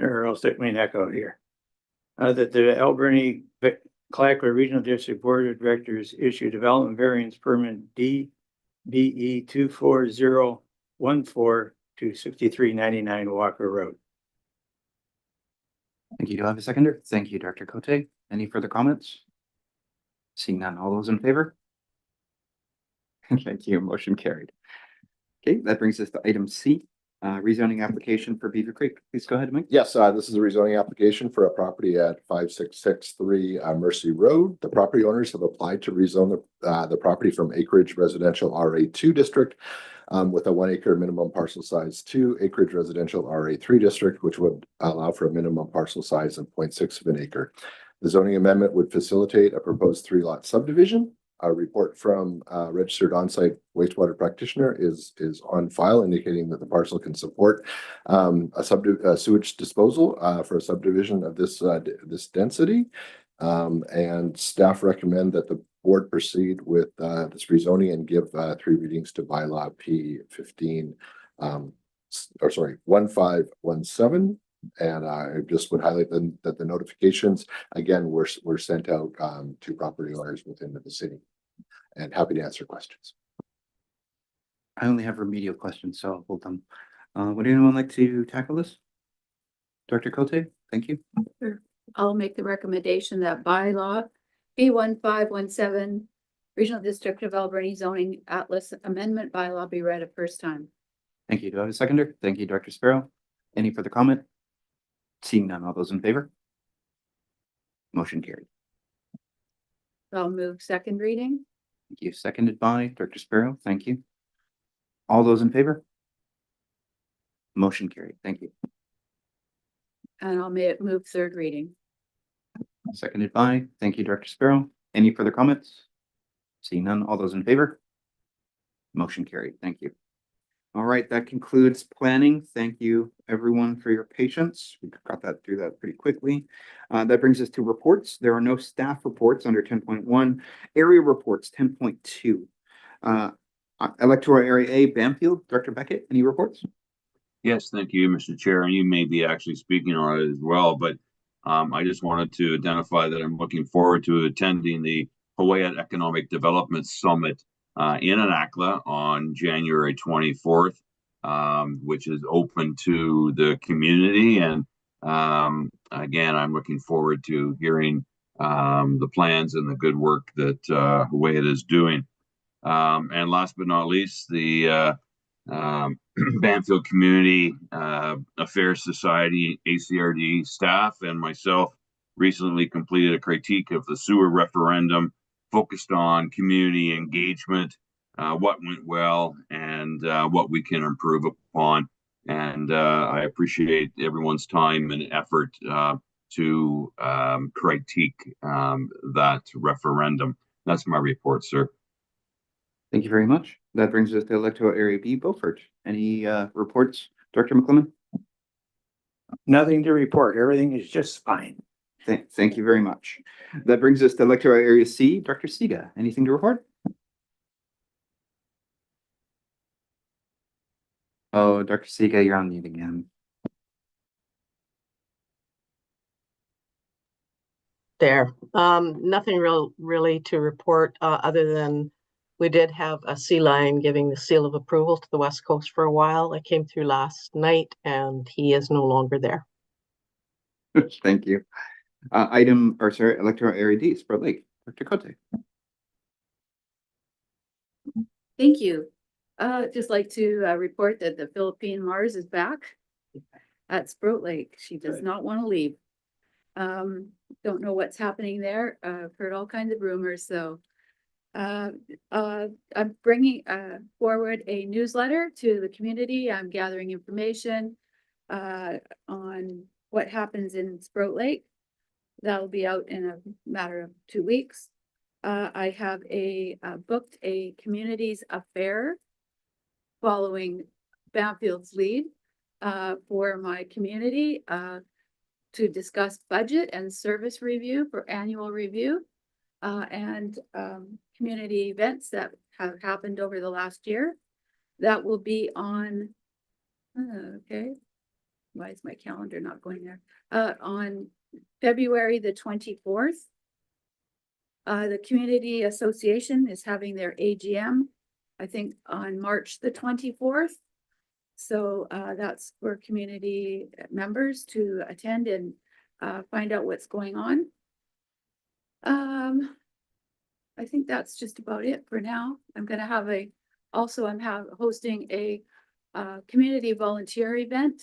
Or I'll stick my neck out here. That the Alberni Clackatt Regional District Board of Directors issue development variance permit DBE 24014 to 6399 Walker Road. Thank you. Do I have a seconder? Thank you, Director Cote. Any further comments? Seeing none. All those in favor? Thank you. Motion carried. Okay, that brings us to item C, rezoning application for Beaver Creek. Please go ahead, Mike. Yes, this is a rezoning application for a property at 5663 Mercy Road. The property owners have applied to rezone the property from acreage residential RA2 district with a 1 acre minimum parcel size to acreage residential RA3 district, which would allow for a minimum parcel size of 0.6 of an acre. The zoning amendment would facilitate a proposed 3-lot subdivision. A report from registered on-site wastewater practitioner is on file, indicating that the parcel can support a sewage disposal for a subdivision of this density. And staff recommend that the board proceed with this rezoning and give 3 readings to bylaw P15 1517. And I just would highlight that the notifications, again, were sent out to property owners within the city. And happy to answer questions. I only have remedial questions, so I'll hold them. Would anyone like to tackle this? Director Cote, thank you. Sure. I'll make the recommendation that bylaw B1517 Regional District of Alberni Zoning Atlas Amendment Bylaw be read a first time. Thank you. Do I have a seconder? Thank you, Director Sparrow. Any further comment? Seeing none, all those in favor? Motion carried. I'll move second reading. Thank you. Seconded by Director Sparrow. Thank you. All those in favor? Motion carried. Thank you. And I'll move third reading. Seconded by, thank you, Director Sparrow. Any further comments? Seeing none, all those in favor? Motion carried. Thank you. All right, that concludes planning. Thank you, everyone, for your patience. We got that through that pretty quickly. That brings us to reports. There are no staff reports under 10.1. Area reports 10.2. Electoral Area A, Bamfield. Director Beckett, any reports? Yes, thank you, Mr. Chair. And you may be actually speaking on it as well, but I just wanted to identify that I'm looking forward to attending the Hawaii Economic Development Summit in Anakla on January 24th, which is open to the community. And again, I'm looking forward to hearing the plans and the good work that Hawaii is doing. And last but not least, the Bamfield Community Affairs Society, ACRD staff and myself recently completed a critique of the sewer referendum focused on community engagement, what went well, and what we can improve upon. And I appreciate everyone's time and effort to critique that referendum. That's my report, sir. Thank you very much. That brings us to Electoral Area B, Beaufort. Any reports, Director McClellan? Nothing to report. Everything is just fine. Thank you very much. That brings us to Electoral Area C, Director Siga. Anything to report? Oh, Dr. Siga, you're on mute again. There. Nothing really to report other than we did have a sea lion giving the seal of approval to the West Coast for a while. I came through last night and he is no longer there. Thank you. Electoral Area D, Sprout Lake, Dr. Cote. Thank you. Just like to report that the Philippine Mars is back at Sprout Lake. She does not want to leave. Don't know what's happening there. I've heard all kinds of rumors, so I'm bringing forward a newsletter to the community. I'm gathering information on what happens in Sprout Lake. That'll be out in a matter of 2 weeks. I have booked a communities affair following Bamfield's lead for my community to discuss budget and service review for annual review and community events that have happened over the last year. That will be on, okay, why is my calendar not going there? On February the 24th. The Community Association is having their AGM, I think on March the 24th. So that's for community members to attend and find out what's going on. I think that's just about it for now. I'm going to have hosting a community volunteer event,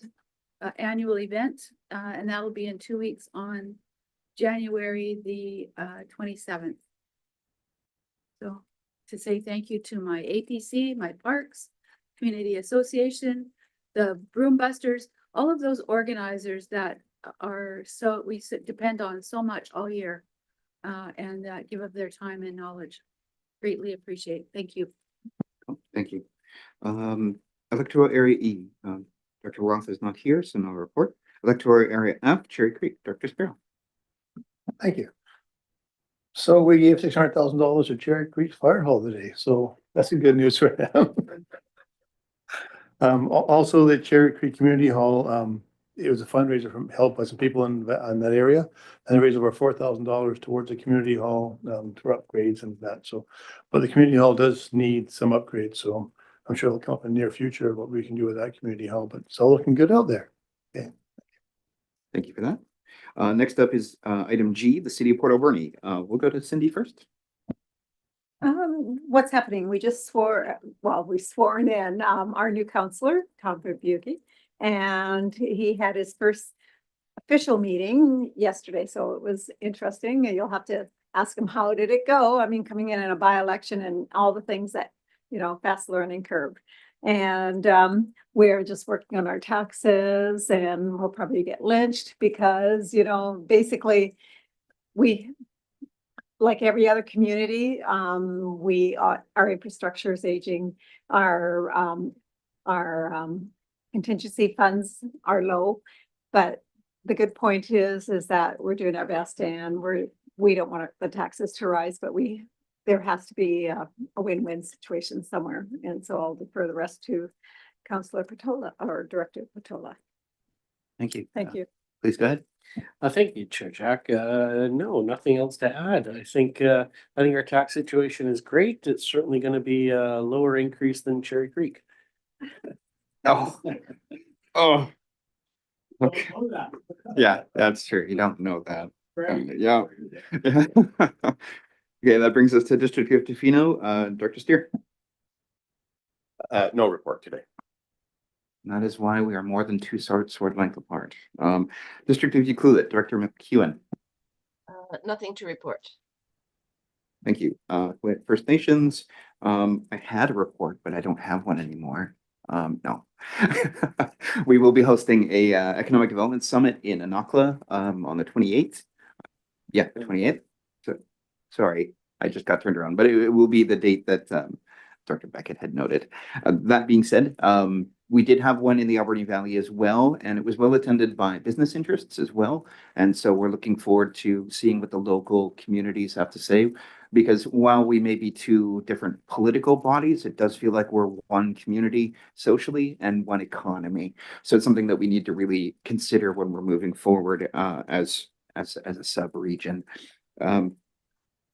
annual event, and that will be in 2 weeks on January the 27th. So to say thank you to my APC, my parks, community association, the Broom Busters, all of those organizers that are depend on so much all year, and give up their time and knowledge. Greatly appreciate. Thank you. Oh, thank you. Electoral Area E, Dr. Roth is not here, so no report. Electoral Area F, Cherry Creek, Dr. Sparrow. Thank you. So we gave $600,000 to Cherry Creek Fire Hall today, so that's a good news for them. Also the Cherry Creek Community Hall, it was a fundraiser from help by some people in that area. And they raised over $4,000 towards the community hall, for upgrades and that, so. But the community hall does need some upgrades, so I'm sure it'll come up in the near future what we can do with that community hall, but it's all looking good out there. Okay. Thank you for that. Next up is item G, the City of Port Alberni. We'll go to Cindy first. What's happening? We just we sworn in our new counselor, Tom Verbuke, and he had his first official meeting yesterday, so it was interesting. You'll have to ask him, how did it go? I mean, coming in a by-election and all the things that, fast learning curve. And we're just working on our taxes, and we'll probably get lynched because, basically like every other community, our infrastructure is aging, our contingency funds are low. But the good point is that we're doing our best, and we don't want the taxes to rise, but there has to be a win-win situation somewhere. And so I'll defer the rest to Councillor Patola or Director Patola. Thank you. Thank you. Please go ahead. Thank you, Chair Jack. No, nothing else to add. I think our tax situation is great. It's certainly going to be a lower increase than Cherry Creek. Oh. Okay. Yeah, that's true. You don't know that. Yeah. Okay, that brings us to District of Tofino, Dr. Steer. No report today. That is why we are more than two sword length apart. District of Ucluelet, Director McEwen. Nothing to report. Thank you. With First Nations, I had a report, but I don't have one anymore. No. We will be hosting a economic development summit in Anakla on the 28th. Yeah, the 28th. So, sorry, I just got turned around, but it will be the date that Dr. Beckett had noted. That being said, we did have one in the Alberni Valley as well, and it was well attended by business interests as well. And so we're looking forward to seeing what the local communities have to say, because while we may be two different political bodies, it does feel like we're one community socially and one economy. So it's something that we need to really consider when we're moving forward as a sub-region.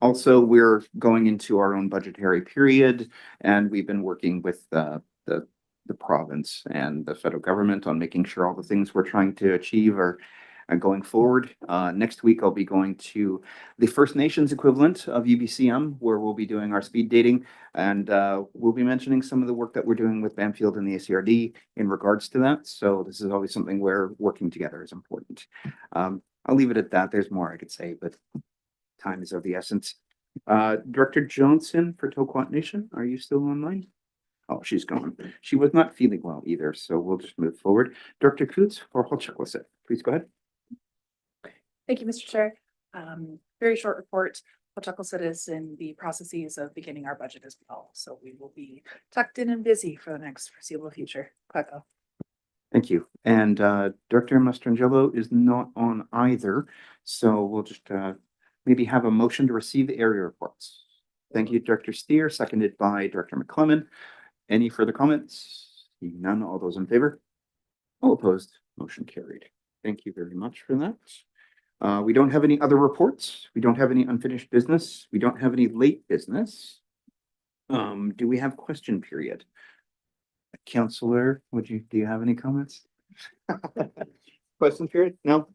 Also, we're going into our own budgetary period, and we've been working with the province and the federal government on making sure all the things we're trying to achieve are going forward. Next week, I'll be going to the First Nations equivalent of UBCM, where we'll be doing our speed dating, and we'll be mentioning some of the work that we're doing with Banfield and the ACRD in regards to that. So this is always something where working together is important. I'll leave it at that. There's more I could say, but time is of the essence. Director Johnson for Toquat Nation, are you still online? Oh, she's gone. She was not feeling well either, so we'll just move forward. Director Coots for Holchukwasit, please go ahead. Thank you, Mr. Chair. Very short report. Holchukwasit is in the processes of beginning our budget as well, so we will be tucked in and busy for the next foreseeable future. Quacko. Thank you. And Director Mastrangelo is not on either, so we'll just maybe have a motion to receive the area reports. Thank you, Director Steer, seconded by Director McClellan. Any further comments? Seeing none, all those in favor? All opposed, motion carried. Thank you very much for that. We don't have any other reports. We don't have any unfinished business. We don't have any late business. Do we have question period? Counselor, do you have any comments? Question period? No?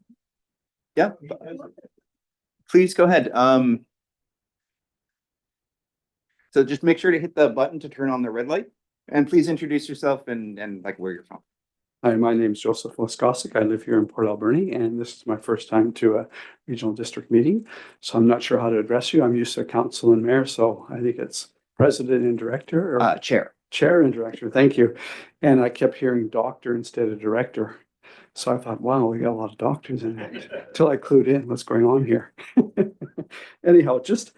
Yeah. Please go ahead. So just make sure to hit the button to turn on the red light. And please introduce yourself and like where you're from. Hi, my name is Joseph Laskosic. I live here in Port Alberni, and this is my first time to a regional district meeting. So I'm not sure how to address you. I'm used to council and mayor, so I think it's president and director or Chair. chair and director. Thank you. And I kept hearing doctor instead of director. So I thought, wow, we got a lot of doctors in it until I clued in what's going on here. Anyhow, just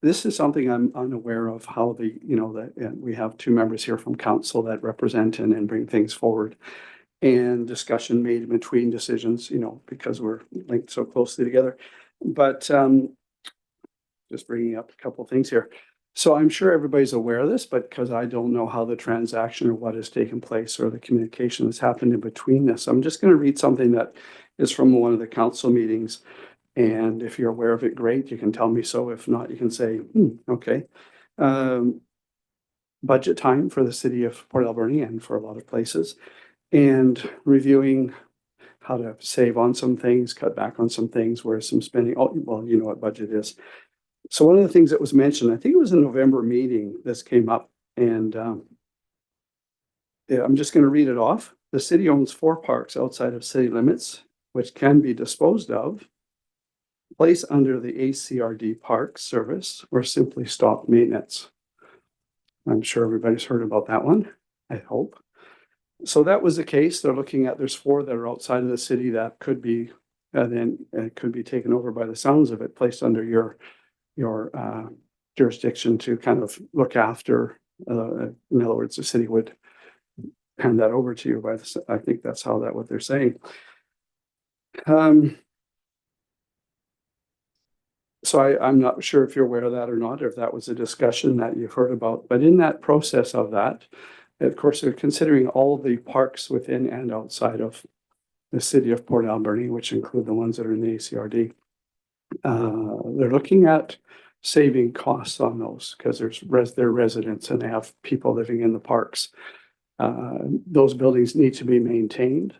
this is something I'm unaware of how that we have two members here from council that represent and bring things forward and discussion made in between decisions, because we're linked so closely together. But just bringing up a couple of things here. So I'm sure everybody's aware of this, but because I don't know how the transaction or what has taken place or the communication that's happened in between this, I'm just going to read something that is from one of the council meetings. And if you're aware of it, great, you can tell me so. If not, you can say, okay. Budget time for the city of Port Alberni and for a lot of places, and reviewing how to save on some things, cut back on some things, where some spending, well, you know what budget is. So one of the things that was mentioned, I think it was a November meeting, this came up, and I'm just going to read it off. The city owns 4 parks outside of city limits, which can be disposed of, placed under the ACRD Park Service, or simply stop maintenance. I'm sure everybody's heard about that one, I hope. So that was the case. They're looking at, there's 4 that are outside of the city that could be, then it could be taken over by the sounds of it, placed under your jurisdiction to kind of look after. In other words, the city would hand that over to you I think that's what they're saying. So I'm not sure if you're aware of that or not, or if that was a discussion that you've heard about, but in that process of that, of course, they're considering all of the parks within and outside of the city of Port Alberni, which include the ones that are in the ACRD. They're looking at saving costs on those because they're residents and they have people living in the parks. Those buildings need to be maintained.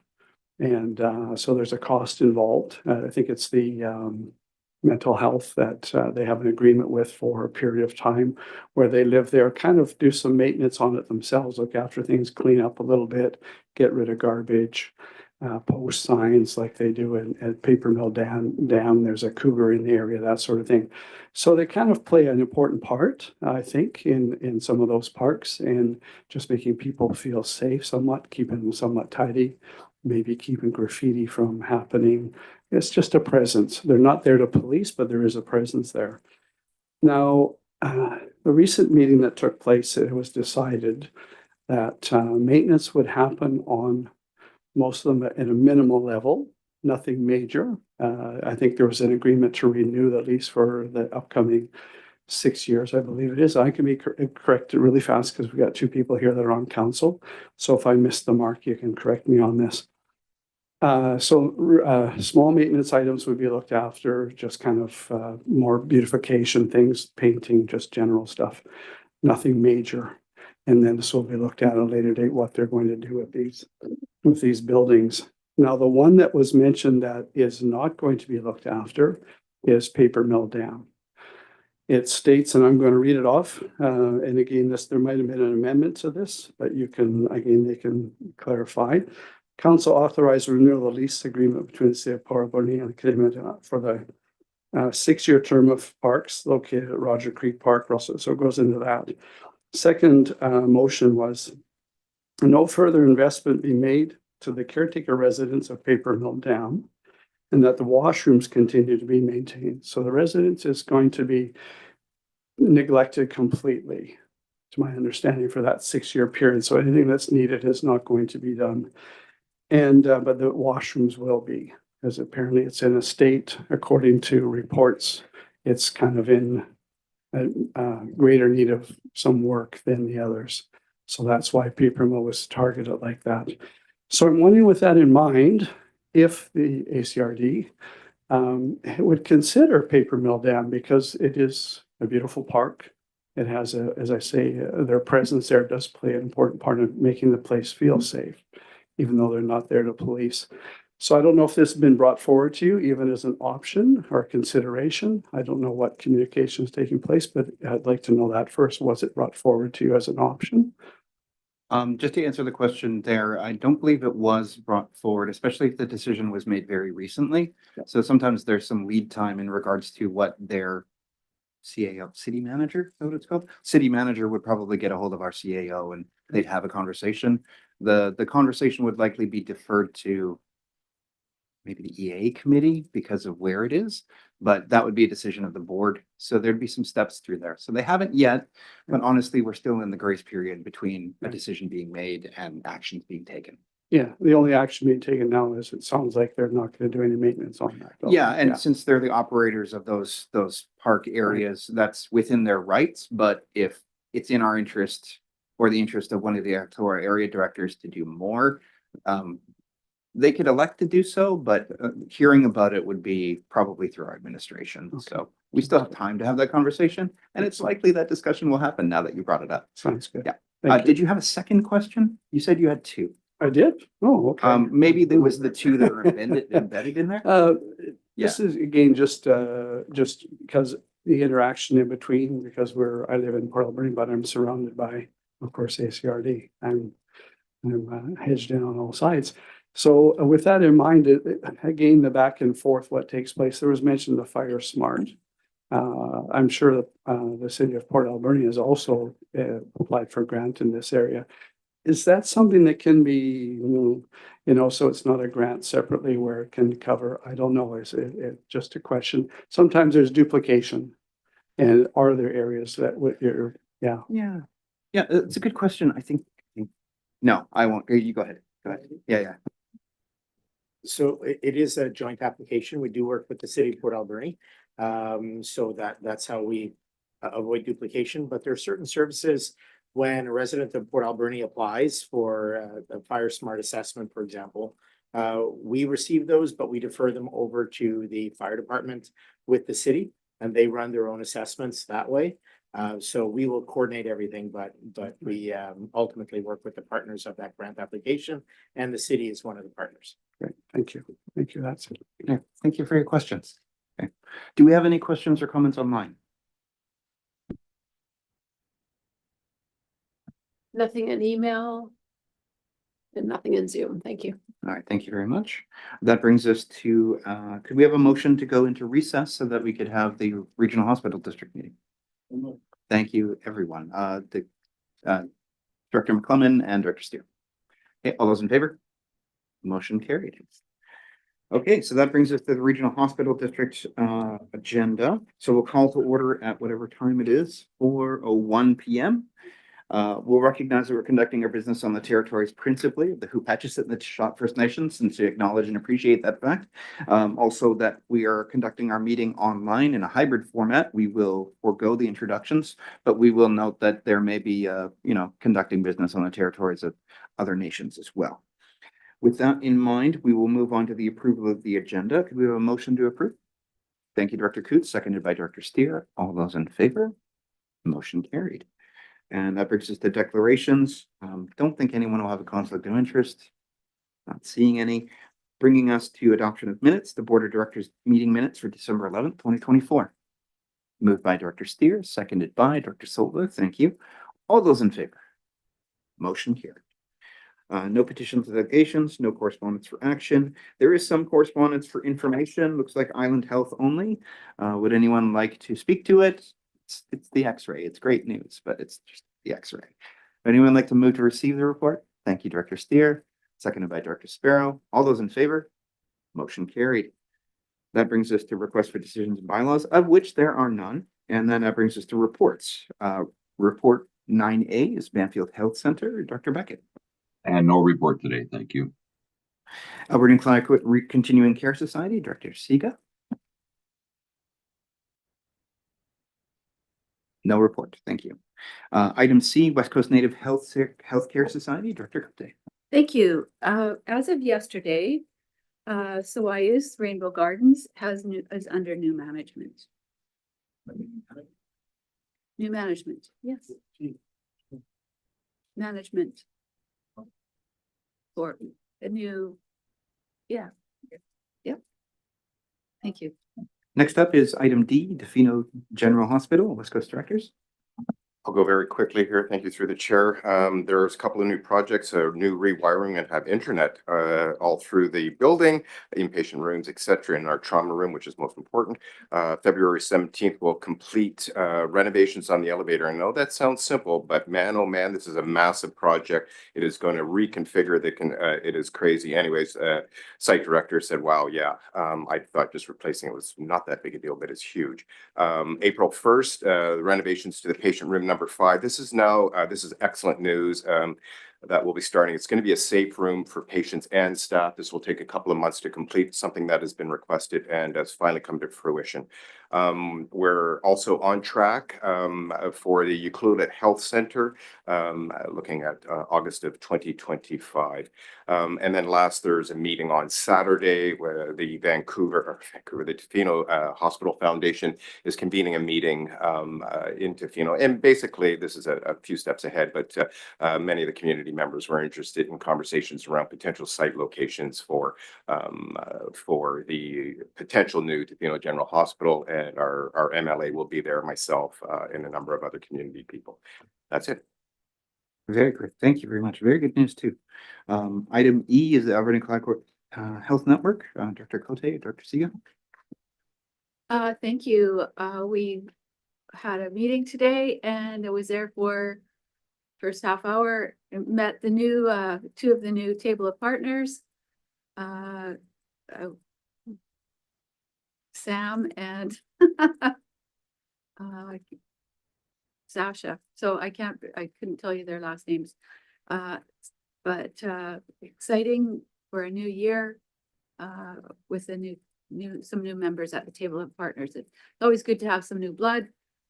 And so there's a cost involved. I think it's the mental health that they have an agreement with for a period of time where they live there, kind of do some maintenance on it themselves, look after things, clean up a little bit, get rid of garbage, post signs like they do at Paper Mill Dam. There's a cougar in the area, that sort of thing. So they kind of play an important part, I think, in some of those parks and just making people feel safe somewhat, keeping them somewhat tidy, maybe keeping graffiti from happening. It's just a presence. They're not there to police, but there is a presence there. Now, the recent meeting that took place, it was decided that maintenance would happen on most of them at a minimal level, nothing major. I think there was an agreement to renew the lease for the upcoming 6 years, I believe it is. I can be corrected really fast because we've got 2 people here that are on council. So if I missed the mark, you can correct me on this. So small maintenance items would be looked after, just kind of more beautification things, painting, just general stuff, nothing major. And then this will be looked at a later date, what they're going to do with these buildings. Now, the one that was mentioned that is not going to be looked after is Paper Mill Dam. It states, and I'm going to read it off. And again, there might have been an amendment to this, but they can clarify. Council authorized renewal of the lease agreement between the city of Port Alberni and the Canadian for the 6-year term of parks located at Roger Creek Park, Russell. So it goes into that. Second motion was no further investment be made to the caretaker residents of Paper Mill Dam, and that the washrooms continue to be maintained. So the residence is going to be neglected completely, to my understanding, for that 6-year period. So anything that's needed is not going to be done. And but the washrooms will be, because apparently it's in a state, according to reports, it's kind of in a greater need of some work than the others. So that's why Paper Mill was targeted like that. So I'm wondering, with that in mind, if the ACRD would consider Paper Mill Dam, because it is a beautiful park. It has, as I say, their presence there does play an important part of making the place feel safe, even though they're not there to police. So I don't know if this has been brought forward to you, even as an option or consideration. I don't know what communication is taking place, but I'd like to know that first. Was it brought forward to you as an option Just to answer the question there, I don't believe it was brought forward, especially if the decision was made very recently. So sometimes there's some lead time in regards to what their CAO, city manager, is that what it's called? City manager would probably get a hold of our CAO and they'd have a conversation. The conversation would likely be deferred to maybe the EA committee because of where it is, but that would be a decision of the board. So there'd be some steps through there. So they haven't yet, but honestly, we're still in the grace period between a decision being made and actions being taken. Yeah, the only action being taken now is it sounds like they're not gonna do any maintenance on that. building. Yeah, and since they're the operators of those park areas, that's within their rights, but if it's in our interest or the interest of one of the actual area directors to do more, they could elect to do so, but hearing about it would be probably through our administration. So we still have time to have that conversation, and it's likely that discussion will happen now that you brought it up. Sounds good. Yeah. Thank you. Did you have a second question? You said you had two. I did? Oh, okay. Maybe there was the two that were embedded in there? This is again, just because the interaction in between, because I live in Port Alberni, but I'm surrounded by, of course, ACRD. I'm hedged in on all sides. So with that in mind, again, the back and forth, what takes place, there was mentioned the Fire Smart. I'm sure that the city of Port Alberni has also applied for a grant in this area. Is that something that can be, so it's not a grant separately where it can cover, I don't know, is it just a question? Sometimes there's duplication. And are there areas that yeah. Yeah, it's a good question. I think, no, I won't. You go ahead. Go ahead. Yeah. So it is a joint application. We do work with the city of Port Alberni. So that's how we avoid duplication, but there are certain services when a resident of Port Alberni applies for a Fire Smart assessment, for example, we receive those, but we defer them over to the fire department with the city, and they run their own assessments that way. So we will coordinate everything, but we ultimately work with the partners of that grant application, and the city is one of the partners. Great, thank you. Thank you. That's it. Yeah, thank you for your questions. Okay. Do we have any questions or comments online? Nothing in email and nothing in Zoom. Thank you. All right, thank you very much. That brings us to, could we have a motion to go into recess so that we could have the Regional Hospital District meeting? Thank you, everyone. Director McClellan and Director Steer. Okay, all those in favor? Motion carried. Okay, so that brings us to the Regional Hospital District agenda. So we'll call to order at whatever time it is, 4:01 p.m. We'll recognize that we're conducting our business on the territories principally of the Hoop-Hatchet and the Shot First Nations, and to acknowledge and appreciate that fact. Also that we are conducting our meeting online in a hybrid format. We will forego the introductions, but we will note that there may be, conducting business on the territories of other nations as well. With that in mind, we will move on to the approval of the agenda. Could we have a motion to approve? Thank you, Director Coots, seconded by Director Steer. All those in favor? Motion carried. And that brings us to declarations. Don't think anyone will have a conflict of interest. Not seeing any. Bringing us to adoption of minutes, the Board of Directors meeting minutes for December 11th, 2024. Moved by Director Steer, seconded by Director Silva. Thank you. All those in favor? Motion carried. No petitions and delegations, no correspondence for action. There is some correspondence for information. Looks like Island Health only. Would anyone like to speak to it? It's the X-ray. It's great news, but it's just the X-ray. Anyone like to move to receive the report? Thank you, Director Steer. Seconded by Director Sparrow. All those in favor? Motion carried. That brings us to requests for decisions and bylaws, of which there are none. And then that brings us to reports. Report 9A is Banfield Health Center. Dr. Beckett. And no report today. Thank you. Alberta and Clayoquot Continuing Care Society, Director Siga. No report. Thank you. Item C, West Coast Native Healthcare Society, Director Cupte. Thank you. As of yesterday, Sawayus Rainbow Gardens is under new management. New management, yes. Management. For a new, yeah. Yep. Thank you. Next up is item D, Defino General Hospital, West Coast Directors. I'll go very quickly here. Thank you through the chair. There's a couple of new projects, a new rewiring and have internet all through the building, inpatient rooms, etc. in our trauma room, which is most important. February 17th, we'll complete renovations on the elevator. I know that sounds simple, but man, oh man, this is a massive project. It is going to reconfigure it is crazy. Anyways, site director said, wow, yeah. I thought just replacing it was not that big a deal, but it's huge. April 1st, the renovations to the patient room number 5. This is now, this is excellent news that will be starting. It's going to be a safe room for patients and staff. This will take a couple of months to complete, something that has been requested and has finally come to fruition. We're also on track for the Ucluelet Health Center, looking at August of 2025. And then last, there's a meeting on Saturday where the the Tofino Hospital Foundation is convening a meeting in Tofino. And basically, this is a few steps ahead, but many of the community members were interested in conversations around potential site locations for the potential new Tofino General Hospital. And our MLA will be there, myself, and a number of other community people. That's it. Very good. Thank you very much. Very good news too. Item E is the Alberni Clark Health Network. Dr. Cote, Dr. Siga. Thank you. We had a meeting today and I was there for first half hour, met the new, 2 of the new table of partners. Sam and Sasha. So I couldn't tell you their last names. But exciting for a new year with a some new members at the table of partners. It's always good to have some new blood.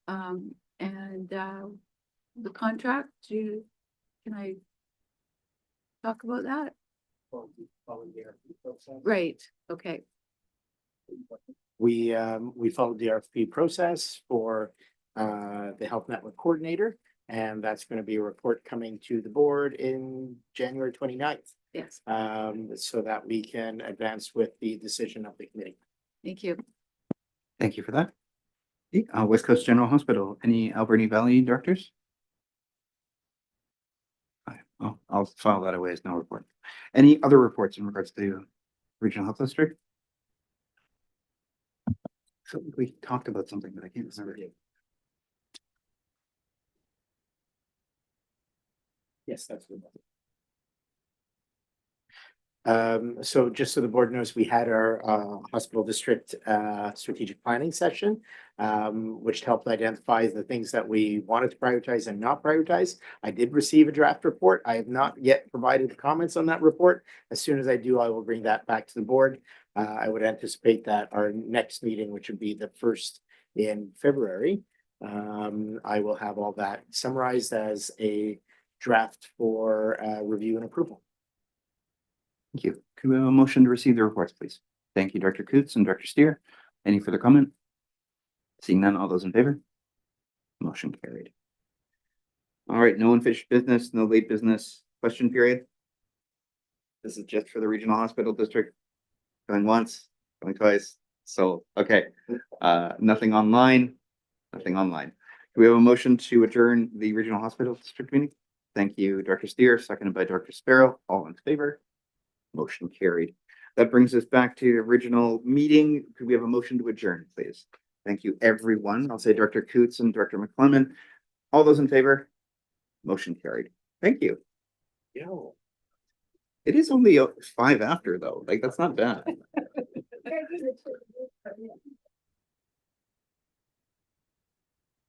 And the contract, can I talk about that? Right, okay. We followed the RFP process for the Health Network Coordinator, and that's going to be a report coming to the board in January 29th. Yes. So that we can advance with the decision of the committee. Thank you. Thank you for that. West Coast General Hospital, any Alberni Valley directors? Oh, I'll file that away as no report. Any other reports in regards to Regional Health District? So we talked about something, but I can't remember. Yes, that's good. So just so the board knows, we had our hospital district strategic planning session, which helped identify the things that we wanted to prioritize and not prioritize. I did receive a draft report. I have not yet provided comments on that report. As soon as I do, I will bring that back to the board. I would anticipate that our next meeting, which would be the 1st in February, I will have all that summarized as a draft for review and approval. Thank you. Could we have a motion to receive the reports, please? Thank you, Dr. Coots and Dr. Steer. Any further comment? Seeing none, all those in favor? Motion carried. All right, no unfinished business, no late business question period. This is just for the Regional Hospital District. Going once, going twice. So, okay. Nothing online. Nothing online. Do we have a motion to adjourn the Regional Hospital District meeting? Thank you, Dr. Steer, seconded by Dr. Sparrow. All in favor? Motion carried. That brings us back to the original meeting. Could we have a motion to adjourn, please? Thank you, everyone. I'll say Dr. Coots and Dr. McClellan. All those in favor? Motion carried. Thank you. Yeah. It is only 5 after though. Like, that's not bad.